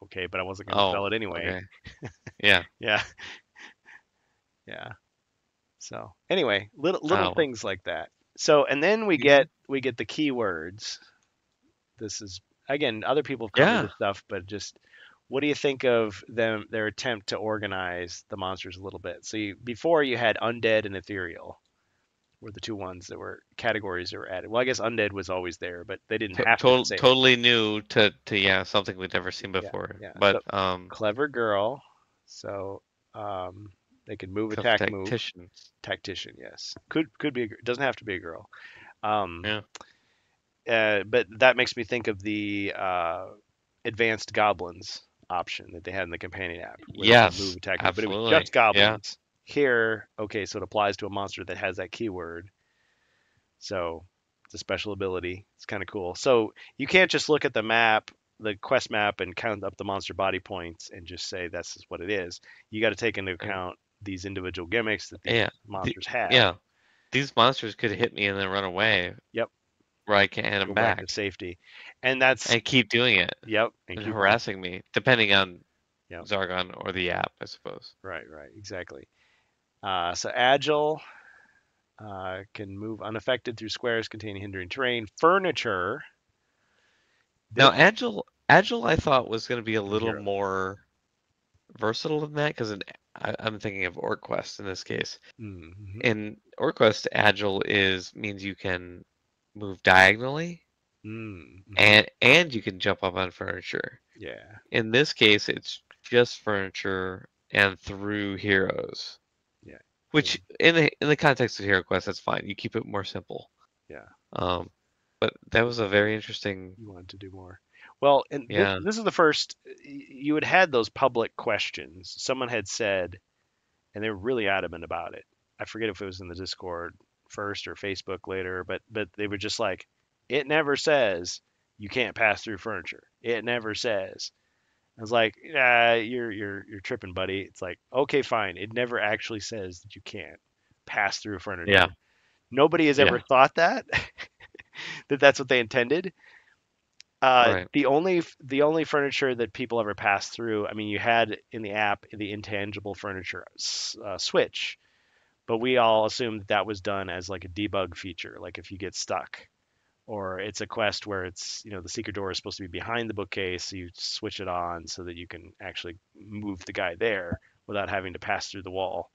Okay, but I wasn't going to Oh, sell it anyway. okay. Yeah. Yeah, yeah. So anyway, little Oh, things like that. So and then we hmm. get the keywords. This is again, other people have covered Yeah. this stuff, but just what do you think of their attempt to organize the monsters a little bit? So before you had undead and ethereal were the two ones that were categories that were added. Well, I guess undead was always there, but they didn't have to say it. Totally new to yeah, something we'd never seen Yeah, before. yeah. But So clever girl. So um, they can move, tough attack, move. tacticians. Tactician, yes. Could be. Doesn't have to be a girl. Um, Yeah. but that makes me think of the advanced goblins option that they had in the companion app, where they could move, Yes, attack, move. But it was absolutely. just Yeah. goblins. Here, okay, so it applies to a monster that has that keyword. So it's a special ability. It's kind of cool. So you can't just look at the map, the quest map, and count up the monster body points and just say this is what it is. You got to take into And account these individual gimmicks that these yeah. monsters have. Yeah. These monsters could hit me and then run away Yep, where I can't hand them go back to back safety, and that's and keep doing it yep, and and keep on. harassing me, depending on Yep, Zargon or the app, I suppose. right, exactly. So agile can move unaffected through squares containing hindering terrain. Furniture. Now, This Agile, I thought was going to be a in little heroes. more versatile than that because I'm thinking of OrcQuest in this case. Mm-hmm. In OrcQuest, Agile is means you can move diagonally Mm-hmm. and you can jump up on furniture. Yeah, In this case, it's just furniture and through heroes, yeah, which in the context of HeroQuest, that's fine. You keep it more simple. yeah. Um, but that was a very interesting, You wanted to do more. Well, and this yeah. this is the first you had those public questions. Someone had said, and they were really adamant about it. I forget if it was in the Discord first or Facebook later, but they were just like, it never says you can't pass through furniture. It never says. I was like, you're tripping, buddy. It's like, okay, fine. It never actually says that you can't pass through Yeah, furniture. Nobody has ever yeah, thought that that that's what they intended. right. The only furniture that people ever passed through, I mean, you had in the app the intangible furniture switch, but we all assumed that was done as like a debug feature, like if you get stuck, or it's a quest where it's the secret door is supposed to be behind the bookcase, so you switch it on so that you can actually move the guy there without having to pass through the wall.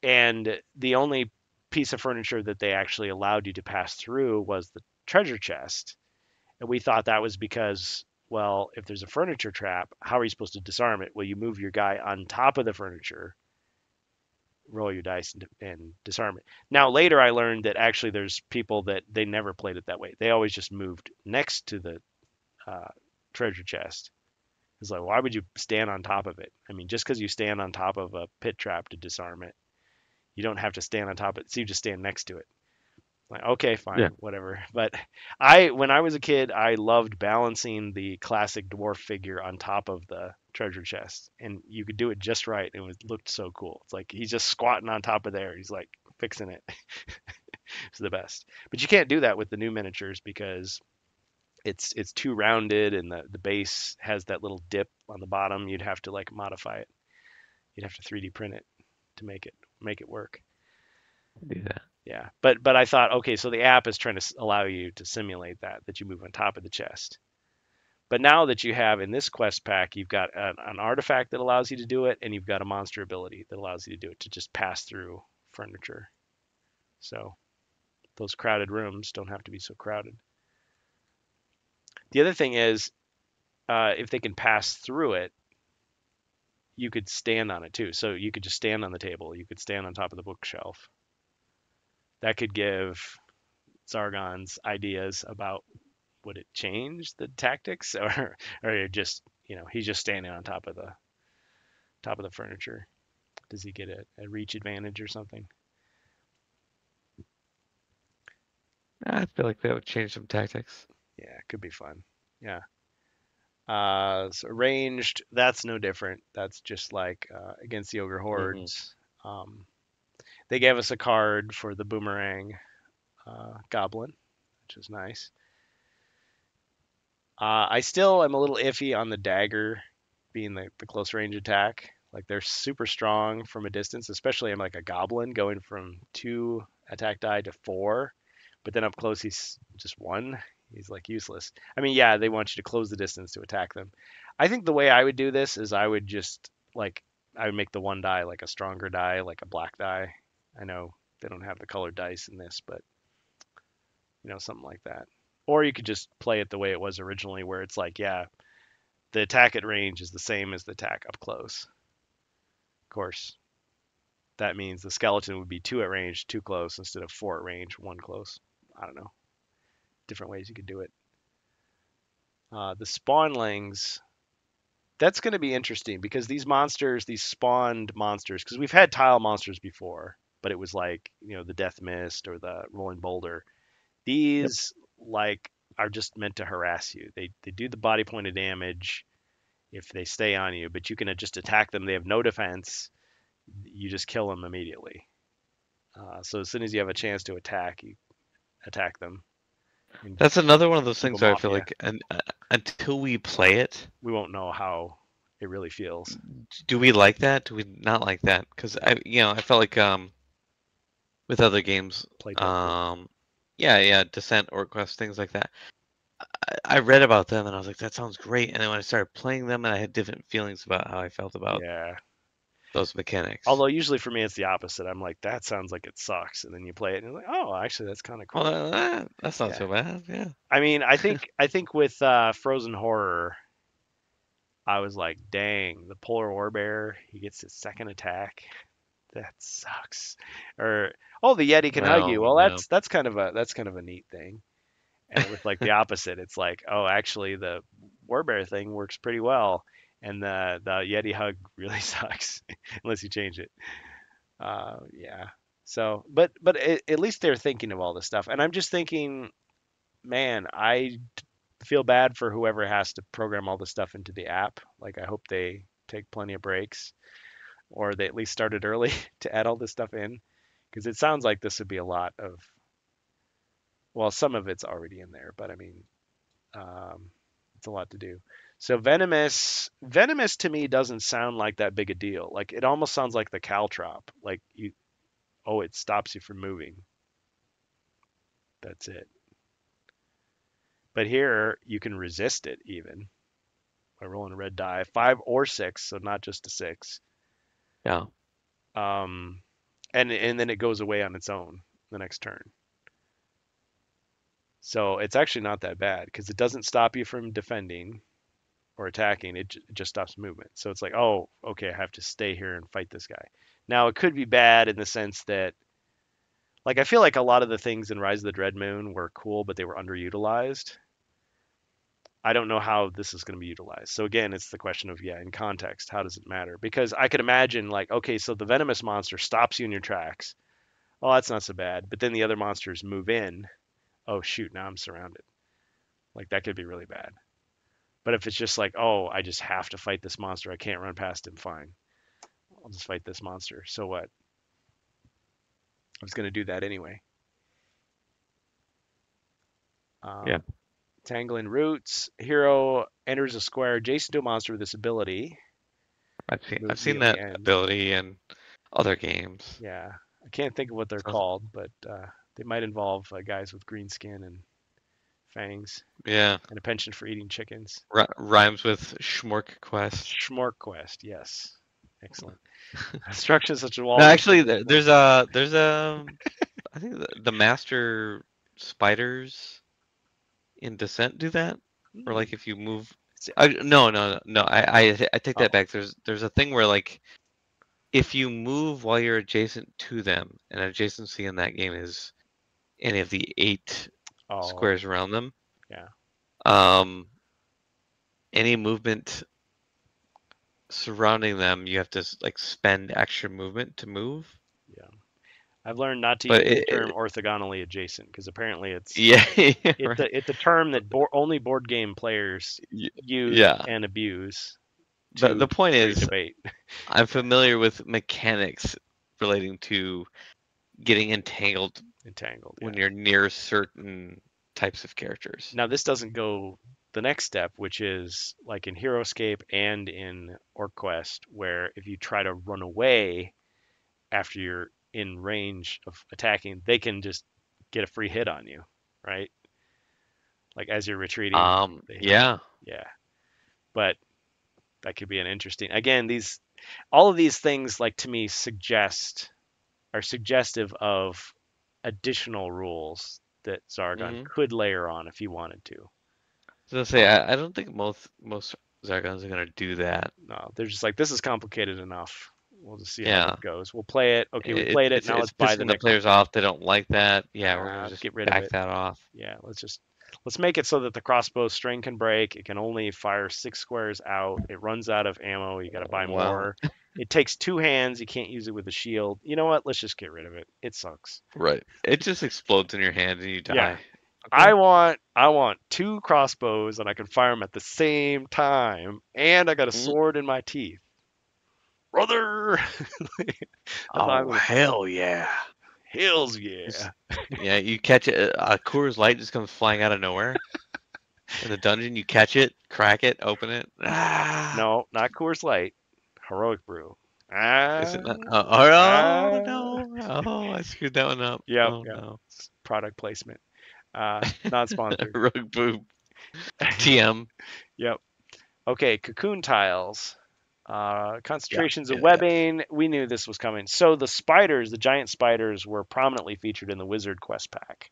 And the only piece of furniture that they actually allowed you to pass through was the treasure chest. And we thought that was because, well, if there's a furniture trap, how are you supposed to disarm it? Well, you move your guy on top of the furniture, roll your dice, and disarm it. Now, later I learned that actually there's people that they never played it that way. They always just moved next to the uh, treasure chest. It's like, why would you stand on top of it? I mean, just because you stand on top of a pit trap to disarm it, you don't have to stand on top of it. So you just stand next to it. Like, okay, Yeah. fine, whatever. But when I was a kid, I loved balancing the classic dwarf figure on top of the treasure chest, and you could do it just right. It looked so cool. It's like he's just squatting on top of there. He's like fixing it. It's the best. But you can't do that with the new miniatures because it's too rounded, and the base has that little dip on the bottom. You'd have to like modify it. You'd have to 3D print it to make it work. Do that. Yeah, but I thought, okay, so the app is trying to allow you to simulate that you move on top of the chest. But now that you have in this quest pack, you've got an artifact that allows you to do it, and you've got a monster ability that allows you to do it to just pass through furniture. So those crowded rooms don't have to be so crowded. The other thing is, if they can pass through it, you could stand on it too. So you could just stand on the table. You could stand on top of the bookshelf. That could give Zargon's ideas about would it change the tactics or just he's just standing on top of the furniture. Does he get a reach advantage or something? I feel like that would change some tactics. Yeah, it could be fun. Yeah. So ranged, that's no different. That's just like against the ogre Hmm. hordes. Um, they gave us a card for the boomerang goblin, which is nice. I still am a little iffy on the dagger being the close range attack. Like they're super strong from a distance, especially I'm like a goblin going from 2 attack die to 4, but then up close he's just 1. He's like useless. I mean, yeah, they want you to close the distance to attack them. I think the way I would do this is I would just like I would make the 1 die like a stronger die, like a black die. I know they don't have the colored dice in this, but something like that. Or you could just play it the way it was originally, where it's like, yeah, the attack at range is the same as the attack up close. Of course, that means the skeleton would be 2 at range, 2 close, instead of 4 at range, 1 close. I don't know. Different ways you could do it. The spawnlings, that's going to be interesting because these monsters, these spawned monsters, because we've had tile monsters before, but it was like, the death mist or the rolling boulder. Yep. These like are just meant to harass you. They do the body point of damage if they stay on you, but you can just attack them. They have no defense. You just kill them immediately. So as soon as you have a chance to attack, you attack them. And That's another one of those keep things them where I off feel you. like until we play it, We won't know how it really feels. do we like that? Do we not like that? Because I felt like with other games, Play Desert. yeah, Descent, OrcQuest, things like that. I read about them and I was like, that sounds great. And then when I started playing them, and I had different feelings about how I felt about Yeah. those mechanics. Although usually for me it's the opposite. I'm like, that sounds like it sucks, and then you play it and you're like, oh, actually that's kind of cool. Well, that's not Yeah. so bad. Yeah. I mean, I think with Frozen Horror, I was like, dang, the polar warbear, he gets his second attack. That sucks. Or oh, the Yeti can hug you. Well, Well, yeah. that's kind of a neat thing. And it was like the opposite. It's like, oh, actually the warbear thing works pretty well, and the Yeti hug really sucks unless you change it. Yeah. So, but at least they're thinking of all this stuff, and I'm just thinking, man, I feel bad for whoever has to program all this stuff into the app. Like, I hope they take plenty of breaks, or they at least started early to add all this stuff in, because it sounds like this would be a lot of. Well, some of it's already in there, but I mean, um, it's a lot to do. So venomous to me doesn't sound like that big a deal. Like it almost sounds like the caltrop. Like it stops you from moving. That's it. But here you can resist it even by rolling a red die, 5 or 6, so not just a 6. Yeah. And then it goes away on its own the next turn. So it's actually not that bad because it doesn't stop you from defending or attacking. It just stops movement. So it's like, oh, okay, I have to stay here and fight this guy. Now it could be bad in the sense that, like, I feel like a lot of the things in Rise of the Dread Moon were cool, but they were underutilized. I don't know how this is going to be utilized. So again, it's the question of, yeah, in context, how does it matter? Because I could imagine like, okay, so the venomous monster stops you in your tracks. Oh, that's not so bad. But then the other monsters move in. Oh shoot, now I'm surrounded. Like that could be really bad. But if it's just like, oh, I just have to fight this monster, I can't run past him, fine. I'll just fight this monster. So what? I was going to do that anyway. Yeah. Tangling Roots. Hero enters a square adjacent to a monster with this ability. I've Moves you seen at the that end. ability in other games. Yeah. I can't think of what they're So, called, but they might involve guys with green skin and fangs yeah. and a penchant for eating chickens. Rhymes with Schmork Quest. Schmork yes. Excellent. Structures such as No, walls. actually, there's a I think the master spiders in Descent do that, or Hmm. like if you move. No. I take that Oh, back. There's a thing where like if you move while you're adjacent to them, and adjacency in that game is any of the 8 oh, squares around them. yeah, Um, any movement surrounding them, you have to like spend extra movement to move. yeah. I've learned not to But use the term orthogonally adjacent because apparently yeah, it's right. a term that only board game players Y- use Yeah. and abuse The to point create is, debate. I'm familiar with mechanics relating to getting entangled Entangled, when yeah. you're near certain types of characters. Now this doesn't go the next step, which is like in HeroScape and in OrcQuest, where if you try to run away after you're in range of attacking, they can just get a free hit on you, right? Like as you're retreating, they, Yeah. yeah. But that could be an interesting. Again, these all of these things, like to me, are suggestive of additional rules that Zargon Mm-hmm. could layer on if you wanted to. So I say I don't think most Zargons are gonna do that. No, they're just like, this is complicated enough. We'll just see how Yeah. this goes. We'll play it. Okay, we played it. Now It's let's buy the pissing the next. players off. They don't like that. Yeah, we're gonna Let's just get rid of back it. that off. Yeah, let's make it so that the crossbow string can break. It can only fire 6 squares out. It runs out of ammo. You got to buy Well, more. It takes 2 hands. You can't use it with a shield. You know what? Let's just get rid of it. It sucks. right. It just explodes in your hand and you Yeah. die. I Okay. want 2 crossbows and I can fire them at the same time, and I got a Mm. sword in my teeth, brother. That's how I'm Oh gonna. hell yeah. Hells Just- yeah. yeah, you catch it. A Coors Light just comes flying out of nowhere in the dungeon. You catch it, crack it, open it. Ah, No, not Coors Light. Heroic Brew. is Ah, it not? Oh ah. no! Oh, I screwed that one up. Yep, Oh yep. no! It's product placement. Not sponsored. Rogue boob. TM. Yep. Okay, cocoon tiles. Yeah, Concentrations of yeah, yeah. webbing. We knew this was coming. So the spiders, the giant spiders, were prominently featured in the Wizard Quest pack.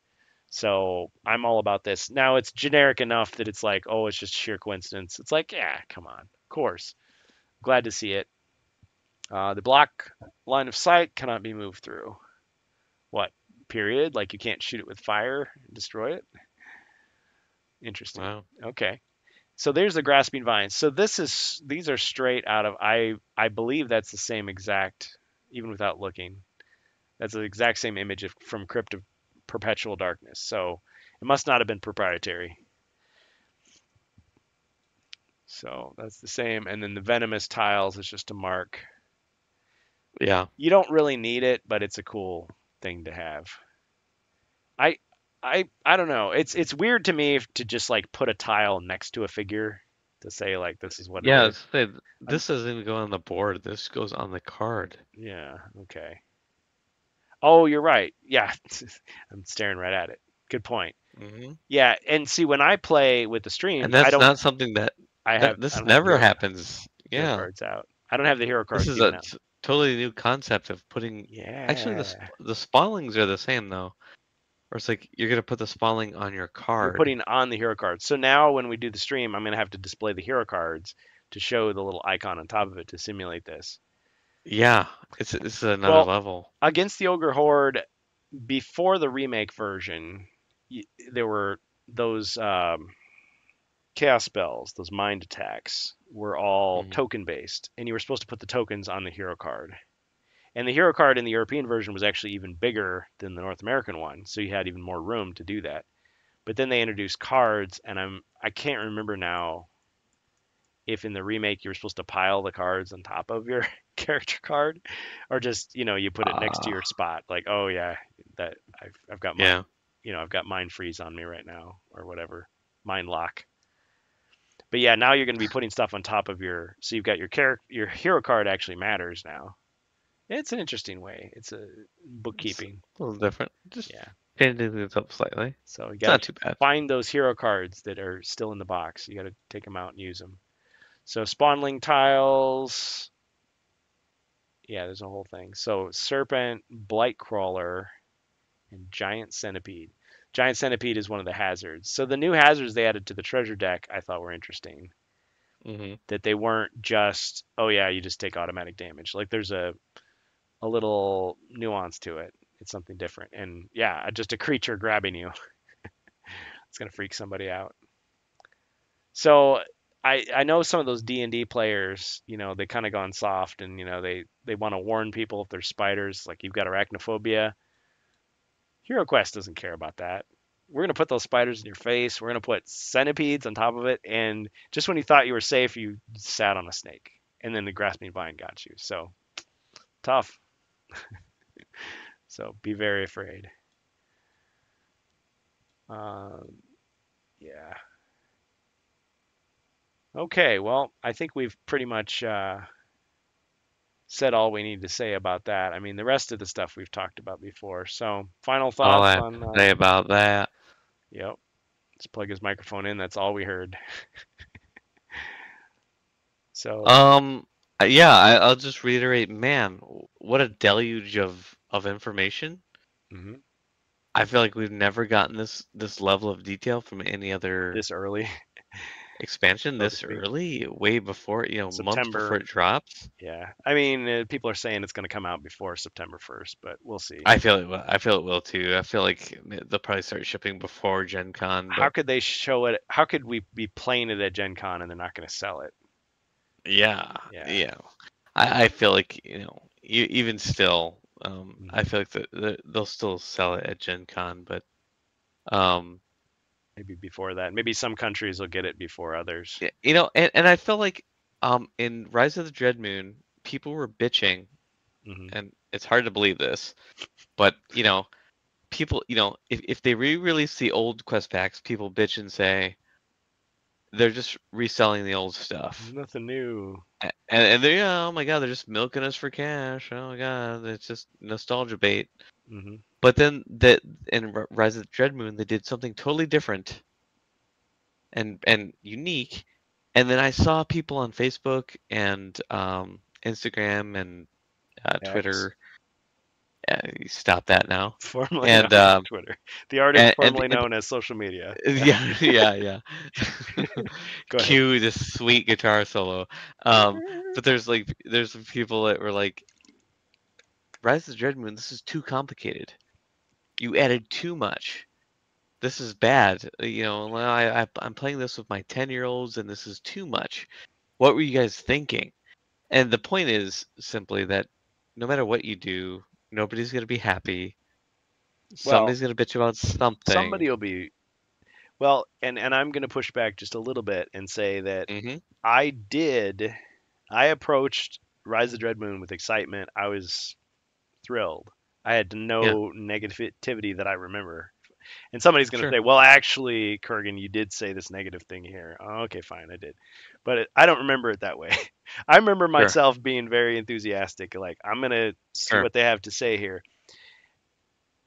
So I'm all about this. Now it's generic enough that it's like, oh, it's just sheer coincidence. It's like, yeah, come on. Of course. Glad to see it. The block line of sight cannot be moved through. What? Period? Like you can't shoot it with fire and destroy it? Interesting. Wow. Okay. So there's the grasping vines. So these are straight out of I believe that's the same exact, even without looking. That's the exact same image from Crypt of Perpetual Darkness. So it must not have been proprietary. So that's the same. And then the venomous tiles is just a mark. Yeah. You don't really need it, but it's a cool thing to have. I I don't know. It's weird to me to just like put a tile next to a figure to say like this is what it Yeah. is. I'm This doesn't even go on the board. This goes on the card. yeah, okay. Oh, you're right. Yeah. I'm staring right at it. Good point. Hmm. Yeah, and see when I play with the And stream, that's not something I this don't have the never happens. hero Yeah. cards out. I don't have the hero This cards is even a out. totally new concept of putting. Actually, Yeah. the spawnlings are the same though. Or it's like you're gonna put the spawning on your You're card. putting on the hero cards. So now when we do the stream, I'm going to have to display the hero cards to show the little icon on top of it to simulate this. Yeah, it's another Well, level. against the Ogre Horde, before the remake version, there were those chaos spells, those mind attacks, were all Hmm. token based, and you were supposed to put the tokens on the hero card. And the hero card in the European version was actually even bigger than the North American one, so you had even more room to do that. But then they introduced cards, and I can't remember now if in the remake you were supposed to pile the cards on top of your character card, or just you put it next to your Ah, spot. Like, oh yeah, that I've got yeah. mine. I've got mind freeze on me right now, or whatever, mind lock. But yeah, now you're going to be putting stuff on top of your. So you've got your hero card actually matters now. It's an interesting way. It's a It's bookkeeping. a little different. Just Yeah. changing things up slightly. So you It's got not to too bad. find those hero cards that are still in the box. You got to take them out and use them. So spawnling tiles. Yeah, there's a whole thing. So serpent, blight crawler, and giant centipede. Giant centipede is one of the hazards. So the new hazards they added to the treasure deck I thought were interesting. Hmm. That they weren't just, oh yeah, you just take automatic damage. Like there's a little nuance to it. It's something different. And yeah, just a creature grabbing you. It's gonna freak somebody out. So I know some of those D&D players, they kind of gone soft, and they want to warn people if there's spiders, like you've got arachnophobia. HeroQuest doesn't care about that. We're gonna put those spiders in your face. We're gonna put centipedes on top of it, and just when you thought you were safe, you sat on a snake, and then the grasping vine got you. So tough. So be very afraid. Um, yeah. Okay, well, I think we've pretty much said all we need to say about that. I mean, the rest of the stuff we've talked about before. So, final All thoughts I have on, to say about that. yep, let's plug his microphone in. That's all we heard. So, Um, yeah, I'll just reiterate, man, what a deluge of information. mhm, I feel like we've never gotten this level of detail from any other this early, expansion so to this speak. early, way before, months before September, it drops. yeah. I mean, people are saying it's going to come out before September 1st, but we'll see. I feel it. I feel it will too. I feel like they'll probably start shipping before Gen Con, How but could they show it? How could we be playing it at Gen Con and they're not going to sell it? yeah, Yeah. yeah. I feel like even still, I Mhm. feel like they'll still sell it at Gen Con, but um, Maybe before that. Maybe some countries will get it before others. yeah, and I feel like in Rise of the Dread Moon, people were bitching, Hmm. and it's hard to believe this, but people, if they re-release the old quest packs, people bitch and say they're just reselling the old stuff. Nothing new. And they, oh my god, they're just milking us for cash. Oh my god, it's just nostalgia bait. Hmm. But then in Rise of the Dread Moon, they did something totally different and unique. And then I saw people on Facebook and Instagram and X, Twitter. Stop that now. formerly known And as Twitter. The artist formerly and known as social media. Yeah. yeah, yeah, yeah. Go ahead. Cue this sweet guitar solo. But there's people that were like, Rise of the Dread Moon, this is too complicated. You added too much. This is bad. Well, I'm playing this with my 10-year-olds and this is too much. What were you guys thinking? And the point is simply that no matter what you do, nobody's gonna be happy. Well, Somebody's gonna bitch about something. somebody will be. Well, and I'm going to push back just a little bit and say that Hmm. I did. I approached Rise of Dread Moon with excitement. I was thrilled. I had Yeah, no negativity that I remember. And somebody's going to sure, say, "Well, actually, Kurgan, you did say this negative thing here." Oh, okay, fine, I did, but I don't remember it that way. I remember sure, myself being very enthusiastic, like I'm going to see sure. what they have to say here.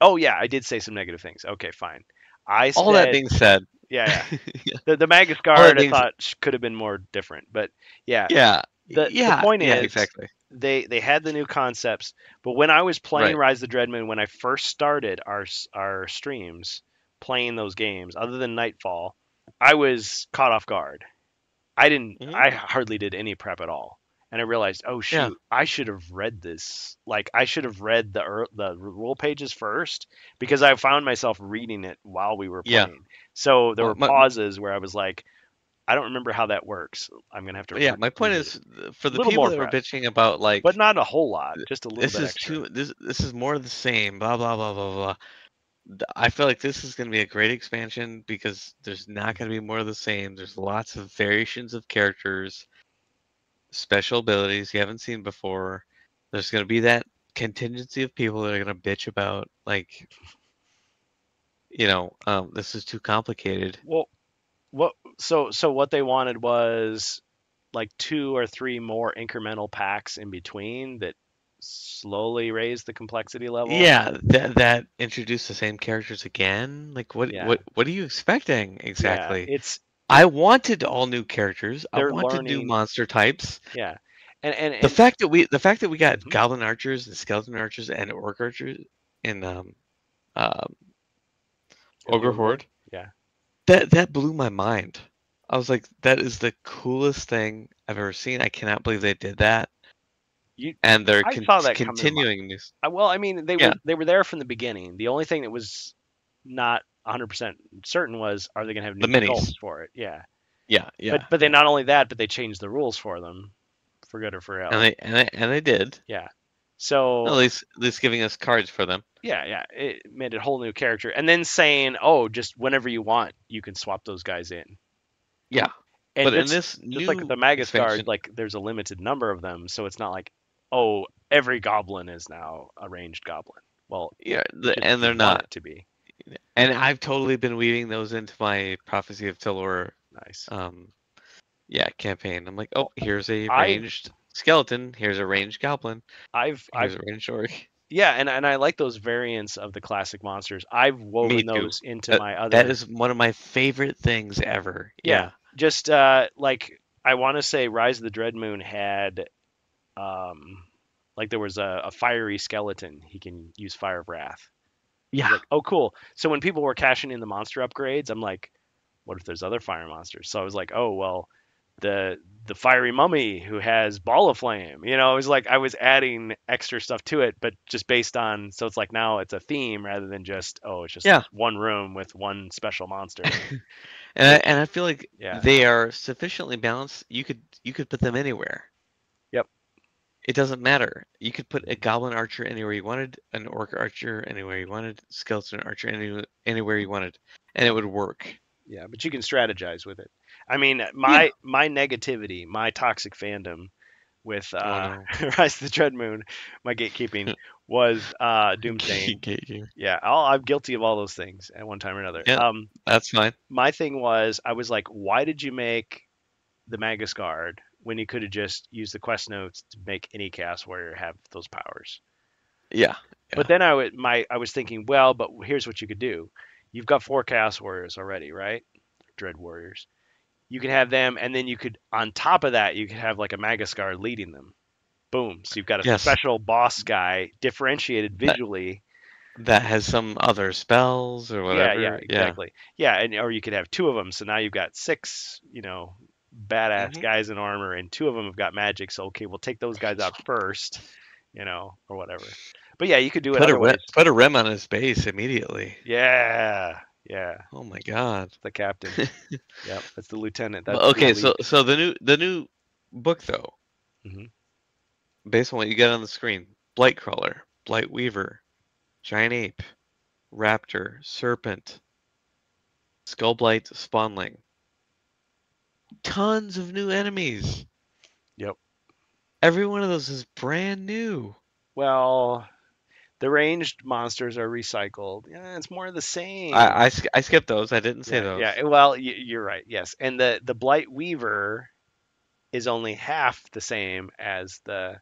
Oh yeah, I did say some negative things. Okay, fine. I All that said, being said, yeah, yeah. yeah, The Magus all that Guard I being said, thought could have been more different, but yeah, yeah, the yeah, point yeah, is exactly. they had the new concepts, but when I was playing Right. Rise of the Dreadman, when I first started our streams playing those games, other than Nightfall, I was caught off guard. Hmm. I hardly did any prep at all. And I realized, oh Yeah, shoot, I should have read this. Like I should have read the rule pages first because I found myself reading it while we were yeah. playing. So there Well, were pauses where I was like, I don't remember how that works. I'm gonna have to yeah. My point read it. is, for A the little people more that were prep, bitching about but like not a whole lot, just a little this bit is extra. too this is more of the same, blah blah blah blah blah. I feel like this is going to be a great expansion because there's not going to be more of the same. There's lots of variations of characters, special abilities you haven't seen before. There's going to be that contingency of people that are going to bitch about like, this is too complicated. Well, so what they wanted was like two or three more incremental packs in between that slowly raise the complexity level. Yeah, that introduced the same characters again. Like Yeah, what are you expecting yeah, exactly? it I wanted all new characters. I they're wanted new learning. monster types. Yeah, and The and fact that we got mhm. goblin archers and skeleton archers and orc archers in um In the ogre reward. horde, Yeah, that blew my mind. I was like, that is the coolest thing I've ever seen. I cannot believe they did that, you. and they're I saw that coming. continuing this. Well, I mean, Yeah, they were there from the beginning. The only thing that was not 100% certain was, are they going to have the new minis. sculpts for it? Yeah, Yeah, but yeah, they yeah, not only that, but they changed the rules for them, for good or for and ill. they did. Yeah. At So least giving us cards for them. yeah, yeah, it made a whole new character, and then saying, oh, just whenever you want, you can swap those guys in. Yeah, And but in this just like new the Magus Guard, expansion, like there's a limited number of them, so it's not like oh, every goblin is now a ranged goblin. Well, Yeah, if and you they're want not. it to be. And I've totally been weaving those into my Prophecy of Tilor Nice. um campaign. I'm like, oh, Well, here's a I've ranged skeleton, here's a ranged goblin, I've here's a ranged orc. yeah, and I like those variants of the classic monsters. I've Me woven too. those into That, my that other. is one of my favorite things ever. Yeah, Yeah. just like I want to say Rise of the Dread Moon had like there was a fiery skeleton. He can use Fire of Wrath. I was Yeah. like, oh, cool. So when people were cashing in the monster upgrades, I'm like, what if there's other fire monsters? So I was like, oh well, the the fiery mummy who has ball of flame. It was like I was adding extra stuff to it, but just based on so it's like now it's a theme rather than just oh it's just Yeah. one room with one special monster. And Which I feel like yeah, they are sufficiently balanced. You could put them anywhere. yep. It doesn't matter. You could put a goblin archer anywhere you wanted, an orc archer anywhere you wanted, skeleton archer anywhere you wanted, and it would work. Yeah, but you can strategize with it. I mean, Yeah. my negativity, my toxic fandom with Oh no. Rise of the Dread Moon, my gatekeeping was Doomstain. Gatekeeper. Yeah, I'm guilty of all those things at one time or another. Yeah, that's fine. My thing was I was like, why did you make the Magus Guard when you could have just used the quest notes to make any Chaos Warrior have those powers? Yeah. But Yeah. then I was thinking, well, but here's what you could do. You've got 4 Chaos Warriors already, right? Dread Warriors. You can have them, and then you could, on top of that, you could have like a Magus Guard leading them. Boom. So you've got a Yes. special boss guy, differentiated That visually. that has some other spells or Yeah, whatever. Yeah. exactly. Yeah, and or you could have 2 of them. So now you've got 6, badass hmm guys in armor, and 2 of them have got magic. So okay, we'll take those guys out first, or whatever. But yeah, you could do it Put a other rim, ways. put a rim on his base immediately. Yeah, yeah. Oh my God. The captain. Yep, that's the lieutenant. But That's the okay, so elite. so the new book though, Hmm. based on what you get on the screen, Blightcrawler, Blightweaver, Giant Ape, Raptor, Serpent, Skullblight, Spawnling. Tons of new enemies. Yep. Every one of those is brand new. Well, the ranged monsters are recycled. Yeah, it's more of the I, same. I, sk- I skipped those. I didn't say Yeah, those. yeah. Well, you're right. Yes, and the Blight Weaver is only half the same as the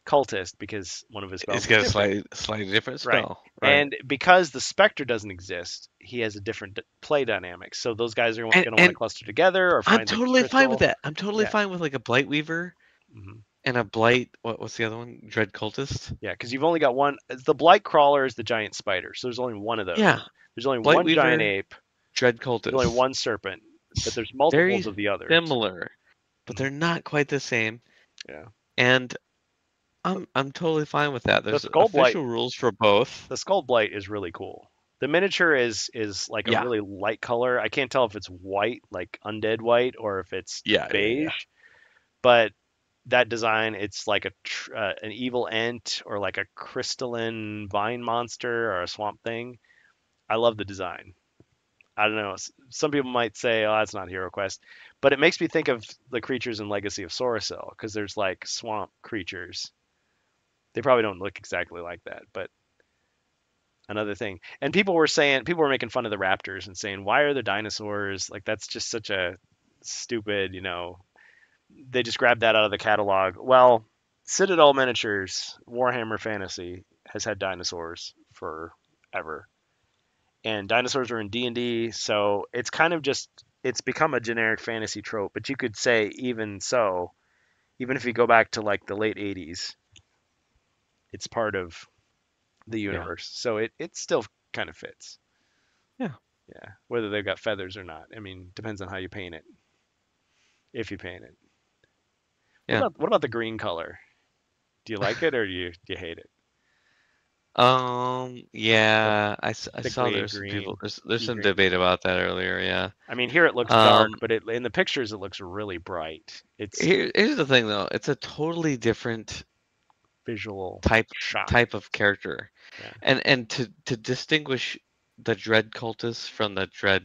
cultist because one of his spells It's is got a different. slightly different Right. spell. Right. And because the Spectre doesn't exist, he has a different play dynamic. So those guys are going And to want to and cluster together or I'm find the totally fine with crystal. that. I'm totally Yeah. fine with like a Blightweaver Hmm. and a Blight. What's the other one? Dread Cultist. Yeah, because you've only got one. The Blight Crawler is the giant spider. So there's only one of those. Yeah. There's only one giant Blightweaver, ape. Dread There's only Cultist. one serpent, but there's Very multiples of the others. similar, but Mhm. they're not quite the same. Yeah. And The, I'm totally fine with that. the There's skull blight, official rules for both. the skull blight is really cool. The miniature is like a Yeah. really light color. I can't tell if it's white, like undead white, or if it's Yeah. beige. But that design, it's like an evil ent or like a crystalline vine monster or a swamp thing. I love the design. I don't know. Some people might say, "Oh, that's not HeroQuest," but it makes me think of the creatures in Legacy of Sorcel because there's like swamp creatures. They probably don't look exactly like that, but another thing. And people were making fun of the raptors and saying, "Why are there dinosaurs?" Like that's just such a stupid. They just grabbed that out of the catalog. Well, Citadel Miniatures Warhammer Fantasy has had dinosaurs forever, and dinosaurs are in D&D, so it's kind of just it's become a generic fantasy trope. But you could say even so, even if you go back to like the late 80s, it's part of the Yeah. universe. So it still kind of fits. Yeah. Yeah, whether they've got feathers or not. I mean, depends on how you paint it. If you paint it. Yeah. What about the green color? Do you like it or do you hate it? The Yeah, I saw thickly there's some people green, there's pea some green. debate about that earlier, yeah. I mean, here it looks dark, Um, but in the pictures it looks really bright. It's here's the thing though, it's a totally different visual type shock. type of character. Yeah. And to distinguish the Dread Cultists from the Dread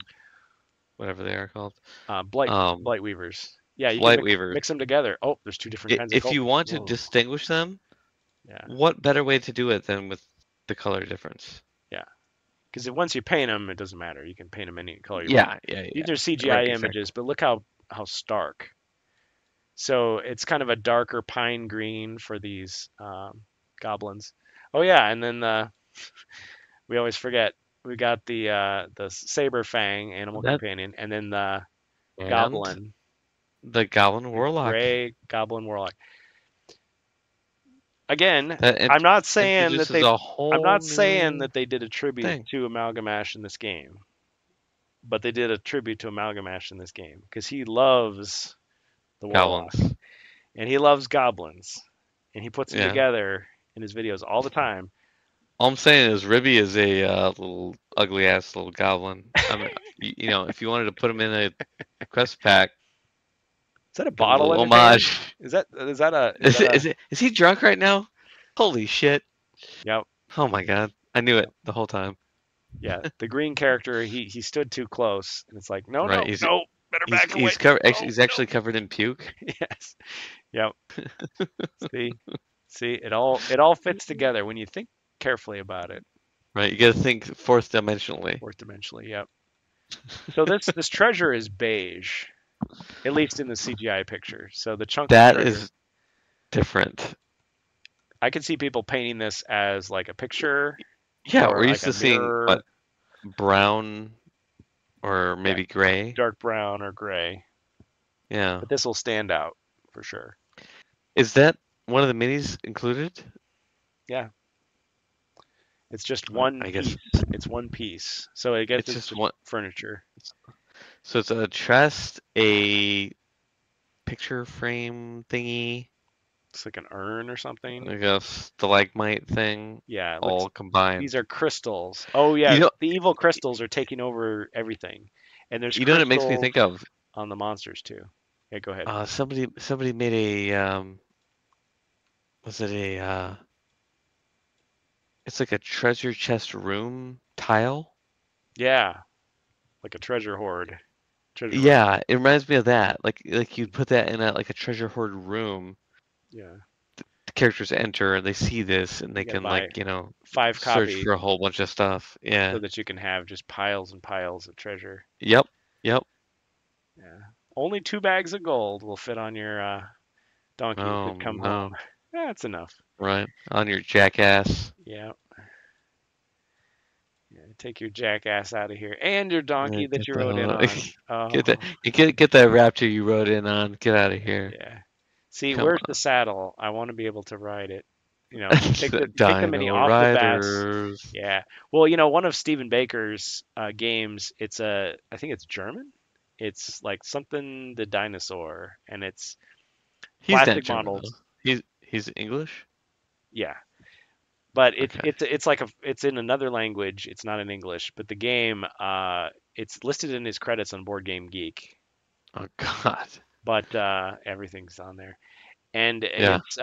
whatever they are called, um, Blight Weavers. Yeah, you can Blight Weavers. mix them together. Oh, there's 2 different kinds of If you cultists. want to Whoa. distinguish them, Yeah, what better way to do it than with the color difference? yeah. Because once you paint them, it doesn't matter. You can paint them any color you want. Yeah, yeah, These yeah. are Right, CGI exactly. images, but look how stark. So it's kind of a darker pine green for these goblins. Oh yeah, and then we always forget we got the saber fang animal That companion, and then the and goblin, the Goblin the Warlock. gray goblin warlock. Again, That I'm not saying that introduces they a I'm whole not saying new that they did a tribute thing. to Amalgamash in this game, but they did a tribute to Amalgamash in this game because he loves the warlock Goblins. and he loves goblins and he puts them Yeah. together in his videos all the time. All I'm saying is Ribby is a little ugly ass little goblin. If you wanted to put him in a quest pack, Is that a give him a bottle in little his hand? homage. Is that a Is he drunk right now? Holy shit! Yep, Oh my god, I knew it yep. the whole time. Yeah, the green character, he stood too close and it's like, "No, Right? no, He's no. Better he's back away." he's covered. Actually, Oh, he's actually covered in puke. no. Yes. Yep. See? See, it all fits together when you think carefully about it, Right? You got to think fourth dimensionally. fourth dimensionally. Yep. So this treasure is beige, at least in the CGI picture. So the chunk of That treasure, is different. I could see people painting this as like a picture Yeah, or we're like used a to seeing what mirror, brown or yeah, maybe gray. dark brown or gray. Yeah. But this will stand out for sure. Is that one of the minis included? Yeah, it's just one I guess piece. It's one piece. So I guess it's it's just just one. furniture. So it's a chest, a picture frame thingy, It's like an urn or something. like a stalagmite thing, Yeah, it looks. all combined. These are crystals. Oh You yeah, know, the evil crystals are taking over everything, and there's you know what it makes me crystals think of? on the monsters too. Yeah, go ahead. Somebody made a was it a it's like a treasure chest room tile. Yeah, like a treasure hoard, treasure room. Yeah, it reminds me of that. Like you'd put that in a treasure hoard room. Yeah, The characters enter and they see this and they you got to can buy five search copies for a whole bunch of stuff. so Yeah. that you can have just piles and piles of treasure. Yep. Yep. Yeah, only 2 bags of gold will fit on your donkey as Oh it come home. no. That's enough. Right. On your jackass. Yeah. Yeah, take your jackass out of here and your Yeah, donkey that get you the rode in hell on. get that Oh, get that raptor you rode in on. Get out of here. yeah. See, Come where's the saddle? I want to be able to ride it. on. Take the mini Dino off the bats. Riders. Yeah. Well, one of Stephen Baker's games. I think it's German. It's like something the dinosaur, and it's He's not plastic German though. models. He's English? Yeah. But Okay. it's like it's in another language. It's not in English. But the game, it's listed in his credits on Board Game Geek. Oh God. But everything's on there. And Yeah. it's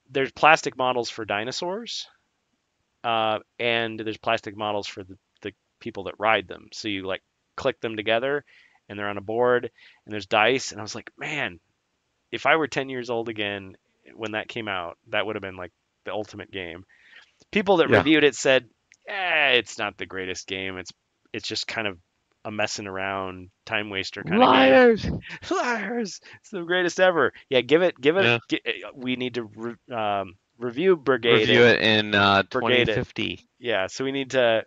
there's plastic models for dinosaurs, and there's plastic models for the people that ride them. So you like click them together, and they're on a board, and there's dice. And I was like, man, if I were 10 years old again when that came out, that would have been like the ultimate game. People that Yeah. reviewed it said, it's not the greatest game. It's just kind of a messing around time waster kind of game. Liars. Liars! It's the greatest ever. Yeah, Yeah. we need to review Brigade Review and it in Brigade it. 2050. Yeah, so we need to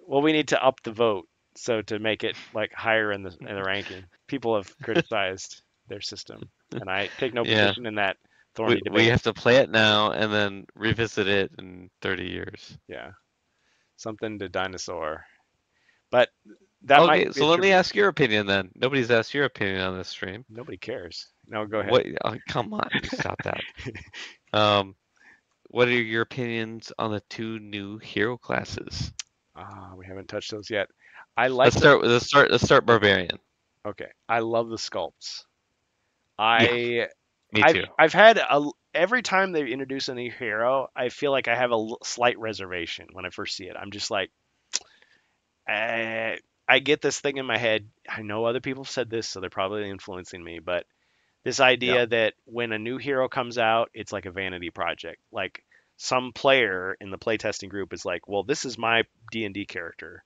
up the vote so to make it like higher in the ranking. People have criticized their system, and I take no Yeah. position in that We thorny we debate. have to play it now and then revisit it in 30 years. Yeah, something to dinosaur, but that might Okay, be a so let me tribute. ask your opinion then. Nobody's asked your opinion on this stream. Nobody cares. No, go ahead. What? Oh, come on, you stop that. Um, what are your opinions on the two new hero classes? We haven't touched those yet. I like the Let's start barbarian. Okay. I love the sculpts. Yeah, I me too. I've had every time they introduce a new hero, I feel like I have a slight reservation when I first see it. I'm just like, I get this thing in my head. I know other people have said this, so they're probably influencing me, but this Yeah, idea that when a new hero comes out, it's like a vanity project. Like some player in the playtesting group is like, well, this is my D&D character,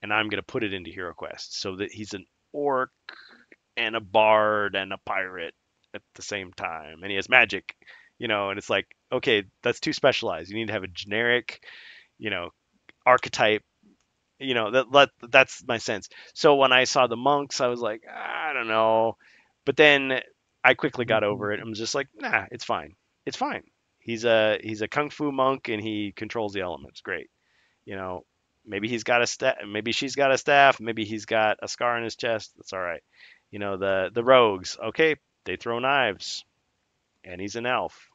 and I'm gonna put it into HeroQuest so that he's an orc and a bard and a pirate at the same time, and he has magic, and it's like, okay, that's too specialized. You need to have a generic, you know, archetype. That's my sense. So when I saw the monks, I was like, I don't know, but then I quickly got over it. I'm just like, nah, it's fine. It's fine. He's a kung fu monk and he controls the elements. Great. You know, maybe he's got a staff, maybe she's got a staff, maybe he's got a scar on his chest. That's all right. The rogues, okay, they throw knives, and he's an elf.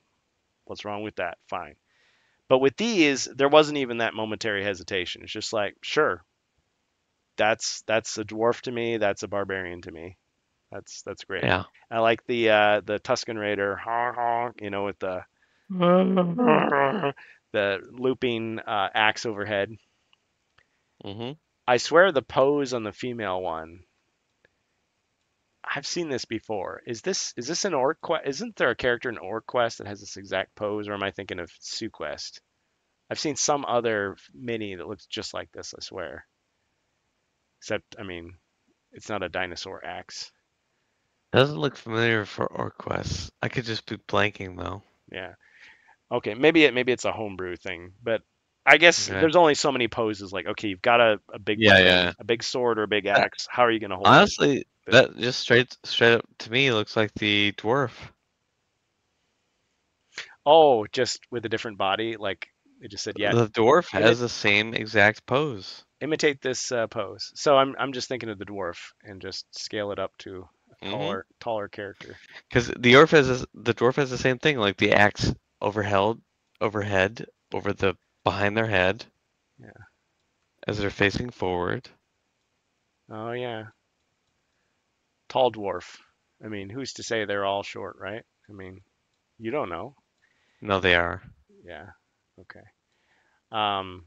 What's wrong with that? Fine. But with these, there wasn't even that momentary hesitation. It's just like, sure, that's a dwarf to me. That's a barbarian to me. That's great. Yeah. I like the Tusken Raider, with the looping axe overhead. Mm-hmm. I swear the pose on the female one, I've seen this before. Is this an orc quest? Isn't there a character in Orc Quest that has this exact pose, or am I thinking of Sue Quest? I've seen some other mini that looks just like this, I swear. Except, I mean, it's not a dinosaur axe. Doesn't look familiar for OrcQuest. I could just be blanking though. Yeah. Okay, maybe it's a homebrew thing, but I guess Okay. there's only so many poses. Like, okay, you've got a big Yeah, weapon, yeah. a big sword or a big axe. How are you gonna hold it? Honestly, that just straight up to me looks like the dwarf. Oh, just with a different body. Like it just said, yeah, The dwarf has imi- the same exact pose. imitate this pose. So I'm just thinking of the dwarf and just scale it up to a Mm-hmm. taller character. Because the dwarf has the same thing, like the axe overhead, over the behind their head Yeah. as they're facing forward. Oh yeah. Tall dwarf. I mean, who's to say they're all short, right? I mean, you don't know. No, they are. Yeah. Okay. Um,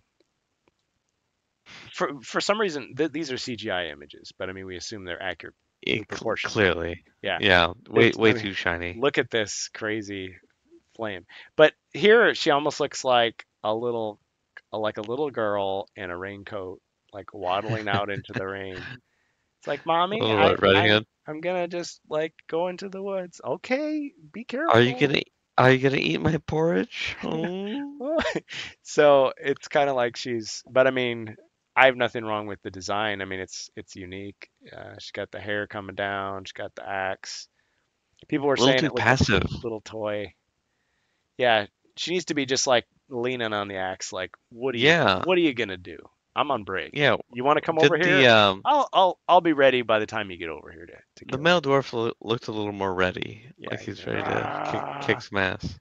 for some reason, these are CGI images, but I mean, we assume they're accurately proportioned. Clearly. Yeah. Yeah, It's, way I mean, too shiny. look at this crazy flame. But here, she almost looks like like a little girl in a raincoat, like waddling out into the rain. It's like, A mommy, little Red Riding Hood. I'm gonna just like go into the woods. Okay, be Are you careful. gonna are you gonna eat my porridge? Oh. So it's kind of like but I mean, I have nothing wrong with the design. I mean, it's unique. She's got the hair coming down. She's got the axe. People were A little saying too it looked like passive. a little toy. Yeah, she needs to be just like leaning on the axe. Like, Yeah, what are you gonna do? I'm on break. yeah. You want to come over Did here? the I'll be ready by the time you get over here to the kill me. male dwarf looked a little more ready, Yeah, like he's he's like, ready to kick some ass.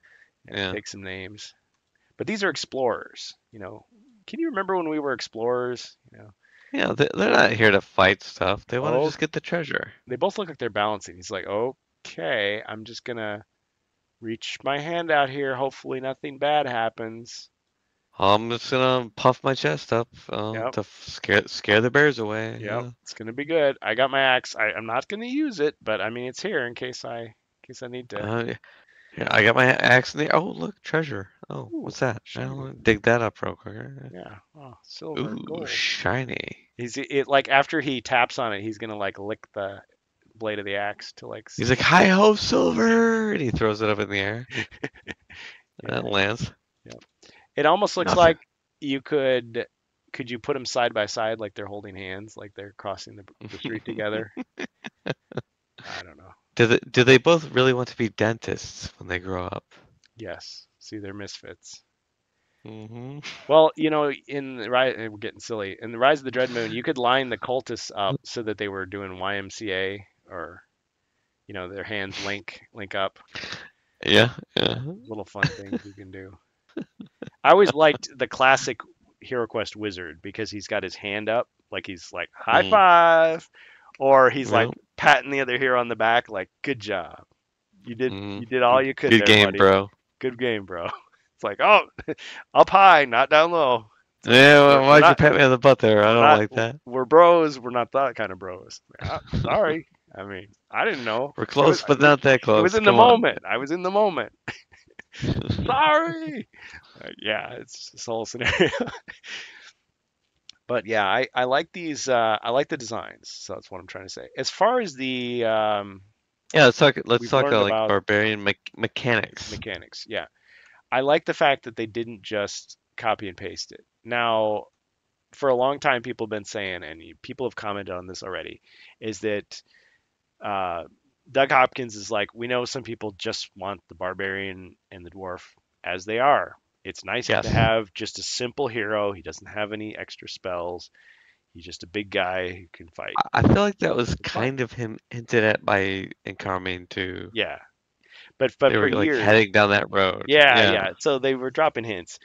yeah, Yeah, take some names. But these are explorers. Can you remember when we were explorers? yeah. They're not here to fight stuff. They want to Oh, just get the treasure. they both look like they're balancing. He's like, okay, I'm just gonna reach my hand out here. Hopefully nothing bad happens. I'm just gonna puff my chest up Yep, to scare the bears away. yep, Yeah. it's gonna be good. I got my axe. I'm not gonna use it, but I mean it's here in case I need to. Yeah, I got my axe in the. Oh, look, treasure. Oh, Ooh, what's that? shiny. I'll dig that up real quick. Yeah. Oh, silver, Ooh, gold. shiny. It like after he taps on it, he's gonna like lick the blade of the axe to like He's see. like, "Hi ho, silver!" and he throws it up in the air. And Yeah. it lands. Yep. It almost looks Nothing. like you could you put them side by side like they're holding hands, like they're crossing the street together? I don't know. Do they both really want to be dentists when they grow up? Yes. See, they're misfits. Hmm. Well, in the rise, we're getting silly. In the Rise of the Dread Moon, you could line the cultists up so that they were doing YMCA or, their hands link up. Yeah, yeah. Little fun things you can do. I always liked the classic HeroQuest wizard because he's got his hand up, like he's like high Mm, five, or he's like well, patting the other hero on the back, like good job, you did mm, you did all you could good there, game, buddy. bro. Good game, bro. It's like, oh, up high, not down low. It's like Yeah, we're why'd you not pat me on the butt there? I we're don't not like that. we're bros. We're not that kind of bros. Sorry. I mean, I didn't know. We're It was close, but not that it was close. in the Come on. moment. I was in the moment. Sorry. Yeah, it's this whole scenario. But yeah, I like these. I like the designs. So that's what I'm trying to say. As far as the Yeah, let's we've talk learned like about barbarian mechanics. mechanics. Yeah, I like the fact that they didn't just copy and paste it. Now, for a long time, people have been saying, and people have commented on this already, is that uh, Doug Hopkins is like, we know some people just want the barbarian and the dwarf as they are. It's nice to Yes. have just a simple hero. He doesn't have any extra spells. He's just a big guy who can fight. I feel like that was It's fine. kind of him hinted at by Incarmine too. Yeah, but They for were like years, heading down that road. yeah, Yeah. yeah. So they were dropping hints.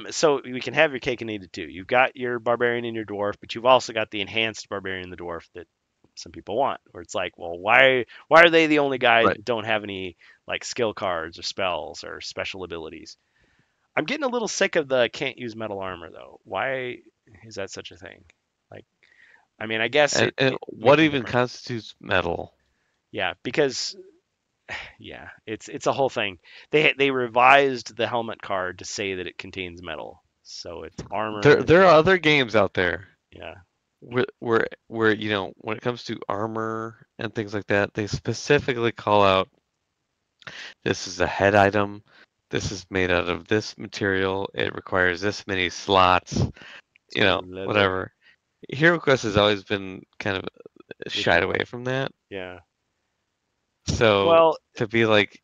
So we can have your cake and eat it too. You've got your barbarian and your dwarf, but you've also got the enhanced barbarian and the dwarf that some people want. Where it's like, well, why are they the only guys Right. that don't have any like skill cards or spells or special abilities? I'm getting a little sick of the can't use metal armor though. Why is that such a thing? Like, I mean, I guess And it what makes a even difference. constitutes metal? Yeah, because yeah, it's a whole thing. They revised the helmet card to say that it contains metal, so it's armor. There are other games out there Yeah, where when it comes to armor and things like that, they specifically call out this is a head item, this is made out of this material, it requires this many slots, it's made of leather. whatever. HeroQuest has always been kind of shied Iffy. away from that. Yeah. So Well, to be like,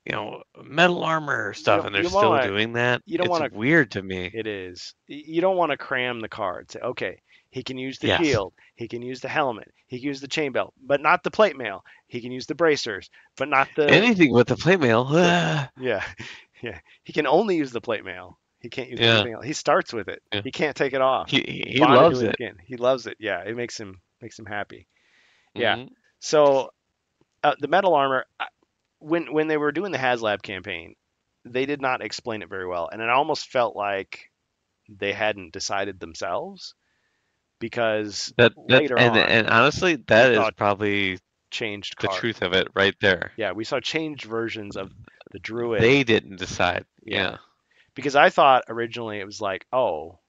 metal armor stuff and they're you still want doing that, you don't it's want to. weird to me. It is. You don't want to cram the card. Say, okay, he can use the Yes. shield, he can use the helmet, he can use the chain belt, but not the plate mail. He can use the bracers, but not the. Anything with the plate mail. Yeah, yeah. He can only use the plate mail. He can't use Yeah. anything else. He starts with it. Yeah. He can't take it off. It's He bonded to loves his it. skin. He loves it. Yeah, it makes him happy. Yeah. Hmm. So the metal armor, when they were doing the HasLab campaign, they did not explain it very well, and it almost felt like they hadn't decided themselves because That later on and honestly, we that is saw probably changed the cards. truth of it right there. Yeah, we saw changed versions of the druid. They didn't decide. Yeah, Yeah. because I thought originally it was like, oh,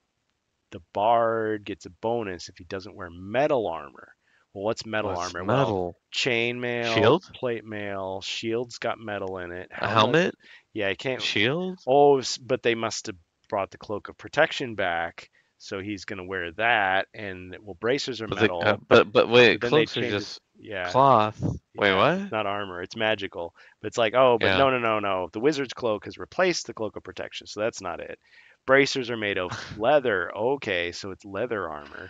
the bard gets a bonus if he doesn't wear metal armor. Well, what's metal What's armor? Well, metal? chainmail, Shield? plate mail, shield's got metal in it. A Helmet, helmet? yeah, I can't. Shield? Oh, but they must have brought the cloak of protection back, so he's gonna wear that. And well, bracers are metal, But but wait, then they cloaks are changed it. just Yeah, cloth. Wait, yeah, it's what? not armor, it's magical. But it's like, oh, but Yeah. no, no, no, no. The wizard's cloak has replaced the cloak of protection, so that's not it. Bracers are made of leather. Okay, so it's leather armor.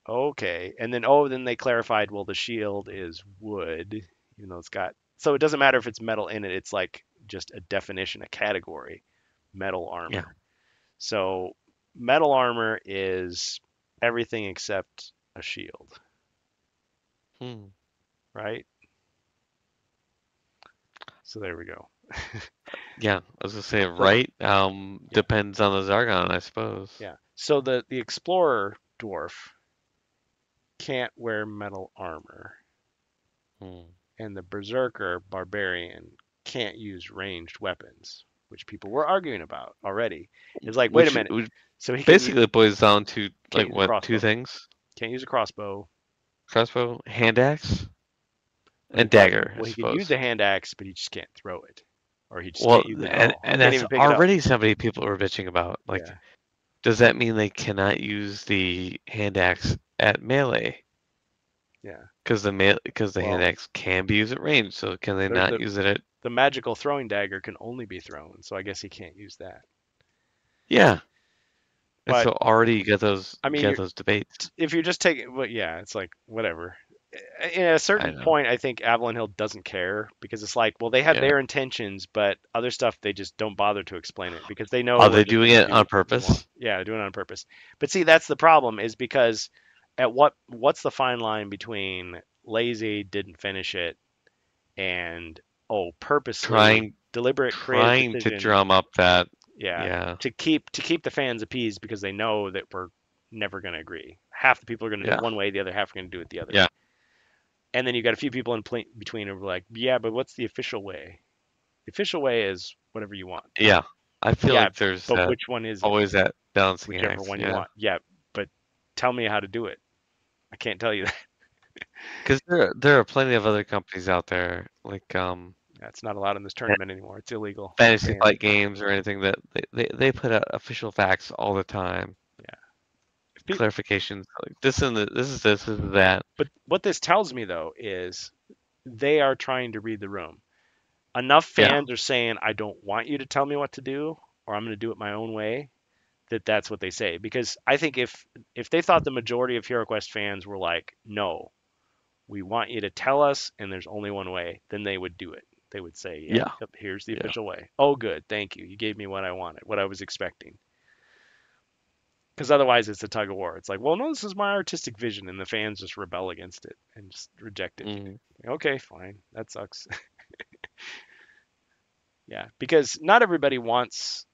Okay, and then then they clarified, well, the shield is wood, even though it's got. So it doesn't matter if it's metal in it. It's like just a definition, a category, metal Yeah. armor. So metal armor is everything except a shield, Hmm. right? So there we go. Yeah. I was gonna say So right. yeah, Depends on the Zargon, I suppose. yeah. So the explorer dwarf can't wear metal armor, Hmm. and the berserker barbarian can't use ranged weapons, which people were arguing about already. It's like, wait a minute. Which So he basically boils down to can't like use a what, two crossbow, things? can't use a crossbow, Crossbow, hand axe, but and it's like, dagger, I well, he could use suppose. a hand axe, but he just can't throw it, or he just Well, can't use it at all. He and can't that's even pick it up. already somebody people were bitching about. Like, Yeah, does that mean they cannot use the hand axe at melee? yeah. Because the hand Well, axe can be used at range, so can they there's not use it at? the magical throwing dagger can only be thrown, so I guess he can't use that. Yeah, and But so already you I mean, get those debates. if you're just taking, well, yeah, it's like whatever. At a I certain know. point, I think Avalon Hill doesn't care because it's like, well, they had Yeah. their intentions, but other stuff they just don't bother to explain it because they know Are we're they just doing going to it do on what we want. purpose? Yeah, they're doing it on purpose. But see, that's the problem is because at what's the fine line between lazy, didn't finish it, and oh, purposely Trying deliberate creative trying to decision, drum up that. yeah, Yeah. to keep the fans appeased because they know that we're never going to agree. Half the people are going to do Yeah. it one way, the other half are going to do it the other. Yeah. And then you got a few people in between who are like, yeah, but what's the official way? The official way is whatever you want. Yeah. I feel Yeah, like there's but that which one is it? always that balancing Whichever act. one you Yeah. want. Yeah, but tell me how to do it. I can't tell you that. Because there are plenty of other companies out there, like That's not allowed in this tournament anymore. It's illegal. It's Fantasy banned. Flight Games or anything that they put out official facts all the time. Yeah. If Clarifications like this is that. But what this tells me though is they are trying to read the room. Enough Yeah. fans are saying, I don't want you to tell me what to do, or I'm going to do it my own way, that's what they say. Because I think if they thought the majority of HeroQuest fans were like, no, we want you to tell us, and there's only one way, then they would do it. They would say, yep, Yeah. yep, here's the Yeah. official way. Oh, good, thank you. You gave me what I wanted, what I was expecting. Because otherwise, it's a tug of war. It's like, well, no, this is my artistic vision, and the fans just rebel against it and just reject it. Mm. Okay, fine, that sucks. Yeah, because not everybody wants,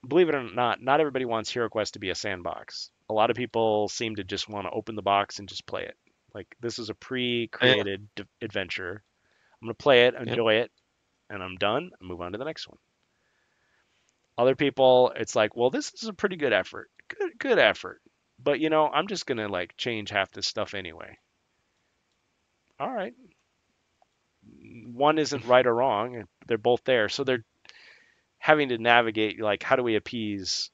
believe it or not, not everybody wants HeroQuest to be a sandbox. A lot of people seem to just want to open the box and just play it. Like this is a Yeah. pre-created adventure. I'm gonna play it, Yep. enjoy it, and I'm done. And move on to the next one. Other people, it's like, well, this is a pretty good effort, good effort, but I'm just gonna like change half this stuff anyway. All right, one isn't right or wrong. They're both there, so they're having to navigate like how do we appease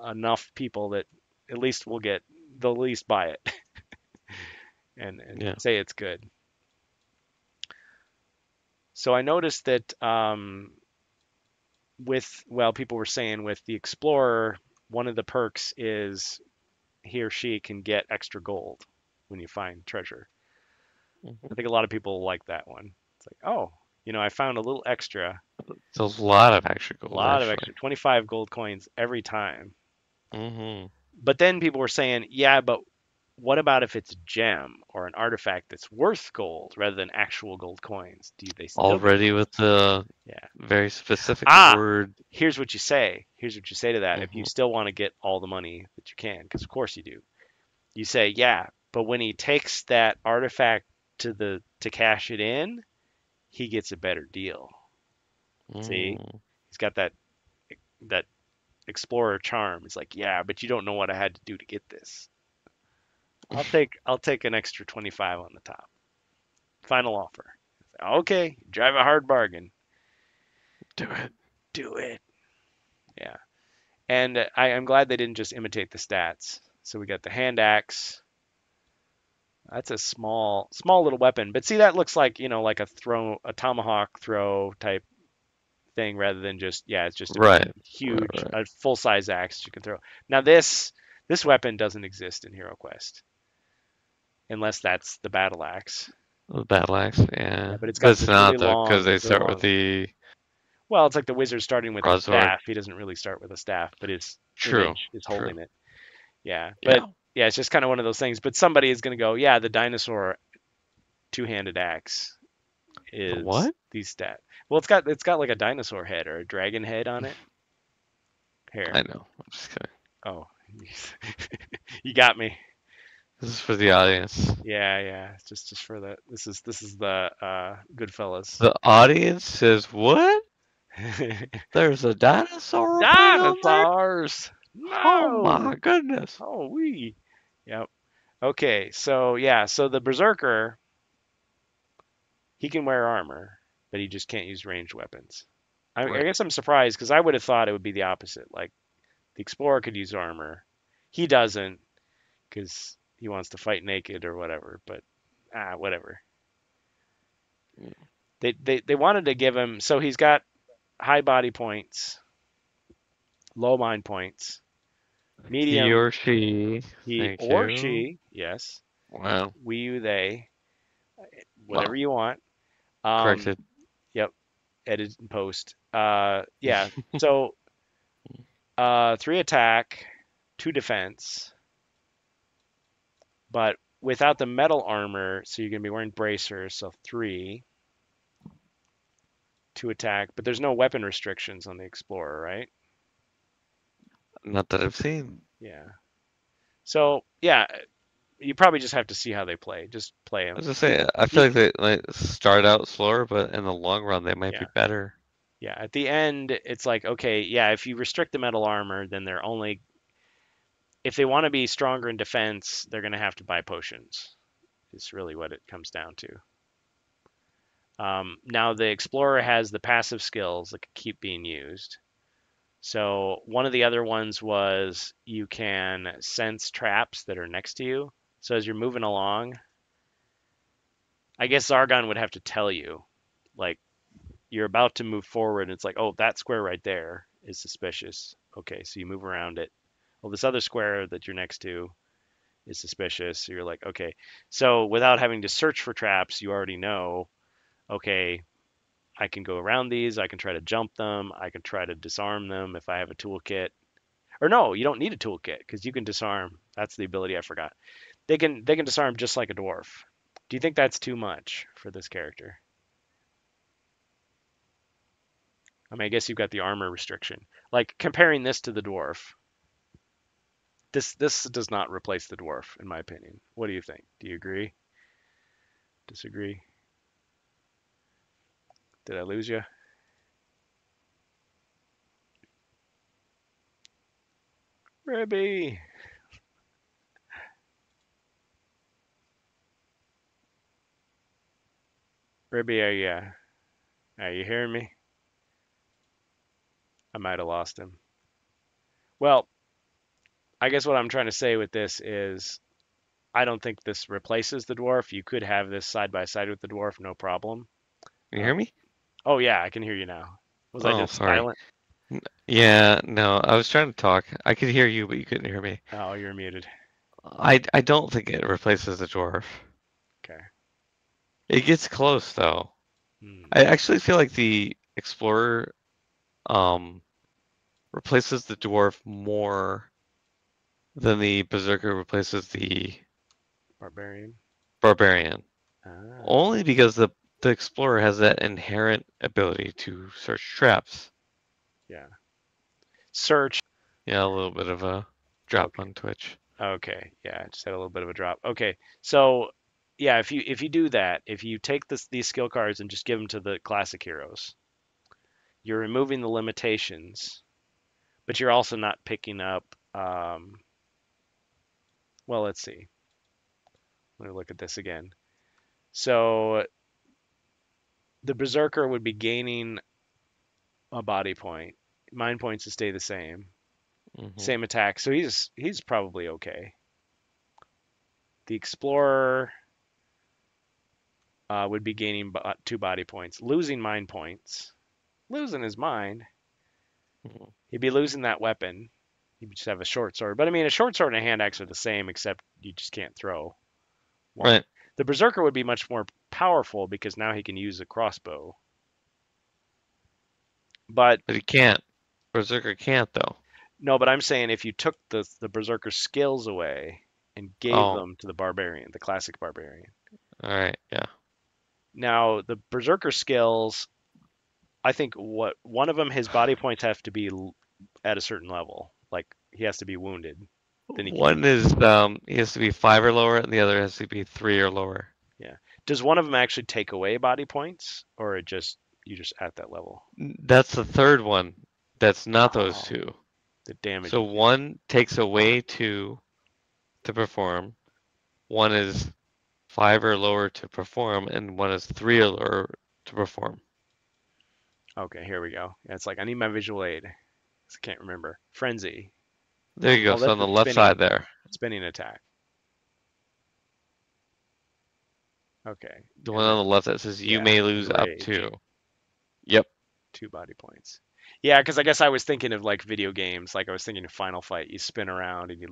enough people that at least we'll get the least buy it and Yeah. say it's good. So I noticed that people were saying with the Explorer, one of the perks is he or she can get extra gold when you find treasure. I Mhm. think a lot of people like that one. It's like, oh, I found a little extra, It's a lot of extra a gold lot of actually. extra, 25 gold coins every time. Hmm. But then people were saying, yeah, but what about if it's a gem or an artifact that's worth gold rather than actual gold coins? Do they still get Already gold? with the Yeah. very specific Ah, word. here's what you say. Here's what you say to that if you Hmm. still want to get all the money that you can, because of course you do. You say, yeah, but when he takes that artifact to cash it in, he gets a better deal. See? Mm. He's got that explorer charm. He's like, yeah, but you don't know what I had to do to get this. I'll take an extra 25 on the top. Final offer. Okay, drive a hard bargain. Do it. Do it. Yeah. And I'm glad they didn't just imitate the stats. So we got the hand axe. That's a small little weapon. But see, that looks like, like a tomahawk throw type thing rather than just, yeah, it's just a Right. Right. huge, Right. a full size axe you can throw. Now this weapon doesn't exist in HeroQuest unless that's the battle axe. The battle axe. Yeah, Yeah. but it's But got it's this really not though, because long, they really start with long. the Well, it's like the wizard starting with a broadsword. staff. He doesn't really start with a staff, but his True. image is True. holding it. Yeah, but Yeah. yeah, it's just kind of one of those things. But somebody is going to go, yeah, the dinosaur two-handed axe The is what? these stat. Well, it's got like a dinosaur head or a dragon head on it. I Here. know. I'm just kidding. Oh, you got me. This is for the audience. Yeah, yeah. It's just for the. This is the Goodfellas. The audience says, "What? There's a dinosaur thing on there? Dinosaurs. Oh No. my goodness!" Oh, Yep. Okay, so yeah, so the Berserker, he can wear armor, but he just can't use ranged weapons. I Right. guess I'm surprised because I would have thought it would be the opposite. Like the Explorer could use armor, he doesn't because he wants to fight naked or whatever. But whatever. They wanted to give him so he's got high body points, low mind points, He medium or she. he Thank or you. she, yes, Wow. we you they, whatever Well, you want. Um, corrected. yep, edit and post. Yeah. So 3 attack, 2 defense, but without the metal armor, so you're gonna be wearing bracers, so 3, 2 attack, but there's no weapon restrictions on the Explorer, right? Not that I've seen. Yeah. So yeah, you probably just have to see how they play. Just play I them. was gonna say, I feel like they like start out slower, but in the long run they might be Yeah. better. Yeah, at the end, it's like, okay, yeah, if you restrict the metal armor, then they're only, if they want to be stronger in defense, they're going to have to buy potions. Is really what it comes down to. Now, the Explorer has the passive skills that keep being used. So, one of the other ones was you can sense traps that are next to you. So, as you're moving along, I guess Zargon would have to tell you, like, you're about to move forward, and it's like, oh, that square right there is suspicious. Okay, so you move around it. Well, this other square that you're next to is suspicious. So you're like, okay. So without having to search for traps, you already know, okay, I can go around these. I can try to jump them. I can try to disarm them if I have a toolkit. Or no, you don't need a toolkit because you can disarm. That's the ability I forgot. They can disarm just like a dwarf. Do you think that's too much for this character? I mean, I guess you've got the armor restriction. Like comparing this to the dwarf, this does not replace the dwarf, in my opinion. What do you think? Do you agree? Disagree? Did I lose you? Ribby! Ribby, are you hearing me? I might have lost him. Well, I guess what I'm trying to say with this is I don't think this replaces the dwarf. You could have this side by side with the dwarf, no problem. You hear Um, me? oh yeah, I can hear you now. Was I Oh, just sorry. silent? Yeah, no, I was trying to talk. I could hear you, but you couldn't hear me. Oh, you're muted. I don't think it replaces the dwarf. Okay. It gets close though. Hmm. I actually feel like the explorer um replaces the dwarf more than the berserker replaces the Barbarian. barbarian. Ah, Only because the explorer has that inherent ability to search traps. yeah. Search. Yeah, a little bit of a drop Okay. on Twitch. Okay. Yeah, I just had a little bit of a drop. Okay. So, yeah, if you do that, if you take these skill cards and just give them to the classic heroes, you're removing the limitations, but you're also not picking up. Well, let's see. Let me look at this again. So the berserker would be gaining a body point. Mind points to stay the same. Hmm. Same attack. So he's probably okay. The explorer would be gaining 2 body points, losing mind points, losing his mind. Hmm. He'd be losing that weapon. He'd just have a short sword. But I mean, a short sword and a hand axe are the same, except you just can't throw one. Right, The berserker would be much more powerful because now he can use a crossbow. But but he can't. Berserker can't though. no, but I'm saying if you took the berserker skills away and gave Oh, them to the barbarian, the classic barbarian. all right, yeah. Now, the berserker skills, I think what one of them, his body points have to be at a certain level. Like he has to be wounded. Then he can use One it. is he has to be 5 or lower, and the other has to be 3 or lower. Yeah. Does one of them actually take away body points, or it just you just at that level? That's the third one. That's not those Oh, two. the damage. So one takes away 2 to perform. One is 5 or lower to perform, and one is 3 or lower to perform. Okay, here we go. Yeah, it's like I need my visual aid. I can't remember. Frenzy. There you go. Oh, So that's on the the left side there, spinning attack. Okay, the one and on then the left that says you yeah, may and lose up rage. to. Yep. 2 body points. Yeah, because I guess I was thinking of like video games. Like I was thinking of Final Fight. You spin around and you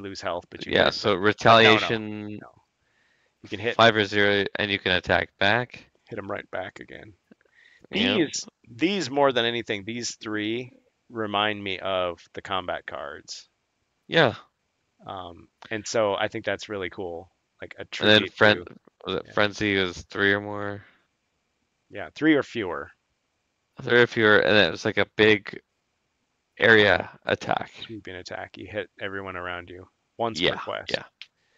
lose health, but you Yeah. win. So But no, retaliation no. You can hit 5 or 0, and you can attack back. hit them right back again. Yep. These more than anything, these three remind me of the combat cards. Yeah. And so I think that's really cool. Like a And then tribute to yeah, frenzy is 3 or more. yeah, 3 or fewer 3 or fewer, and then it was like a big area attack. sweeping attack. You hit everyone around you once per Yeah. quest. Yeah.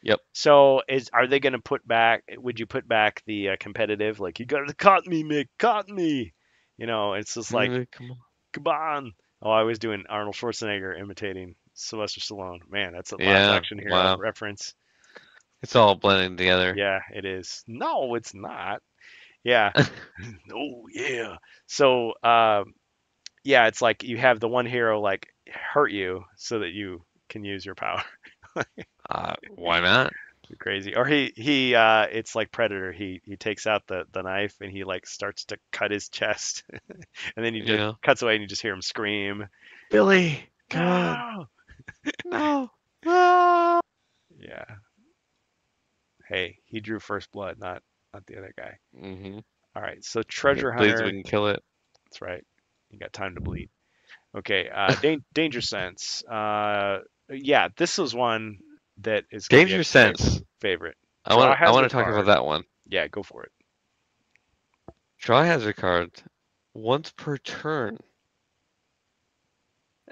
Yep. So are they going to put back? Would you put back the competitive? Like you got to caught me, Mick, caught me. It's just like, Come on. come on. Oh, I was doing Arnold Schwarzenegger imitating Sylvester Stallone. Man, that's a live Yeah. action hero Wow. reference. It's all blending together. Yeah, it is. No, it's not. Yeah. Oh, yeah. So, yeah, it's like you have the one hero like hurt you so that you can use your power. Why not? Crazy. Or it's like Predator. He takes out the knife and he like starts to cut his chest, and then he just Yeah. cuts away and you just hear him scream. Billy, come on. No. No. No. Yeah. Hey, he drew first blood, not the other guy. Hmm. All right. So It treasure bleeds, we hunter. can kill it. That's right. You got time to bleed. Okay. Danger sense. Yeah, this is one that is gonna be a Danger sense. favorite. I Draw want. I want hazard to talk about card. that one. Yeah, go for it. Draw hazard card once per turn,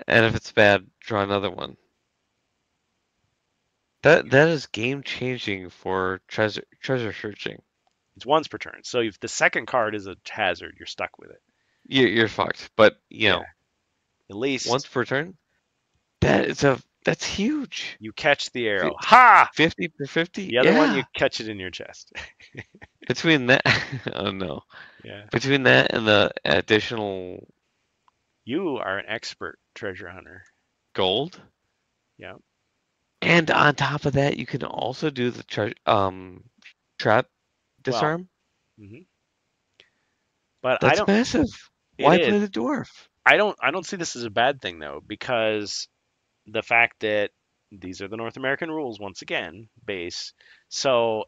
and if it's bad, draw another one. That is game changing for treasure searching. It's once per turn. So if the second card is a hazard, you're stuck with it. You're fucked. But Yeah. At once least per turn, that's huge. you catch the arrow. Ha! 50 per 50? The other one, you Yeah. catch it in your chest. Between that, oh no. Yeah. Between that and the additional You are an expert treasure hunter. gold, Yeah. and on top of that, you can also do the trap Well, disarm. hmm but I That's don't. massive. It Why is. play the dwarf? I don't see this as a bad thing though, because the fact that these are the North American rules once again, base. So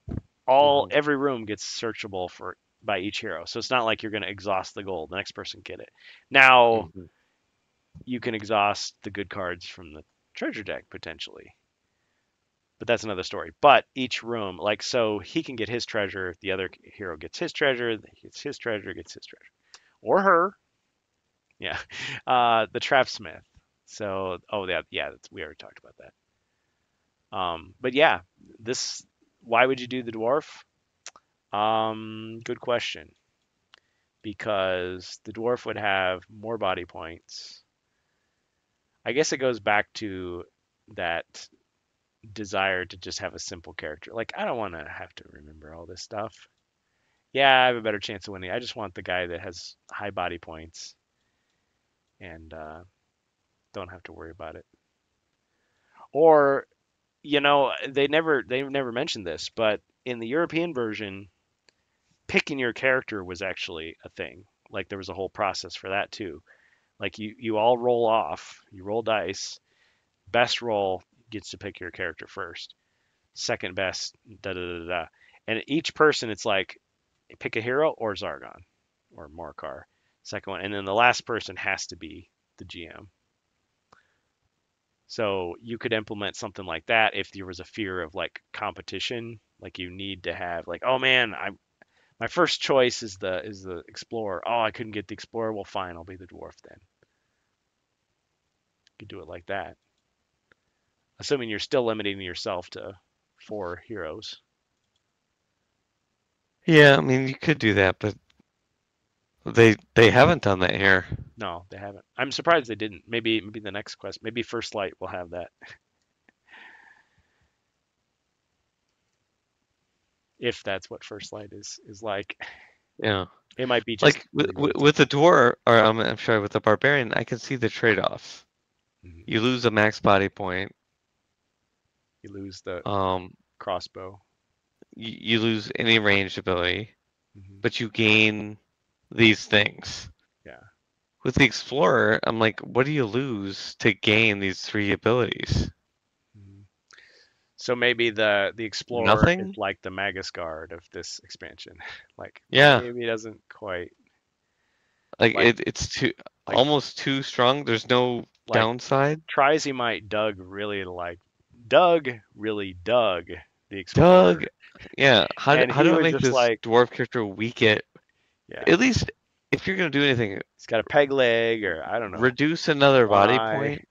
Hmm. every room gets searchable for by each hero. So it's not like you're going to exhaust the gold. The next person get it. Now Hmm. you can exhaust the good cards from the treasure deck potentially, but that's another story. But each room, like, so he can get his treasure, the other hero gets his treasure, gets his treasure, gets his treasure, or her. Yeah, the trapsmith. So, oh yeah, we already talked about that. But yeah, this. Why would you do the dwarf? Good question. Because the dwarf would have more body points. I guess it goes back to that desire to just have a simple character. Like, I don't want to have to remember all this stuff. Yeah, I have a better chance of winning. I just want the guy that has high body points and don't have to worry about it. Or, they never mentioned this, but in the European version, picking your character was actually a thing. Like there was a whole process for that too. Like you all roll off, you roll dice. Best roll gets to pick your character first. Second best, da da da da. And each person, it's like pick a hero or Zargon or Morcar. Second one, and then the last person has to be the GM. So you could implement something like that if there was a fear of like competition, like you need to have like, oh man, my first choice is the explorer. Oh, I couldn't get the explorer. Well, fine, I'll be the dwarf then. You could do it like that, assuming you're still limiting yourself to 4 heroes. Yeah, I mean you could do that, but they haven't done that here. No, they haven't. I'm surprised they didn't. Maybe the next quest, maybe First Light will have that. If that's what First Light is like, Yeah. it might be just Like with, really with really with the simple. dwarf, or I'm sorry, with the barbarian, I can see the trade-offs. Hmm. You lose a max body point. You lose the Um, crossbow. you lose any ranged ability, Hmm. but you gain these things. Yeah. With the explorer, I'm like, what do you lose to gain these three abilities? Hmm. So maybe the explorer is Nothing? like the Magus Guard of this expansion. Like Yeah. maybe it doesn't quite Like like it's too like almost too strong. There's no like downside. Trizimite Doug really dug the Doug, explorer, yeah. and How he do I was make just this like, dwarf character weak yeah, at least if you're gonna do anything, he's got a peg leg or I don't know, reduce another one body eye. point?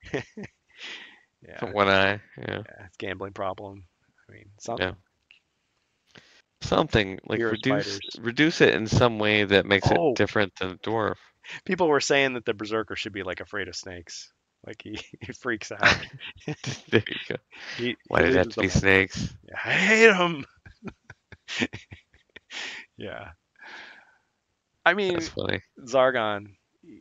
Yeah, One eye, yeah. yeah, it's gambling problem. I mean, Yeah. something. Something like Fear spiders. reduce it in some way that makes it Oh, different than a dwarf. People were saying that the berserker should be like afraid of snakes. Like he freaks out. There you go. He Why did it have loses to be them all. snakes? Yeah, I hate him. Yeah. I That's mean, funny. Zargon,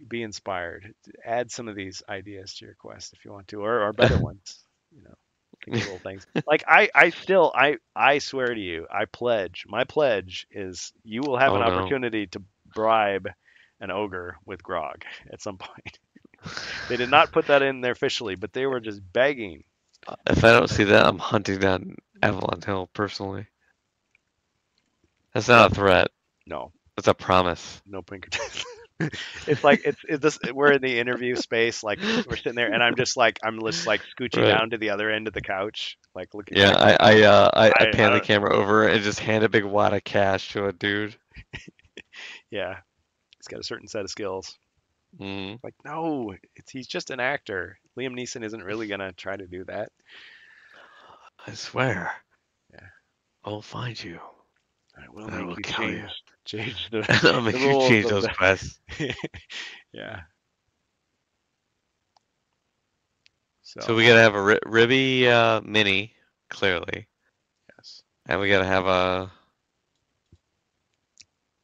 be inspired. Add some of these ideas to your quest if you want to, or better ones. You know, think of little things. Like I swear to you, I pledge. My pledge is you will have an Oh no. opportunity to bribe an ogre with grog at some point. They did not put that in there officially, but they were just begging. If I don't see that, I'm hunting down Avalon Hill personally. That's Yep. not a threat. No, That's a promise. no Pinkerton. It's like it's this we're in the interview space, like we're sitting there and I'm just like scooching Right. down to the other end of the couch, like looking Yeah, like I I pan the don't camera over and just hand a big wad of cash to a dude. yeah, he's got a certain set of skills. Mm, Like no, he's just an actor. Liam Neeson isn't really gonna try to do that. I swear, Yeah, I'll find you I will and I will make you kill you. change the And I'll the make you rules change of those the quests. yeah. So So we gotta have a Ribby mini, clearly, yes, and we gotta have a.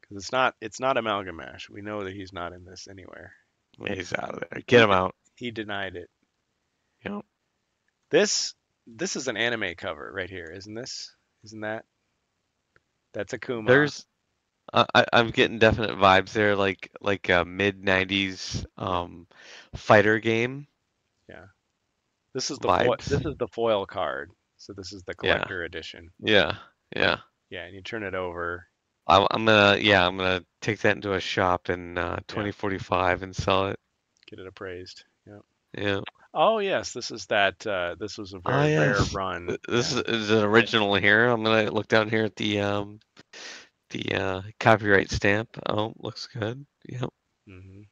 because it's not Amalgamash. We know that he's not in this anywhere. He's out of there. Get He him out. he denied it. You know, This this is an anime cover right here, isn't this? Isn't that? That's Akuma. there's. I'm getting definite vibes there, like a mid '90s Yeah, fighter game yeah. This is the foil. vibes. This is the foil card. So this is the Yeah, collector edition. yeah, Like yeah. yeah, and you turn it over. I'm gonna take that into a shop in Yeah, 2045 and sell it. get it appraised. Yeah. Yeah. Oh yes, this is that. This was a Ah, very rare yes. run. This Yeah. is an original here. I'm gonna look down here at the copyright stamp. Oh, looks good. Yep.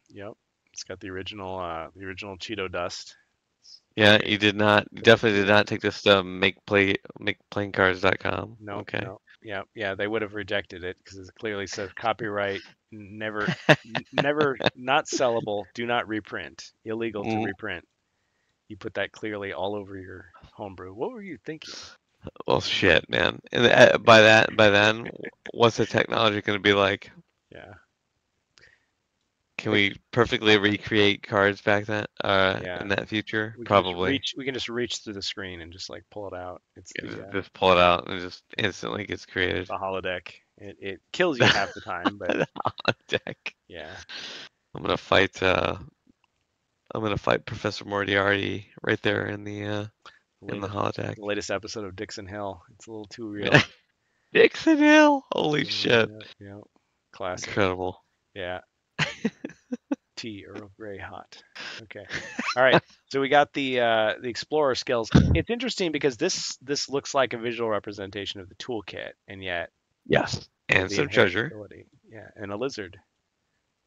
Yep. It's got the original Cheeto dust. Yeah, Great. you did not, you Great definitely did seal. not take this to makeplayingcards.com. No, Okay. no. Yeah, yeah, they would have rejected it because it clearly says copyright never, never not sellable. Do not reprint. Illegal to Mm, reprint. You put that clearly all over your homebrew. What were you thinking? well, shit, man. And by then, what's the technology going to be like? Yeah, Can like we perfectly recreate cards back then, yeah. in that future? We can just Probably. reach through the screen and just like pull it out. It's Just pull it out and it just instantly gets created. the holodeck. It kills you half the time, but On deck. yeah. I'm gonna fight. I'm gonna fight Professor Moriarty right there The in the latest holodeck. the latest episode of Dixon Hill. It's a little too real. Dixon Hill. Holy shit! Yeah, classic. Incredible. Yeah, tea Earl Grey hot. Okay. All right. So we got the explorer skills. It's interesting because this looks like a visual representation of the toolkit, and yet Yes. with And the some inherent treasure. ability. Yeah, and a lizard.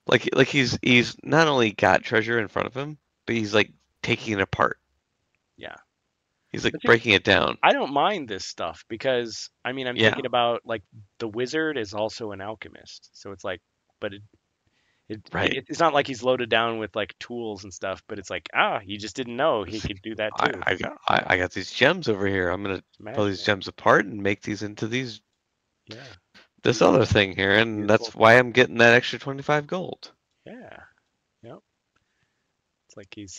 Like he's not only got treasure in front of him, but he's like taking it apart. Yeah. He's like But see, breaking it down. I don't mind this stuff because I mean I'm Yeah. thinking about like the wizard is also an alchemist. So it's like but Right. it's not like he's loaded down with like tools and stuff, but it's like you just didn't know he It's like, could do that too. I got these gems over here. I'm gonna It's pull these magical. gems apart and make these into Yeah. this other thing here, and Beautiful that's why thing. I'm getting that extra 25 gold. Yeah. Yep. It's like he's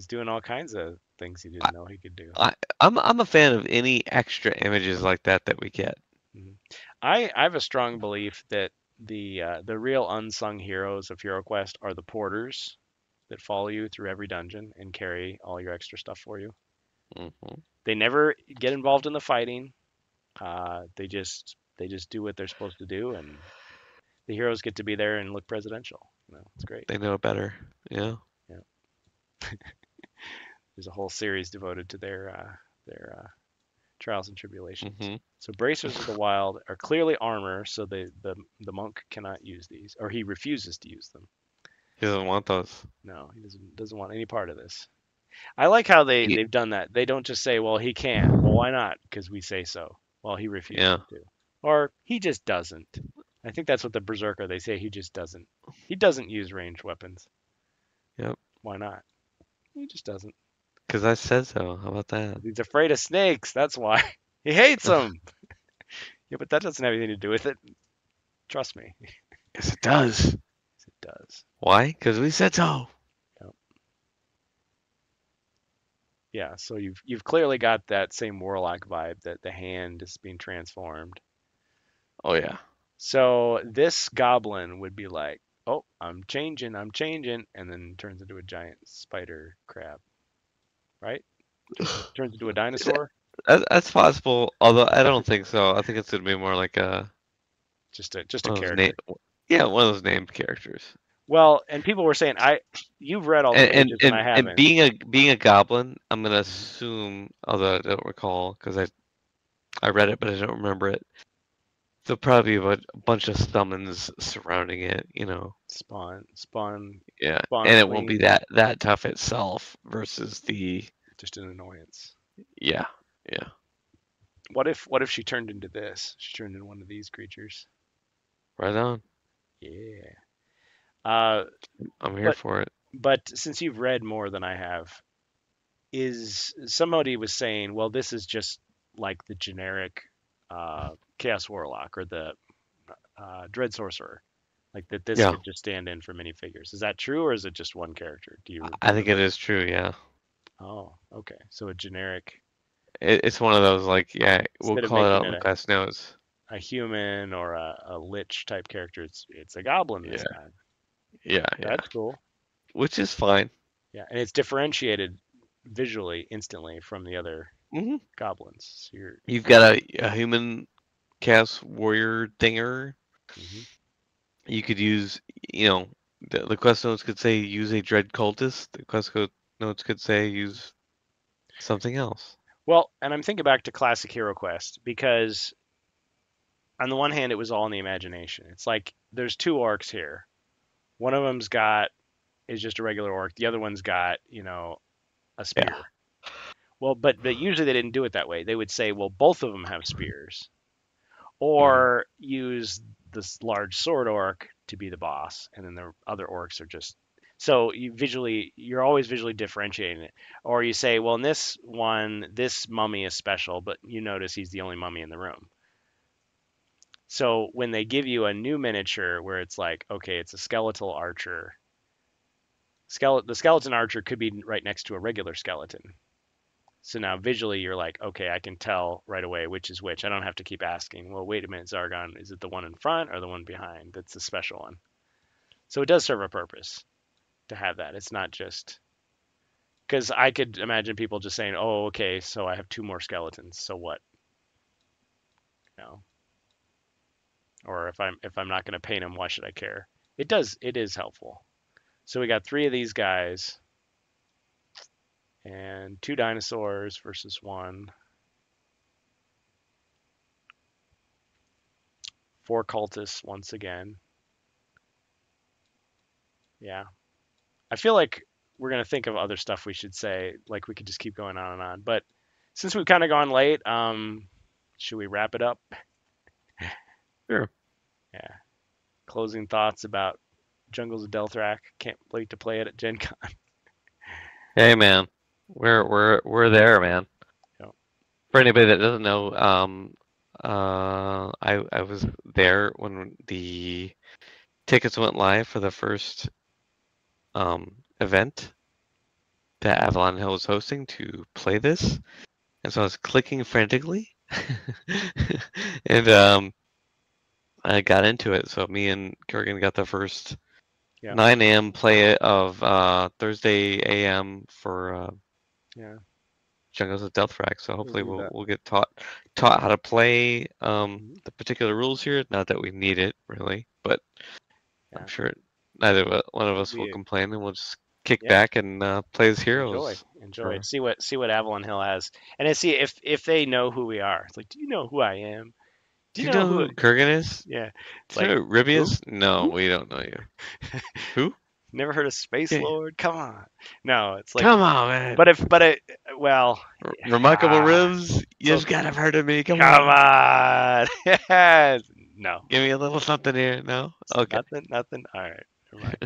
doing all kinds of things he I, didn't know he could do. I'm a fan of any extra images like that we get. Mhm. I have a strong belief that the real unsung heroes of HeroQuest are the porters that follow you through every dungeon and carry all your extra stuff for you. Hmm. They never get involved in the fighting. They just do what they're supposed to do, and the heroes get to be there and look presidential. It's great. They know better. Yeah, Yeah. yeah. There's a whole series devoted to their trials and tribulations. Hmm. So bracers of the wild are clearly armor, so the monk cannot use these, or he refuses to use them. He doesn't want those. No, he doesn't want any part of this. I like how He, they've done that. They don't just say, "Well, he can." Well, why not? Because we say so. Well, he refuses yeah. to, or he just doesn't. I think that's what the Berserker, they say he just doesn't. He doesn't use ranged weapons. Yep. Why not? He just doesn't. Because I said so. How about that? He's afraid of snakes. That's why. He hates them. Yeah, but that doesn't have anything to do with it. Trust me. Yes, it does. It does. Why? Because we said so. Yep. Yeah, so you've clearly got that same warlock vibe that the hand is being transformed. Oh yeah. So this goblin would be like, "Oh, I'm changing, and then turns into a giant spider crab, right? Turns into a dinosaur. That's possible. Although I don't think so. I think it's gonna be more like Just a one of those character. yeah, one of those named characters. Well, and people were saying, you've read all the pages and I haven't. And being a goblin, I'm gonna assume, although I don't recall because I read it but I don't remember it. There'll probably be a bunch of summons surrounding it, you know. Spawn. Yeah, Spawn and it won't queen. be that tough itself versus the. Just an annoyance. Yeah. What if she turned into this? She turned into one of these creatures. Right on. Yeah. I'm here for it. But since you've read more than I have, somebody was saying, well, this is just like the generic Chaos Warlock or the Dread Sorcerer, like that this Yeah. could just stand in for minifigures. Is that true, or is it just one character? I think it is true. Yeah. Oh, okay. So a generic. It's one of those like we'll Instead of call it out making in it the class notes. a human or a lich type character, it's a goblin this time. Yeah. That's cool. Which is fine. Yeah, and it's differentiated visually instantly from the other hmm goblins. So You've got a human chaos warrior dinger. Mhm. You could use, the quest notes could say use a dread cultist. The quest notes could say use something else. Well, and I'm thinking back to classic HeroQuest because on the one hand, it was all in the imagination. It's like there's two orcs here. One of them's is just a regular orc. The other one's got, a spear. Yeah. Well, but usually they didn't do it that way. They would say, well, both of them have spears, or use this large sword orc to be the boss, and then the other orcs are just. So you're always visually differentiating it. Or you say, well, in this one, this mummy is special, but you notice he's the only mummy in the room. So when they give you a new miniature where it's like, okay, it's a skeletal archer. The skeleton archer could be right next to a regular skeleton. So now visually you're like, okay, I can tell right away which is which. I don't have to keep asking, well, wait a minute, Zargon, is it the one in front or the one behind? That's the special one. So it does serve a purpose to have that. It's not just because I could imagine people just saying, oh, okay, so I have two more skeletons. So what? Or if I'm not going to paint them, why should I care? It is helpful. So we got 3 of these guys and 2 dinosaurs versus 1. 4 cultists once again. Yeah. I feel like we're going to think of other stuff we should say, like we could just keep going on and on. But since we've kind of gone late, should we wrap it up? Sure. Yeah. Closing thoughts about Jungles of Delthrak. Can't wait to play it at GenCon. Hey man, we're there, man. Yep. For anybody that doesn't know, I was there when the tickets went live for the first event that Avalon Hill was hosting to play this, and so I was clicking frantically, and I got into it. So me and Kurgan got the first 9 a.m. play of Thursday a.m. for Jungles of Delthrak. So hopefully we'll get taught how to play the particular rules here. Not that we need it really, but I'm sure neither one of us will complain, and we'll just kick back and play as heroes. Enjoy. See what Avalon Hill has, and see if they know who we are. It's like, do you know who I am? Do you know who Kurgan is? Yeah. It's like, who Ribby is? No, we don't know you. Who? Never heard of Space Lord? Come on. No, it's like. Come on, man. Well. Remarkable Ribs? You just gotta have heard of me. Come on. Yes. No, Give me a little something here. No? Okay. nothing. All right, never mind.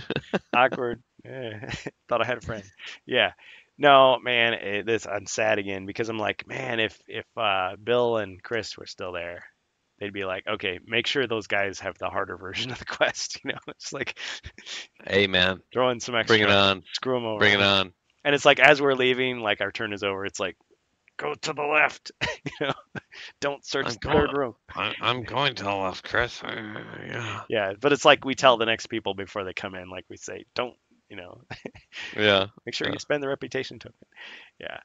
Awkward. Thought I had a friend. Yeah. No, man, I'm sad again because I'm like, man, if Bill and Chris were still there, they'd be like, okay, make sure those guys have the harder version of the quest. It's like Hey, man. throw in some Bring it extra, on. screw them over. Bring it on. And it's like as we're leaving, like our turn is over. It's like go to the left. you know, don't search I'm the going. third room. I'm going to the left, Chris. Yeah. Yeah, but it's like we tell the next people before they come in, like we say, don't, Yeah. make sure Yeah. you spend the reputation token. Yeah,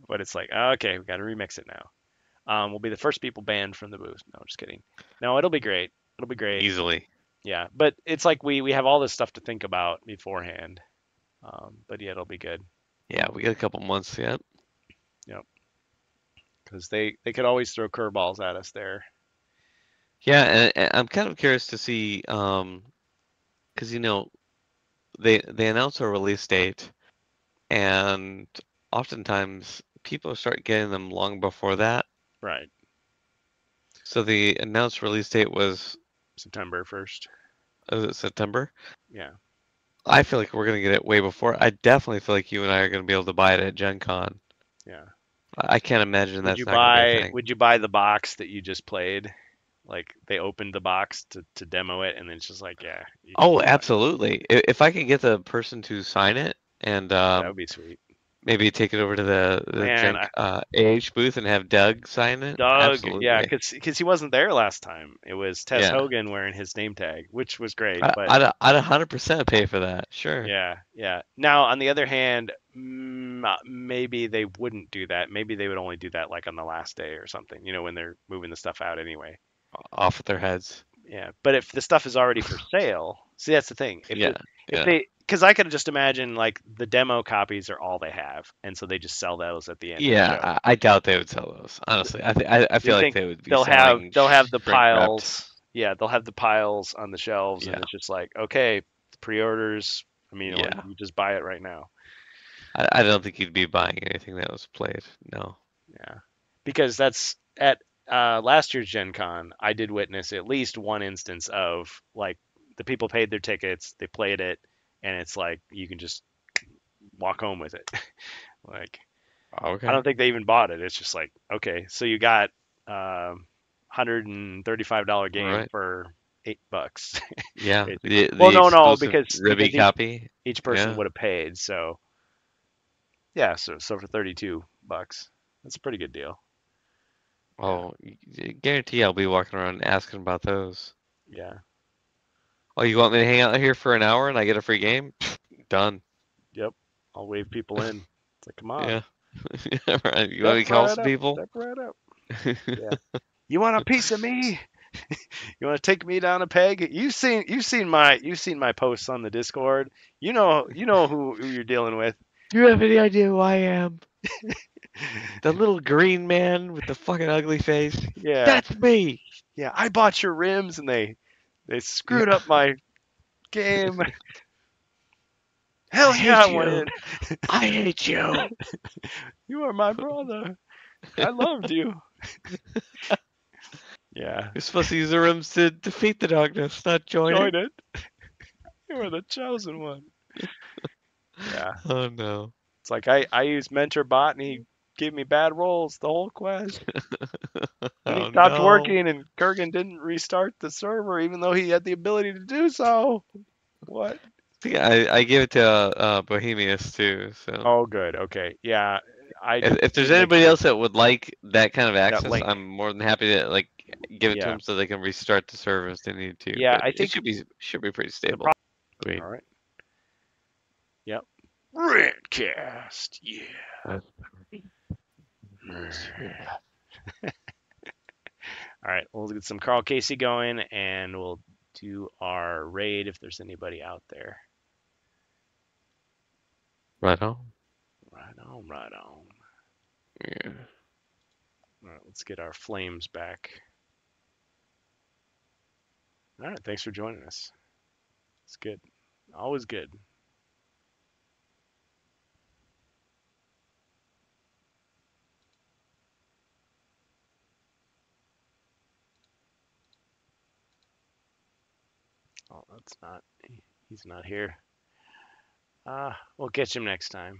but it's like, okay, we got to remix it now. We'll be the first people banned from the booth. No, just kidding. No, it'll be great. It'll be great. Easily. Yeah, but it's like we have all this stuff to think about beforehand. But yeah, it'll be good. Yeah, we got a couple months yet. Yep. Because they could always throw curveballs at us there. Yeah, and I'm kind of curious to see, because they announce a release date, and oftentimes people start getting them long before that. Right. So the announced release date was September 1st. September. Yeah. I feel like we're gonna get it way before. I definitely feel like you and I are gonna be able to buy it at Gen Con. Yeah. I can't imagine Would that's you not gonna be a buy thing. would you buy the box that you just played? Like they opened the box to demo it and then it's just like, yeah, you can Oh, keep it. absolutely. If I can get the person to sign it and That would be sweet. maybe take it over to the Man, Gen AH booth and have Doug sign it, Doug, yeah, absolutely. because he wasn't there last time. It was Tess Yeah. Hogan wearing his name tag, which was great. But I'd 100% pay for that. Sure. yeah, yeah. Now on the other hand, maybe they wouldn't do that. Maybe they would only do that like on the last day or something. When they're moving the stuff out anyway. Off with their heads. Yeah, but if the stuff is already for sale, see that's the thing. Yeah. If Yeah. they because I could just imagine like the demo copies are all they have, and so they just sell those at the end of the Yeah, show. I doubt they would sell those. Honestly, I Do you feel like think they would be they'll selling have the shrink wrapped. piles? Yeah, they'll have the piles on the shelves, and Yeah. it's just like, okay, pre-orders. I mean, like Yeah. you just buy it right now. I don't think you'd be buying anything that was played. No. Yeah, because that's at last year's Gen Con, I did witness at least one instance of like the people paid their tickets, they played it, and it's like you can just walk home with it. Like I Okay. don't think they even bought it. It's just like, okay, so you got $135 game Right. for $8, Yeah. basically. Well, The no, exclusive because Ribby copy. each person Yeah. would have paid. So yeah, so for $32, that's a pretty good deal. Yeah, Oh, guarantee I'll be walking around asking about those. yeah, Oh, you want me to hang out here for an hour and I get a free game? Done. yep. I'll wave people in. It's like, come on, Yeah. Right. You want step me to call right some up, people? step right up. Yeah. You want a piece of me? You want to take me down a peg? You've seen my posts on the Discord. You know who you're dealing with. Do you have any idea who I am? The little green man with the fucking ugly face? Yeah, That's me. yeah. I bought your rims and they Yeah. screwed up my game. I Hell yeah, I hate went you. in. I hate you. You are my brother. I loved you. Yeah, You're supposed to use the rooms to defeat the darkness, not join it. join it. You are the chosen one. Yeah, Oh no. it's like I used Mentor Bot and he gave me bad rolls the whole quest. Then he Oh stopped no. working and Kurgan didn't restart the server even though he had the ability to do so. What? See, I gave it to Bohemius too. So Oh, good. Okay. Yeah, I if there's didn't make anybody sure else that would like that kind of that access, link. I'm more than happy to like give it to Yeah. them so they can restart the server if they need to. Yeah, But I it think should be pretty the stable. problem. Wait. All right. Yep. RANTCAST. Yeah. All right. We'll get some Karl Casey going and we'll do our raid if there's anybody out there. Right on. Right on, right on. Yeah. All right, let's get our flames back. All right, thanks for joining us. It's good. Always good. Well, that's not. He's not here. We'll catch him next time.